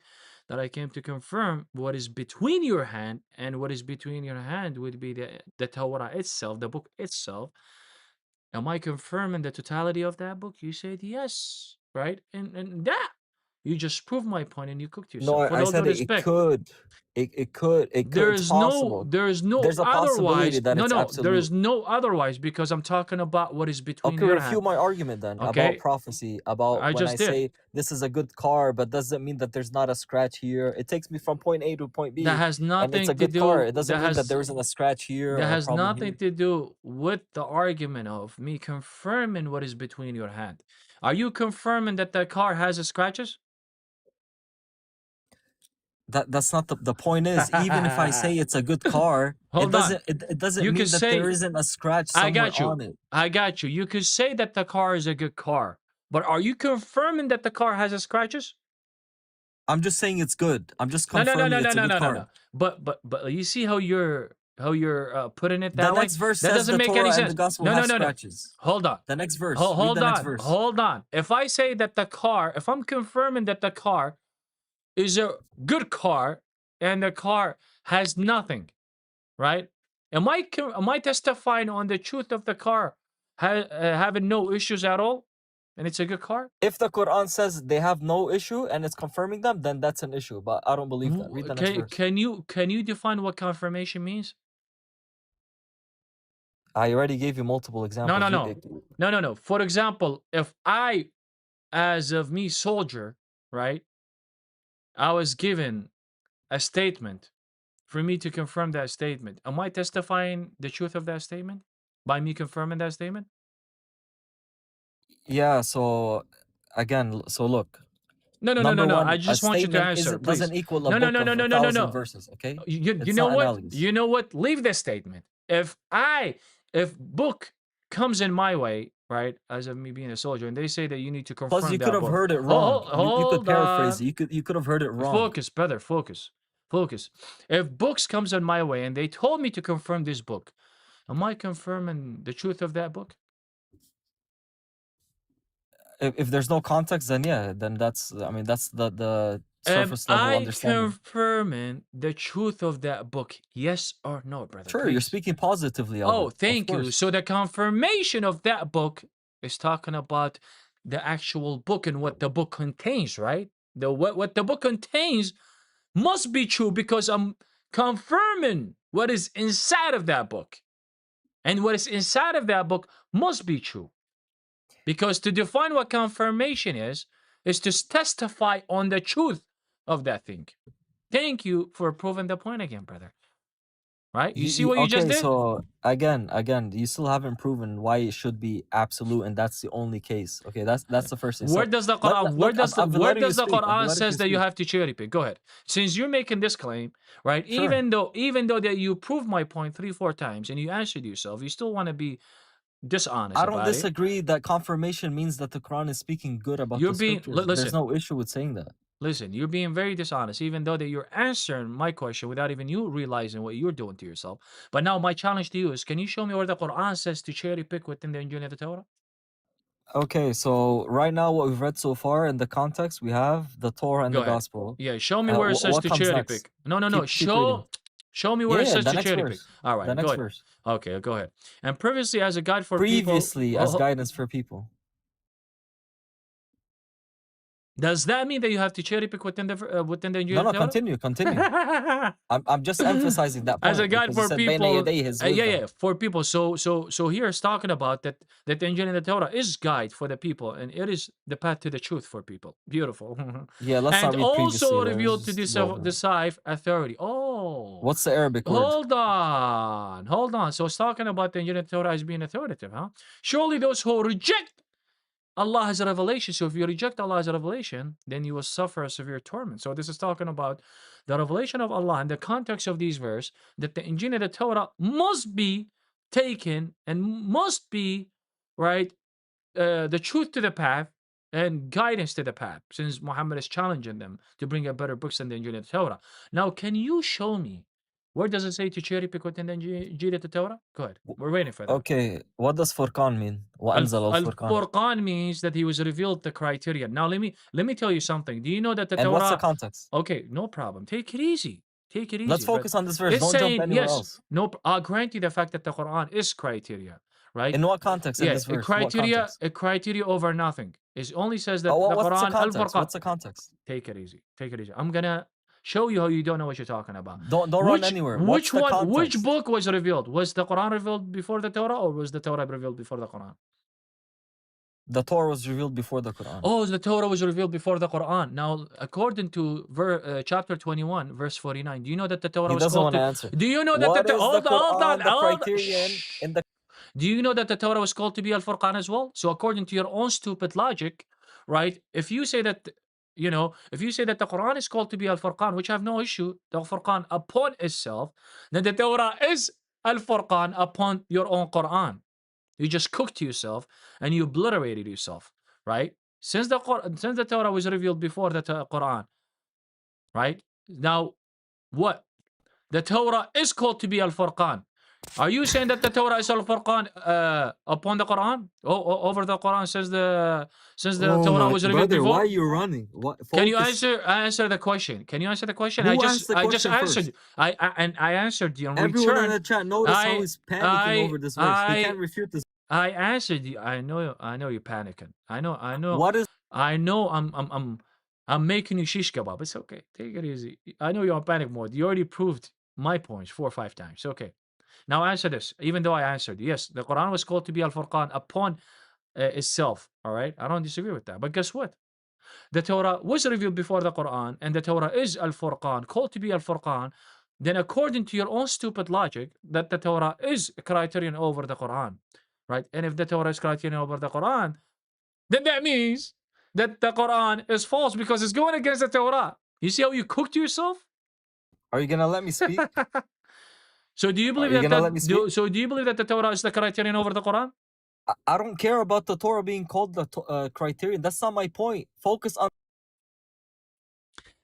that I came to confirm what is between your hand, and what is between your hand would be the Torah itself, the book itself, am I confirming the totality of that book? You said yes, right? And that, you just proved my point and you cooked No, yourself. With I all due said it respect, could. It could. It's possible. there is no There's a possibility otherwise. that it's No, there is absolute. no otherwise, because I'm talking about what is between Okay, your refute hand. my argument then about Okay, prophecy, about I when I just did. say this is a good car, but doesn't mean that there's not a scratch here. It takes me from point A to point That B, has and it's nothing a to good car. do. It doesn't mean that there isn't a scratch here That or a has problem nothing here. to do with the argument of me confirming what is between your hand. Are you confirming that the car has scratches? That's not the point is, even if I say it's a good car, Hold on. it doesn't You mean could that there say, isn't a scratch I somewhere got you. on it. I got you. You could say that the car is a good car, but are you confirming that the car has scratches? I'm just saying it's good. I'm just No, no, no, no, confirming no, it's a no, good no, no, car. no. But you see how you're putting it The that way? next verse That says doesn't the make any Torah and the sense. gospel No, no, have no, no. scratches. Hold on. The next verse. Read Hold the next on. verse. Hold on. If I say that the car, if I'm confirming that the car is a good car and the car has nothing, right? Am I testifying on the truth of the car having no issues at all, and it's a good car? If the Quran says they have no issue and it's confirming them, then that's an issue. But I don't believe that. Read the next verse. Can you define what confirmation means? I already gave you multiple examples. No. For example, if I, as of me, soldier, right, I was given a statement for me to confirm that statement. Am I testifying the truth of that statement by me confirming that statement? Yeah, so again, so look. No. Number I one, a just want you to statement answer, please. doesn't equal a No. book of 1,000 verses, okay? You It's know not what? analogous. You know what? Leave the statement. If book comes in my way, right, as of me being a soldier, and they say that you need to confirm Plus, you that could have book. heard it wrong. You could Hold paraphrase on. it. You could have heard it wrong. Focus, brother. Focus. If books comes in my way and they told me to confirm this book, am I confirming the truth of that book? If there's no context, then yeah, then that's, I mean, that's the surface level understanding. Confirming the truth of that book, yes or no, brother? Sure, please. you're speaking positively of Oh, it. thank you. So the confirmation of that book is talking about the actual book and what the book contains, right? What the book contains must be true, because I'm confirming what is inside of that book. And what is inside of that book must be true. Because to define what confirmation is to testify on the truth of that thing. Thank you for proving the point again, brother. Right? You see what you just did? So again, you still haven't proven why it should be absolute, and that's the only case. Okay, that's the first thing. Where So does the Quran? look, Where does the Quran says that you have to cherry pick? Go ahead. Since you're making this claim, right? Sure. Even though that you proved my point 3-4 times and you answered yourself, you still want to be dishonest. I don't disagree that confirmation means that the Quran is speaking good about the scriptures. There's no issue with saying that. Listen, you're being very dishonest, even though that you're answering my question without even you realizing what you're doing to yourself. But now my challenge to you is, can you show me where the Quran says to cherry pick within the Injil and the Torah? Okay, so right now what we've read so far in the context, we have the Torah and the gospel. Yeah, show me where it says to cherry pick. No. Show me where it says to cherry pick. All right, go ahead. Okay, go ahead. And previously as a guide for people. Previously as guidance for people. Does that mean that you have to cherry pick within the Injil? No, continue. I'm just emphasizing that point. As a guide for people, for people. So here it's talking about that the Injil and the Torah is guide for the people, and it is the path to the truth for people. Beautiful. Yeah, let's and not read also revealed to decide authority. Oh, what's the Arabic word? Hold on. So it's talking about the Injil and the Torah as being authoritative, huh? Surely those who reject Allah's revelation. So if you reject Allah's revelation, then you will suffer a severe torment. So this is talking about the revelation of Allah in the context of these verses, that the Injil and the Torah must be taken and must be, right, the truth to the path and guidance to the path, since Muhammad is challenging them to bring up better books than the Injil and the Torah. Now, can you show me where does it say to cherry pick within the Injil and the Torah? Go ahead. We're waiting for that. Okay, what does Furqan mean? وأنزل الفرقان. Al-Furqan means that he was revealed the criteria. Now let me tell you something. Do you know that the And Torah? what's the context? Okay, no problem. Take it easy. Take it easy. Let's focus on this verse. It's Don't saying, jump anywhere yes, else. no, I'll grant you the fact that the Quran is criteria, right? In what context in this verse? A criteria over nothing. It only says that the what's Quran, the context? Al-Furqan. What's the context? Take it easy. Take it easy. I'm gonna show you how you don't know what you're talking about. Don't run anywhere. Which one? Which book was revealed? Was the Quran revealed before the Torah, or was the Torah revealed before the Quran? The Torah was revealed before the Quran. Oh, the Torah was revealed before the Quran. Now, according to chapter 21, verse 49, do you know that the Torah He was doesn't called want to answer. Do you know that What the is hold the on, Quran, the criterion in the Do you know that the Torah was called to be Al-Furqan as well? So according to your own stupid logic, right? If you say that, if you say that the Quran is called to be Al-Furqan, which I have no issue, the Furqan upon itself, then the Torah is Al-Furqan upon your own Quran. You just cooked yourself and you obliterated yourself, right? Since the Torah was revealed before the Quran, right? Now, what? The Torah is called to be Al-Furqan. Are you saying that the Torah is Al-Furqan upon the Quran? Over the Quran since the Torah was revealed before? Why are you running? Can you answer the question? Can you answer the question? Who I asked the just question answered. first? I answered you in Everyone return. in the chat notice how he's panicking over this verse. He can't refute this. I answered you. I know you're panicking. I know. What is I know I'm making you shish kebab. It's okay. Take it easy. I know you're on panic mode. You already proved my points 4 or 5 times. Okay. Now answer this. Even though I answered, yes, the Quran was called to be Al-Furqan upon itself. All right. I don't disagree with that. But guess what? The Torah was revealed before the Quran, and the Torah is Al-Furqan, called to be Al-Furqan. Then according to your own stupid logic, that the Torah is a criterion over the Quran. Right? And if the Torah is criterion over the Quran, then that means that the Quran is false because it's going against the Torah. You see how you cooked yourself? Are you gonna let me speak? So do you believe so do you believe that the Torah is the criterion over the Quran? I don't care about the Torah being called the criterion. That's not my point. Focus on.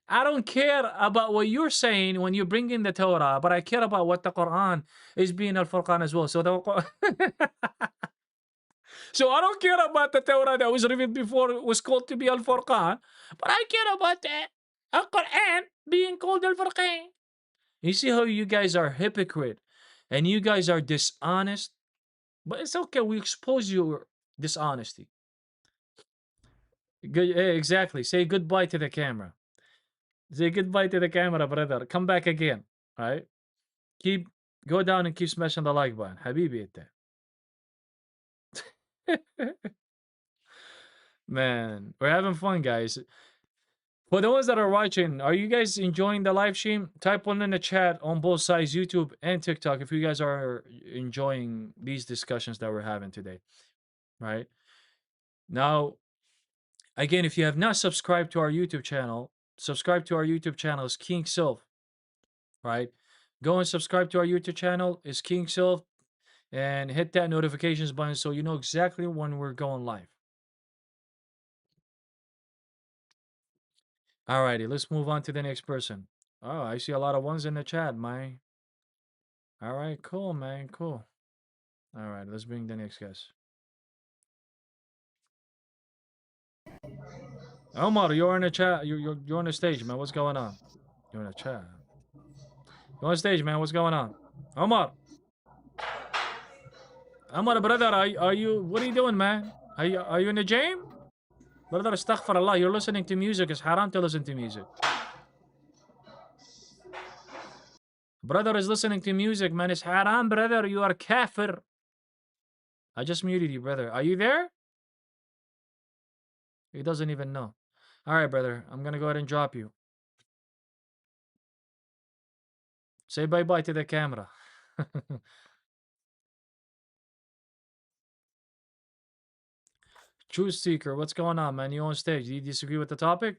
I don't care about what you're saying when you bring in the Torah, but I care about what the Quran is being Al-Furqan as well. So so I don't care about the Torah that was revealed before it was called to be Al-Furqan, but I care about the Al-Quran being called Al-Furqan. You see how you guys are hypocrite and you guys are dishonest? But it's okay. We expose your dishonesty. Good, exactly. Say goodbye to the camera. Say goodbye to the camera, brother. Come back again. All right? Go down and keep smashing the like button. Habibi ite. Man, we're having fun, guys. For the ones that are watching, are you guys enjoying the live stream? Type one in the chat on both sides, YouTube and TikTok, if you guys are enjoying these discussions that we're having today. Right? Now, again, if you have not subscribed to our YouTube channel, subscribe to our YouTube channel. It's King Sylph. Right? Go and subscribe to our YouTube channel. It's King Sylph. And hit that notifications button so you know exactly when we're going live. Alrighty, let's move on to the next person. Oh, I see a lot of ones in the chat, man. Alright, cool, man, cool. Alright, let's bring the next guest. Omar, you're in the chat. You're on the stage, man. What's going on? You're in the chat. You're on stage, man. What's going on? Omar, brother, are you? What are you doing, man? Are you in the gym? Brother, astaghfirullah, you're listening to music. It's haram to listen to music. Brother is listening to music, man. It's haram, brother. You are kafir. I just muted you, brother. Are you there? He doesn't even know. All right, brother. I'm going to go ahead and drop you. Say bye-bye to the camera. Truth seeker, what's going on, man? You on stage? Do you disagree with the topic?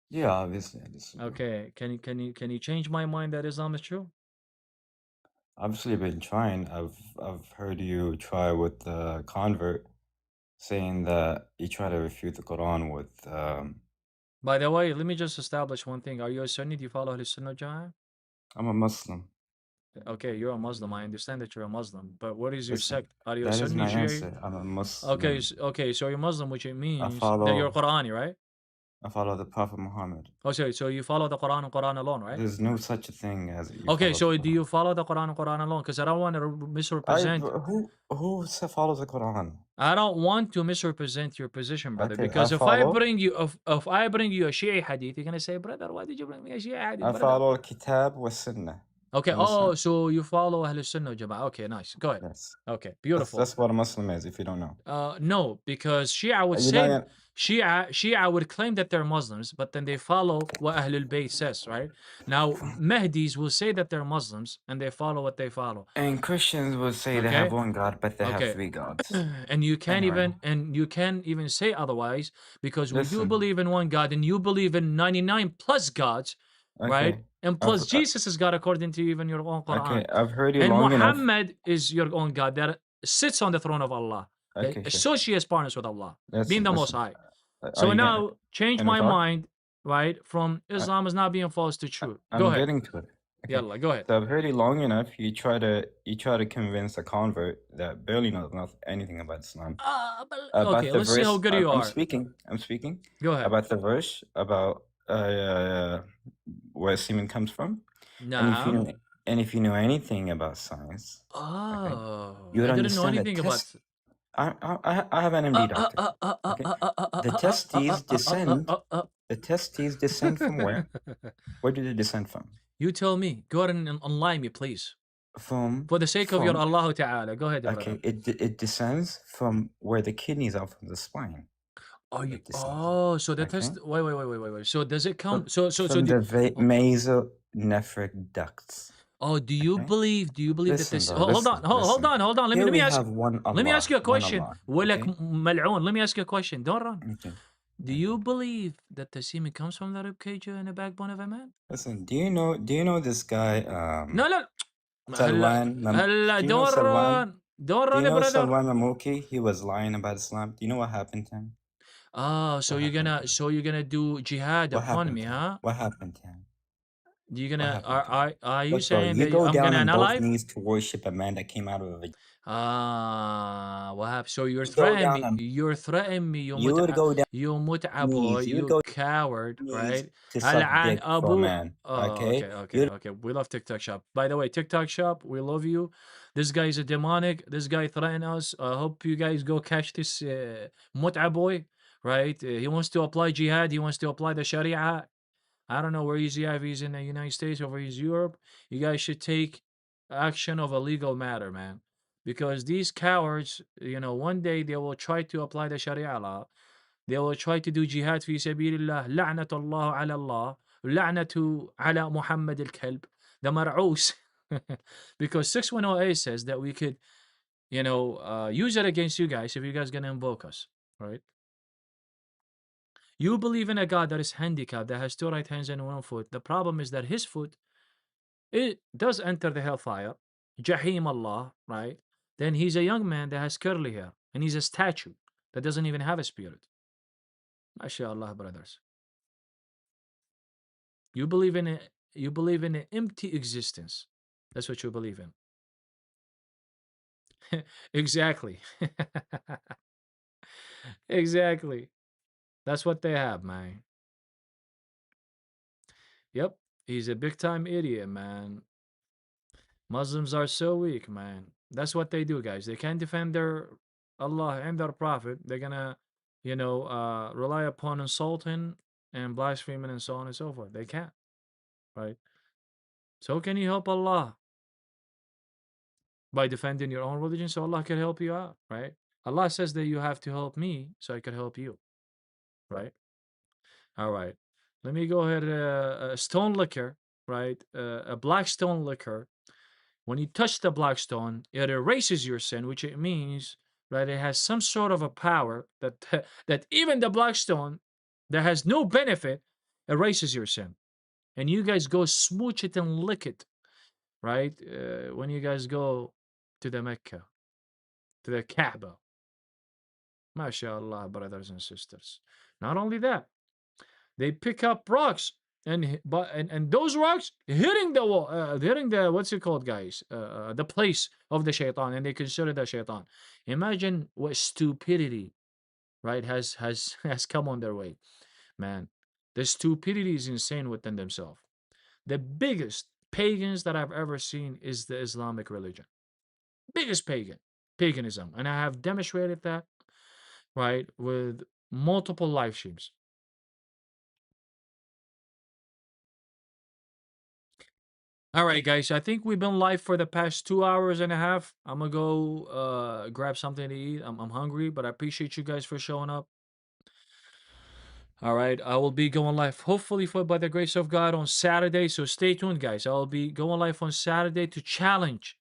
Yeah, obviously I disagree. Okay, can you change my mind that Islam is true? Obviously, I've been trying. I've heard you try with the convert, saying that you try to refute the Quran with. By the way, let me just establish one thing. Are you a Sunni? Do you follow Ahlul Sunnah Jama'ah? I'm a Muslim. Okay, you're a Muslim. I understand that you're a Muslim, but what is your Listen, sect? Are you a that is Sunni, my Shia? answer. I'm a Muslim. Okay, okay, so you're Muslim, which it I means that you're follow. Qur'ani, right? I follow the Prophet Muhammad. Oh, sorry, so you follow the Quran and Quran alone, right? There's no such a thing as you Okay, follow so the do Quran. you follow the Quran and Quran alone? Because I don't want to misrepresent. Who follows the Quran? I don't want to misrepresent your position, brother. Okay, Because I if I follow. bring you, if I bring you a Shia hadith, you're gonna say, brother, why did you bring me a Shia hadith? I brother? follow Kitab wa Sunnah. Okay. You Oh, understand? so you follow Ahlul Sunnah Jama'ah. Okay, nice. Go ahead. Yes. Okay, beautiful. That's what a Muslim is. If you don't know. No, because Shia would You're say not Shia would claim that they're Muslims, but then they follow what Ahlul Bayt says, right? Now Mahdis will say that they're Muslims and they follow what they follow. And Christians will say they Okay. have one God, but they have Okay. three gods. And you can't Anyway. even say otherwise, because we do Listen. believe in one God and you believe in 99 plus gods, right? Okay. And plus Jesus is God according to even your own Quran. Okay, I've heard you And long enough. Muhammad is your own God that sits on the throne of Allah. Okay, Okay, sure. associates partners with Allah, Listen, being the Most listen. High. Are So you now change can we my talk? mind, right? From Islam is not being false to truth. Go I'm ahead. getting to it. Okay. Yalla, go ahead. So I've heard you long enough. You try to convince a convert that barely knows anything about Islam. Okay, let's see how good you I'm are. speaking. Go ahead. About the verse about where semen comes from. Nah. And if you know anything about science, Oh, you would I didn't know understand anything about. I have an MD doctor. Okay? The testes descend. The testes descend from where? Where do they descend from? You tell me. Go ahead and enlighten me, please. For the sake of your Allah Ta'ala. Go ahead, brother. Okay, it descends from where the kidneys are from the spine. Are you? Oh, so the test. Wait. So does it come? So from the mesonephric ducts. Oh, do you believe? Listen, that this? bro, hold on. Let me ask. Have one Allah, let me ask you a question. okay? Let me ask you a question. Don't run. Okay. Do you believe that the semen comes from the rib cage and the backbone of a man? Listen, do you know this guy? No. Salman. Don't run, brother. Salman Mamuki, he was lying about Islam. Do you know what happened to him? Oh, so you're gonna do jihad upon me, huh? What happened to him? You're gonna are you Look, saying bro, that you go I'm down gonna on both unalive? knees to worship a man that came out of a what happened? So you're You go threatening down me. You're threatening me. You would go down You mut'a boy. knees. You would You go coward, knees right? to suck Al'an dick for a Abu. man. Oh, Okay? okay. We love TikTok Shop. By the way, TikTok Shop, we love you. This guy's a demonic. This guy threatened us. I hope you guys go catch this mut'a boy, right? He wants to apply jihad. He wants to apply the Sharia. I don't know where he's at, if he's in the United States or he's Europe. You guys should take action of a legal matter, man. Because these cowards, one day they will try to apply the Sharia law. They will try to do jihad fi sabilillah. La'natullah ala Allah. La'natu ala Muhammad al-Kalb. The mar'us. Because 6108 says that we could, use it against you guys if you guys gonna invoke us, right? You believe in a God that is handicapped, that has two right hands and one foot. The problem is that his foot, it does enter the hellfire. Jahim Allah, right? Then he's a young man that has curly hair. And he's a statue that doesn't even have a spirit. MashaAllah, brothers. You believe in an empty existence. That's what you believe in. Exactly. Exactly. That's what they have, man. Yep. He's a big time idiot, man. Muslims are so weak, man. That's what they do, guys. They can't defend their Allah and their Prophet. They're gonna, rely upon insulting and blaspheming and so on and so forth. They can't, right? So can you help Allah? By defending your own religion, so Allah can help you out, right? Allah says that you have to help me so I can help you, right? All right. Let me go ahead. A stone liquor, right? A black stone liquor. When you touch the black stone, it erases your sin, which it means right? It has some sort of a power that that even the black stone that has no benefit erases your sin. And you guys go smooch it and lick it, right? When you guys go to the Mecca, to the Kaaba. MashaAllah, brothers and sisters. Not only that, they pick up rocks and those rocks hitting the wall, hitting the what's it called, guys? The place of the shaitan, and they consider the shaitan. Imagine what stupidity, right, has come on their way, man. The stupidity is insane within themselves. The biggest pagans that I've ever seen is the Islamic religion. Biggest paganism, and I have demonstrated that, right, with multiple live streams. All right, guys. I think we've been live for the past 2 hours and a half. I'm gonna go grab something to eat. I'm hungry, but I appreciate you guys for showing up. All right, I will be going live, hopefully, for by the grace of God, on Saturday. So stay tuned, guys. I will be going live on Saturday to challenge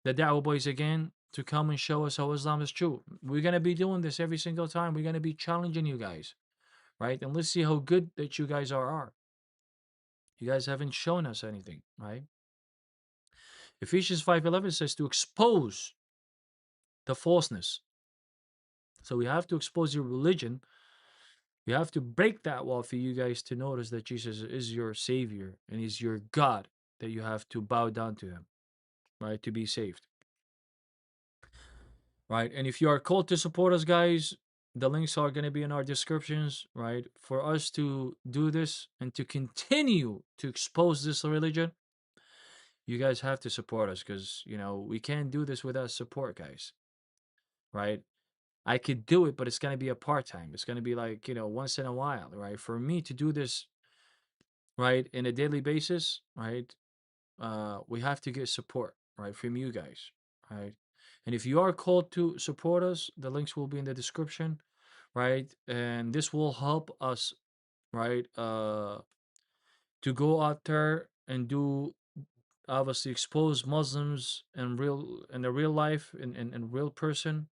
the Dawah Boys again to come and show us how Islam is true. We're gonna be doing this every single time. We're gonna be challenging you guys, right? And let's see how good that you guys are. You guys haven't shown us anything, right? Ephesians 5:11 says to expose the falseness. So we have to expose your religion. We have to break that wall for you guys to notice that Jesus is your Savior and He's your God, that you have to bow down to Him, right, to be saved. Right? And if you are called to support us, guys, the links are going to be in our descriptions, right? For us to do this and to continue to expose this religion, you guys have to support us because, we can't do this without support, guys, right? I could do it, but it's going to be a part-time. It's going to be like, once in a while, right? For me to do this, right, in a daily basis, right, we have to get support, right, from you guys, right? And if you are called to support us, the links will be in the description, right? And this will help us, right, to go out there and do, obviously, expose Muslims in the real life, in real person,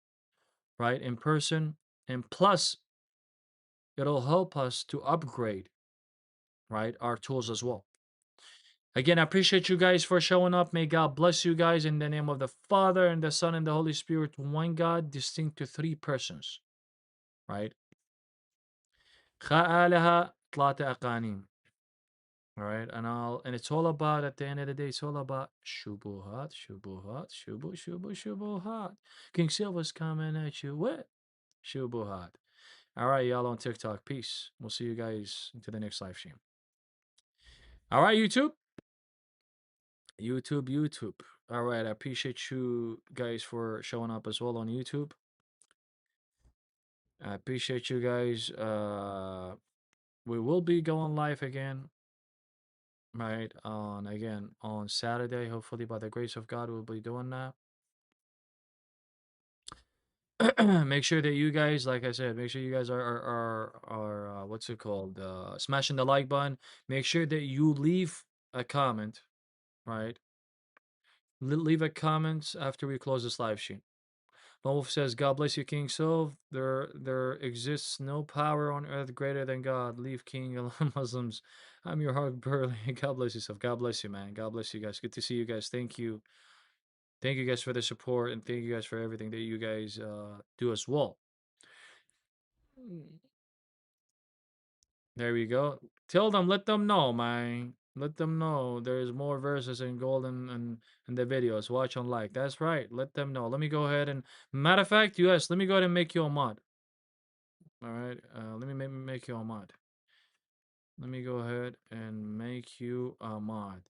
right, in person. And plus, it'll help us to upgrade, right, our tools as well. Again, I appreciate you guys for showing up. May God bless you guys in the name of the Father and the Son and the Holy Spirit, one God, distinct to three persons, right? خَالَهَا ثلاثة أقانيم. All right, and it's all about, at the end of the day, it's all about shubuhat, shubuhat. King Silver's coming at you with shubuhat. All right, y'all on TikTok. Peace. We'll see you guys into the next live stream. All right, YouTube. YouTube. All right, I appreciate you guys for showing up as well on YouTube. I appreciate you guys. We will be going live again, right? On Saturday. Hopefully, by the grace of God, we'll be doing that. Make sure that you guys, like I said, make sure you guys are what's it called? Smashing the like button. Make sure that you leave a comment, right? Leave a comment after we close this live stream. Wolf says, God bless you, King Sov. There exists no power on earth greater than God. Leave King alone, Muslims. I'm your heart burly. God bless yourself. God bless you, man. God bless you guys. Good to see you guys. Thank you. Thank you guys for the support, and thank you guys for everything that you guys do as well. There we go. Tell them, let them know, man. Let them know there's more verses in gold and the videos. Watch and like. That's right. Let them know. Let me go ahead and, matter of fact, let me go ahead and make you a mod. All right. Let me make you a mod. Let me go ahead and make you a mod.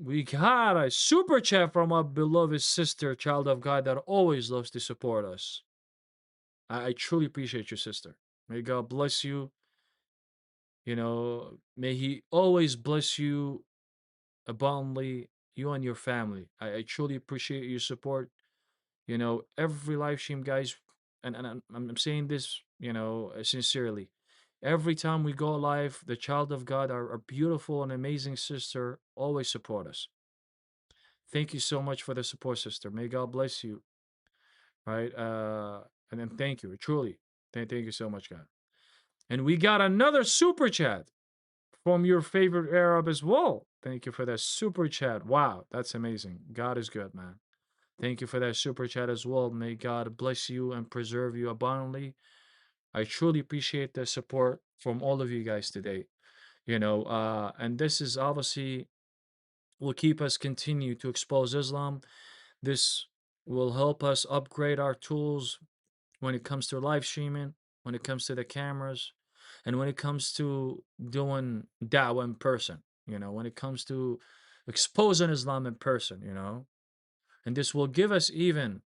We got a super chat from our beloved sister, child of God, that always loves to support us. I truly appreciate you, sister. May God bless you. May He always bless you abundantly, you and your family. I truly appreciate your support. Every live stream, guys, and I'm saying this, sincerely. Every time we go live, the child of God, our beautiful and amazing sister, always support us. Thank you so much for the support, sister. May God bless you. right? And then thank you, truly. Thank you so much, God. And we got another super chat from your favorite Arab as well. Thank you for that super chat. Wow, that's amazing. God is good, man. Thank you for that super chat as well. May God bless you and preserve you abundantly. I truly appreciate the support from all of you guys today. And this is obviously will keep us continue to expose Islam. This will help us upgrade our tools when it comes to live streaming, when it comes to the cameras, and when it comes to doing da'wah in person, when it comes to exposing Islam in person, and this will give us even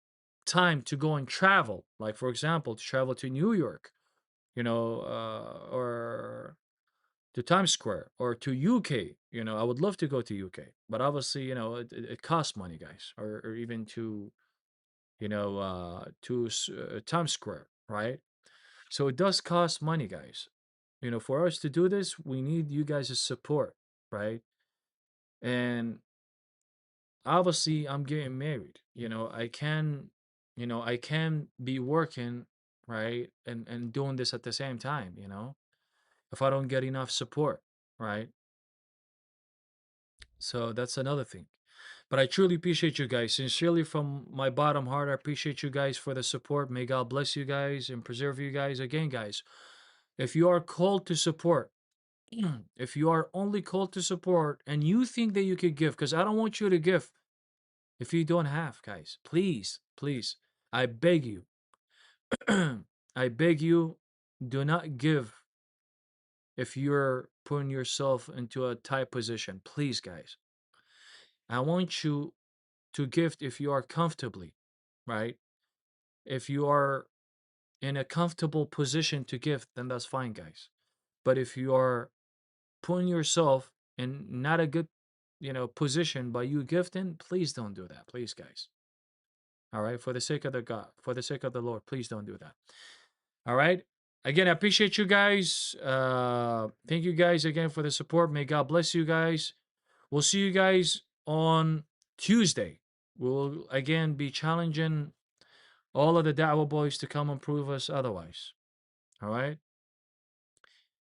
time to go and travel, like for example, to travel to New York, or to Times Square or to UK. I would love to go to UK, but obviously, it costs money, guys, or even to Times Square, right? So it does cost money, guys. For us to do this, we need you guys' support, right? And obviously, I'm getting married. I can be working, right, and doing this at the same time. If I don't get enough support, right? So that's another thing. But I truly appreciate you guys. Sincerely, from my bottom heart, I appreciate you guys for the support. May God bless you guys and preserve you guys. Again, guys, if you are called to support, if you are only called to support and you think that you could give, because I don't want you to give if you don't have, guys. Please, please, I beg you. I beg you, do not give if you're putting yourself into a tight position. Please, guys. I want you to gift if you are comfortably, right? If you are in a comfortable position to gift, then that's fine, guys. But if you are putting yourself in not a good, position by you gifting, please don't do that. Please, guys. All right. For the sake of the God, for the sake of the Lord, please don't do that. All right. Again, I appreciate you guys. Thank you guys again for the support. May God bless you guys. We'll see you guys on Tuesday. We'll again be challenging all of the Da'wah boys to come and prove us otherwise. All right?